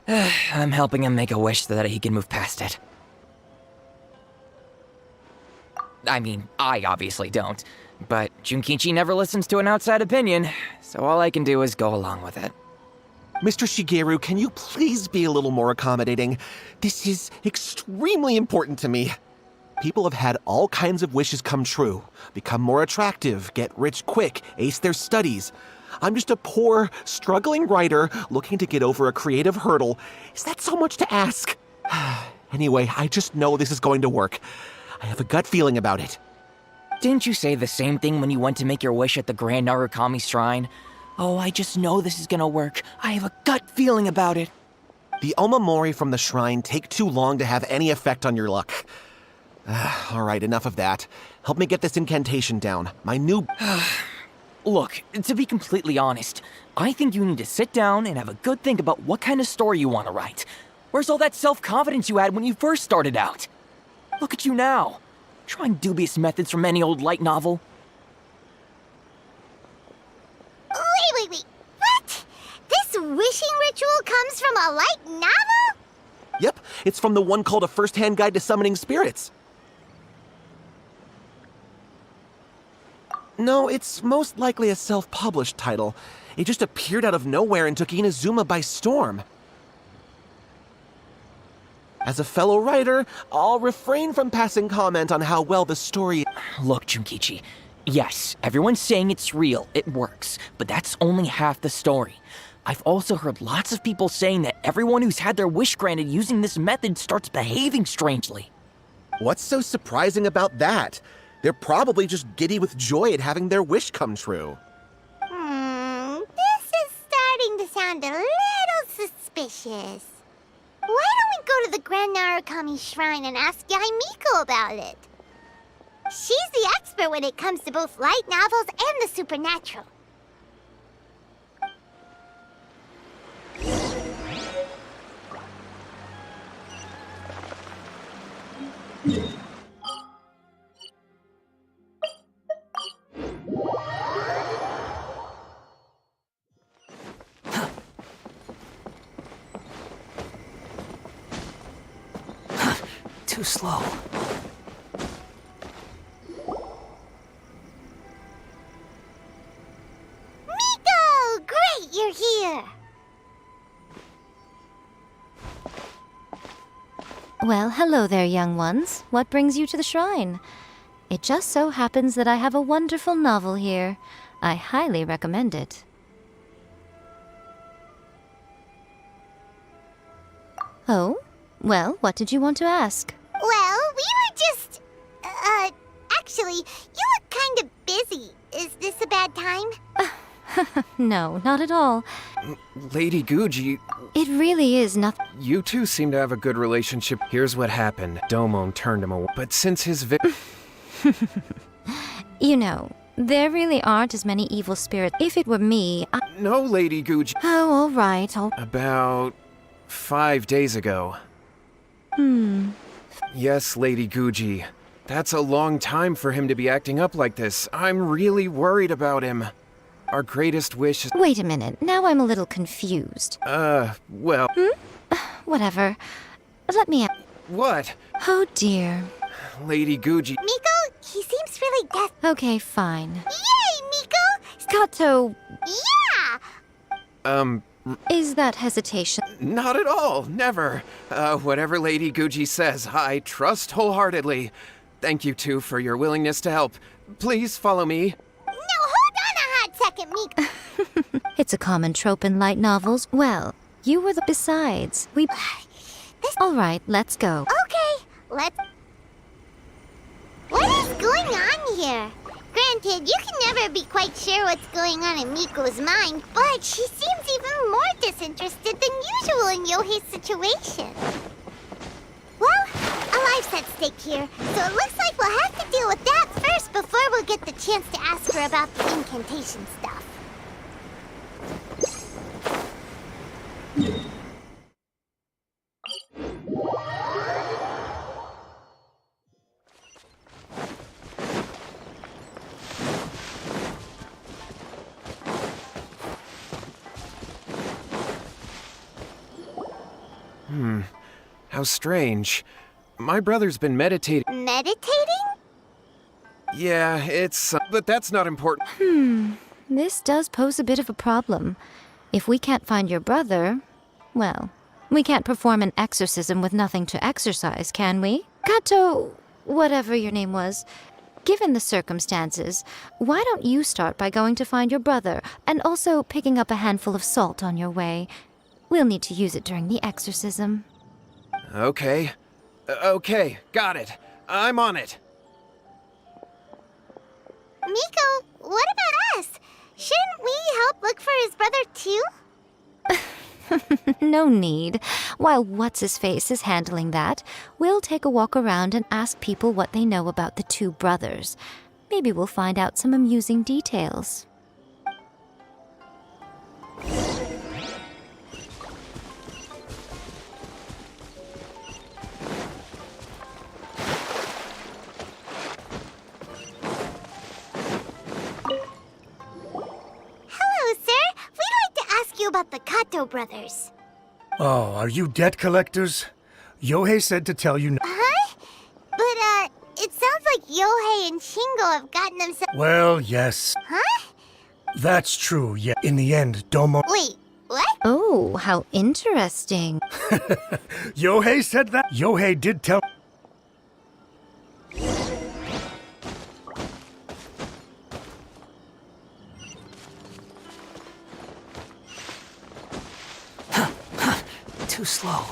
I'm helping him make a wish so that he can move past it. I mean, I obviously don't, but Junkichi never listens to an outside opinion, so all I can do is go along with it. Mr. Shigeru, can you please be a little more accommodating? This is extremely important to me. People have had all kinds of wishes come true. Become more attractive, get rich quick, ace their studies. I'm just a poor, struggling writer looking to get over a creative hurdle. Is that so much to ask? Anyway, I just know this is going to work. I have a gut feeling about it. Didn't you say the same thing when you went to make your wish at the Grand Narukami Shrine? Oh, I just know this is gonna work. I have a gut feeling about it. The Omamori from the shrine take too long to have any effect on your luck. All right, enough of that. Help me get this incantation down. My new... Look, to be completely honest, I think you need to sit down and have a good think about what kind of story you want to write. Where's all that self-confidence you had when you first started out? Look at you now, trying dubious methods from any old light novel. Wait. What? This wishing ritual comes from a light novel? Yep, it's from the one called A First-Hand Guide to Summoning Spirits. No, it's most likely a self-published title. It just appeared out of nowhere and took Inazuma by storm. As a fellow writer, I'll refrain from passing comment on how well the story... Look, Junkichi, yes, everyone's saying it's real, it works, but that's only half the story. I've also heard lots of people saying that everyone who's had their wish granted using this method starts behaving strangely. What's so surprising about that? They're probably just giddy with joy at having their wish come true. This is starting to sound a little suspicious. Why don't we go to the Grand Narukami Shrine and ask Yaimiko about it? She's the expert when it comes to both light novels and the supernatural. Too slow. Miko! Great, you're here! Well, hello there, young ones. What brings you to the shrine? It just so happens that I have a wonderful novel here. I highly recommend it. Oh? Well, what did you want to ask? Well, we were just... actually, you look kind of busy. Is this a bad time? No, not at all. Lady Guji, It really is nothing. you two seem to have a good relationship. Here's what happened. Domon turned him away. But since his You know, there really aren't as many evil spirits. If it were me, No, Lady Guji. Oh, all right. About 5 days ago. Yes, Lady Guji. That's a long time for him to be acting up like this. I'm really worried about him. Our greatest wish is... Wait a minute. Now I'm a little confused. Well... Whatever. Let me... What? Oh, dear. Lady Guji... Miko, he seems really Okay, fine. Yay, Miko! Kato, Yeah! is that hesitation? Not at all. Never. Whatever Lady Guji says, I trust wholeheartedly. Thank you two for your willingness to help. Please follow me. No, hold on a hot second, Miko. It's a common trope in light novels. Well, you were the... Besides, we... All right, let's go. Okay, let's... What is going on here? Granted, you can never be quite sure what's going on in Miko's mind, but she seems even more disinterested than usual in Yohei's situation. Well, a life's at stake here, so it looks like we'll have to deal with that first before we'll get the chance to ask her about the incantation stuff. How strange. My brother's been meditating. Meditating? Yeah, but that's not important. This does pose a bit of a problem. If we can't find your brother, well, we can't perform an exorcism with nothing to exorcise, can we? Kato, whatever your name was, given the circumstances, why don't you start by going to find your brother and also picking up a handful of salt on your way? We'll need to use it during the exorcism. Okay. Okay, got it. I'm on it. Miko, what about us? Shouldn't we help look for his brother too? No need. While What's-His-Face is handling that, we'll take a walk around and ask people what they know about the two brothers. Maybe we'll find out some amusing details. About the Kato brothers. Oh, are you debt collectors? Yohei said to tell you. Huh? But, it sounds like Yohei and Shingo have gotten themselves. Well, yes. Huh? That's true, yeah. In the end, Domo. Wait, what? Oh, how interesting. Yohei said that? Yohei did tell. Too slow.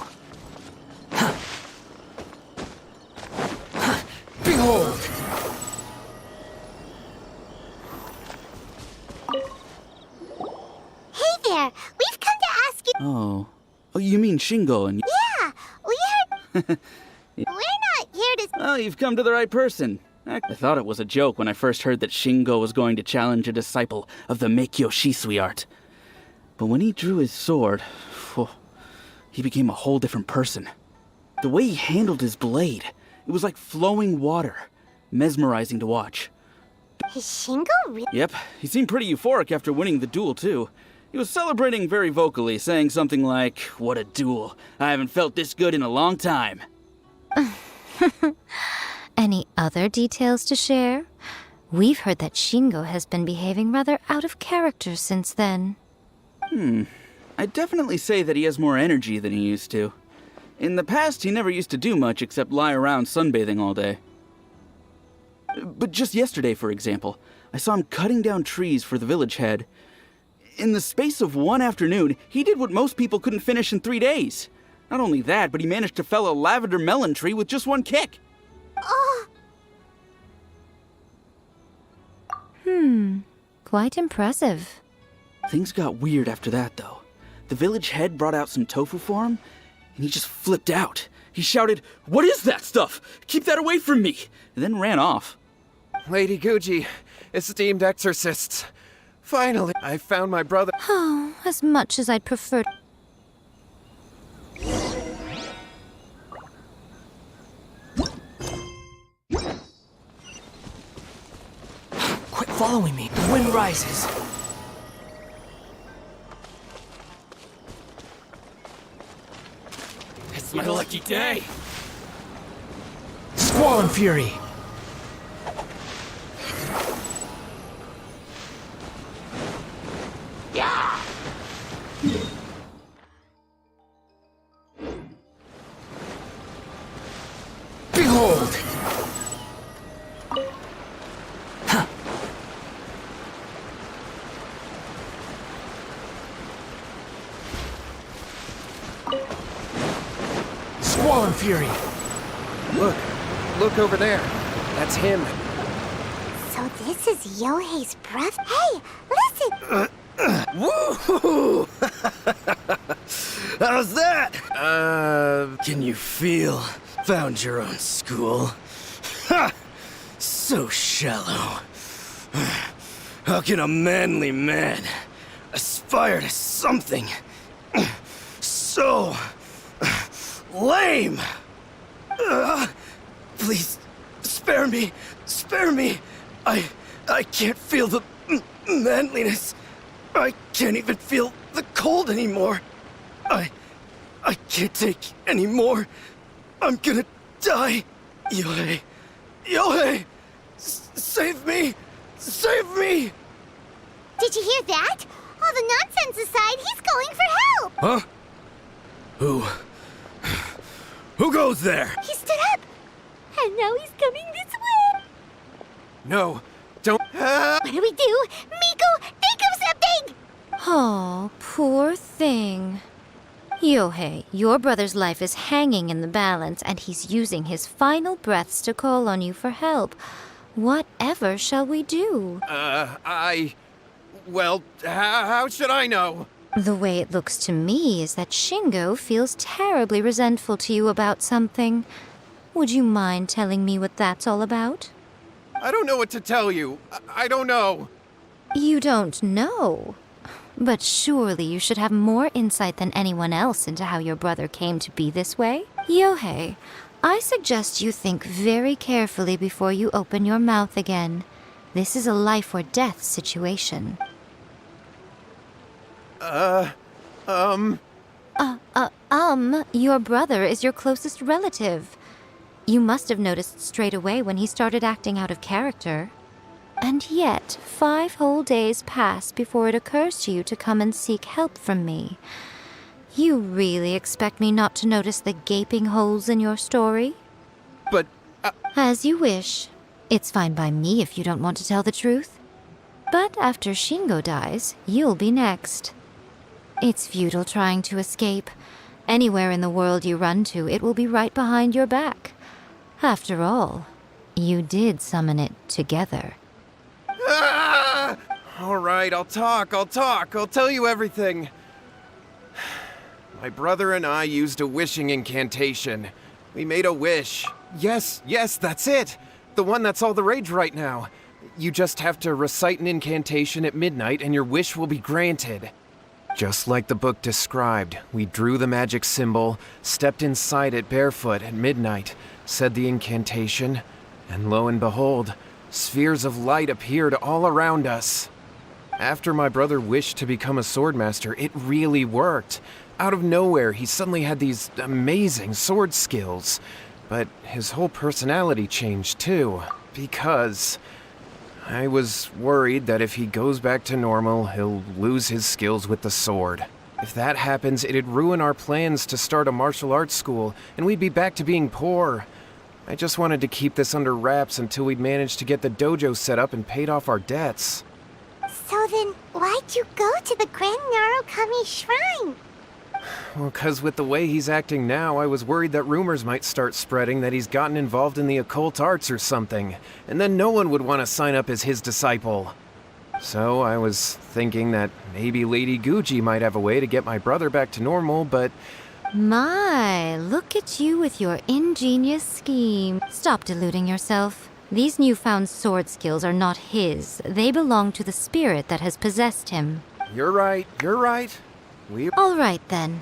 Behold! Hey there! We've come to ask you. Oh, you mean Shingo and... Yeah! We heard. We're not here to. Oh, you've come to the right person. I thought it was a joke when I first heard that Shingo was going to challenge a disciple of the Meikyo Shisui art. But when he drew his sword, he became a whole different person. The way he handled his blade, it was like flowing water. Mesmerizing to watch. Is Shingo really? Yep, he seemed pretty euphoric after winning the duel, too. He was celebrating very vocally, saying something like, "What a duel. I haven't felt this good in a long time." Any other details to share? We've heard that Shingo has been behaving rather out of character since then. I'd definitely say that he has more energy than he used to. In the past, he never used to do much except lie around sunbathing all day. But just yesterday, for example, I saw him cutting down trees for the village head. In the space of one afternoon, he did what most people couldn't finish in 3 days. Not only that, but he managed to fell a lavender melon tree with just one kick. Quite impressive. Things got weird after that, though. The village head brought out some tofu for him, and he just flipped out. He shouted, "What is that stuff? Keep that away from me!" and then ran off. Lady Guji, esteemed exorcists. Finally, I found my brother. Oh, as much as I'd prefer. Quit following me. The wind rises. It's my lucky day. Squall and fury. Behold! Squall and fury. Look over there. That's him. So this is Yohei's brother? Hey, listen! Woo! How's that? Can you feel? Found your own school? Ha! So shallow. How can a manly man aspire to something so lame? Please, spare me. Spare me. I can't feel the manliness. I can't even feel the cold anymore. I can't take any more. I'm gonna die. Yohei. Yohei! Save me! Save me! Did you hear that? All the nonsense aside, he's going for help! Huh? Who goes there? He stood up! And now he's coming this way! No, don't. What do we do? Miko, think of something! Oh, poor thing. Yohei, your brother's life is hanging in the balance, and he's using his final breaths to call on you for help. Whatever shall we do? Well, how should I know? The way it looks to me is that Shingo feels terribly resentful to you about something. Would you mind telling me what that's all about? I don't know what to tell you. I don't know. You don't know? But surely you should have more insight than anyone else into how your brother came to be this way. Yohei, I suggest you think very carefully before you open your mouth again. This is a life or death situation. Your brother is your closest relative. You must have noticed straight away when he started acting out of character. And yet, 5 whole days pass before it occurs to you to come and seek help from me. You really expect me not to notice the gaping holes in your story? But, As you wish. It's fine by me if you don't want to tell the truth. But after Shingo dies, you'll be next. It's futile trying to escape. Anywhere in the world you run to, it will be right behind your back. After all, you did summon it together. All right, I'll talk. I'll tell you everything. My brother and I used a wishing incantation. We made a wish. Yes, that's it. The one that's all the rage right now. You just have to recite an incantation at midnight and your wish will be granted. Just like the book described, we drew the magic symbol, stepped inside it barefoot at midnight, said the incantation, and lo and behold, spheres of light appeared all around us. After my brother wished to become a swordmaster, it really worked. Out of nowhere, he suddenly had these amazing sword skills. But his whole personality changed too, because I was worried that if he goes back to normal, he'll lose his skills with the sword. If that happens, it'd ruin our plans to start a martial arts school, and we'd be back to being poor. I just wanted to keep this under wraps until we'd managed to get the dojo set up and paid off our debts. So then, why'd you go to the Grand Narukami Shrine? Well, 'cause with the way he's acting now, I was worried that rumors might start spreading that he's gotten involved in the occult arts or something, and then no one would want to sign up as his disciple. So I was thinking that maybe Lady Guji might have a way to get my brother back to normal, but... My, look at you with your ingenious scheme. Stop deluding yourself. These newfound sword skills are not his. They belong to the spirit that has possessed him. You're right, you're right. All right, then.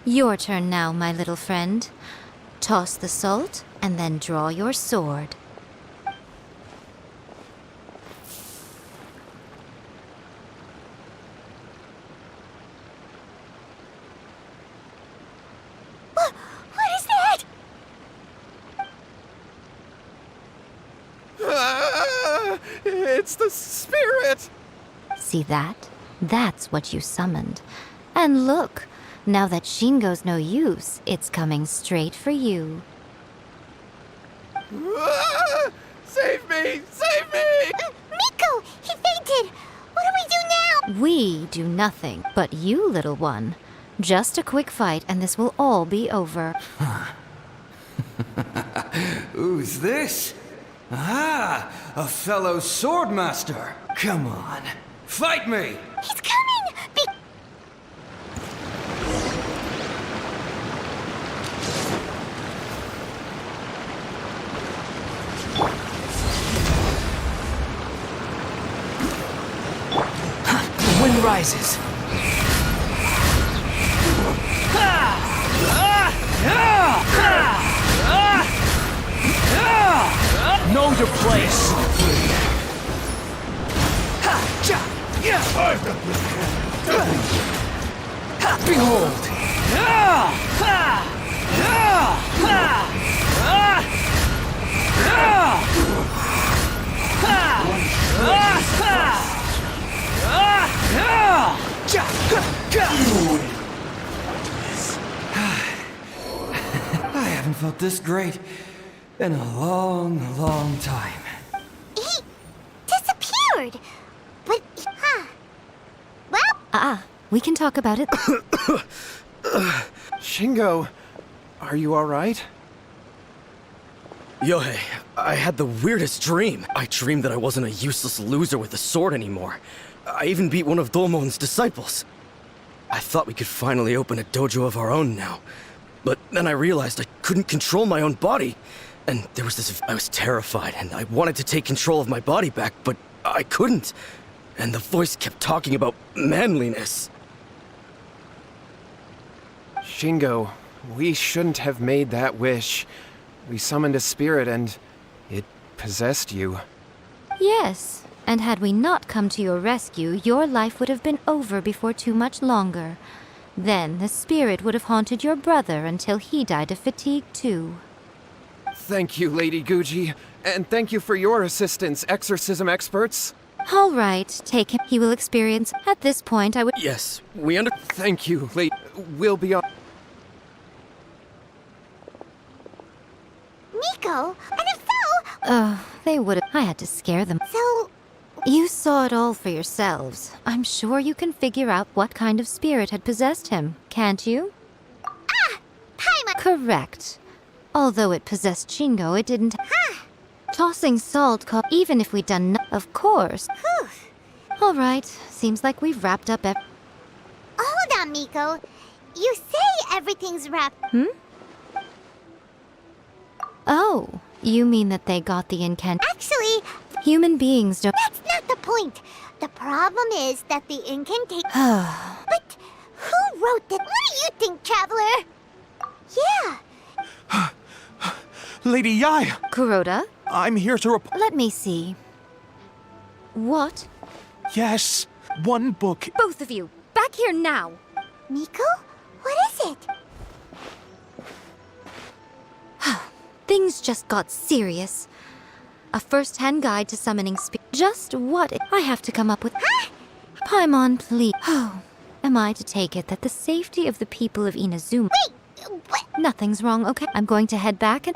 Your turn now, my little friend. Toss the salt, and then draw your sword. What is that? It's the spirit! See that? That's what you summoned. And look, now that Shingo's no use, it's coming straight for you. Save me! Save me! Miko! He fainted! What do we do now? We do nothing, but you, little one. Just a quick fight and this will all be over. Who's this? Ah, a fellow swordmaster. Come on, fight me! He's coming! The wind rises. Know your place. Behold. I haven't felt this great in a long, long time. He disappeared! But, well... We can talk about it. Shingo, are you alright? Yohei, I had the weirdest dream. I dreamed that I wasn't a useless loser with a sword anymore. I even beat one of Domon's disciples. I thought we could finally open a dojo of our own now. But then I realized I couldn't control my own body. And there was this... I was terrified, and I wanted to take control of my body back, but I couldn't. And the voice kept talking about manliness. Shingo, we shouldn't have made that wish. We summoned a spirit and it possessed you. Yes, and had we not come to your rescue, your life would have been over before too much longer. Then the spirit would have haunted your brother until he died of fatigue too. Thank you, Lady Guji, and thank you for your assistance, exorcism experts. All right, take him. He will experience... At this point, I would... Yes, we under... Thank you, Lady... We'll be on... Miko, and if so... they would have... I had to scare them. So... You saw it all for yourselves. I'm sure you can figure out what kind of spirit had possessed him, can't you? Paimon! Correct. Although it possessed Shingo, it didn't... Tossing salt even if we'd done of course. All right, seems like we've wrapped up Hold on, Miko. You say everything's wrapped... Oh, you mean that they got the incant... Actually... Human beings don't... That's not the point. The problem is that the incantation... But who wrote that? What do you think, Traveler? Yeah. Lady Yai! Kuroda? I'm here to report... Let me see. What? Yes, one book... Both of you, back here now! Miko? What is it? Things just got serious. A first-hand guide to summoning just what I have to come up with. Paimon, please. Oh, am I to take it that the safety of the people of Inazuma... Wait, what? Nothing's wrong, okay? I'm going to head back and...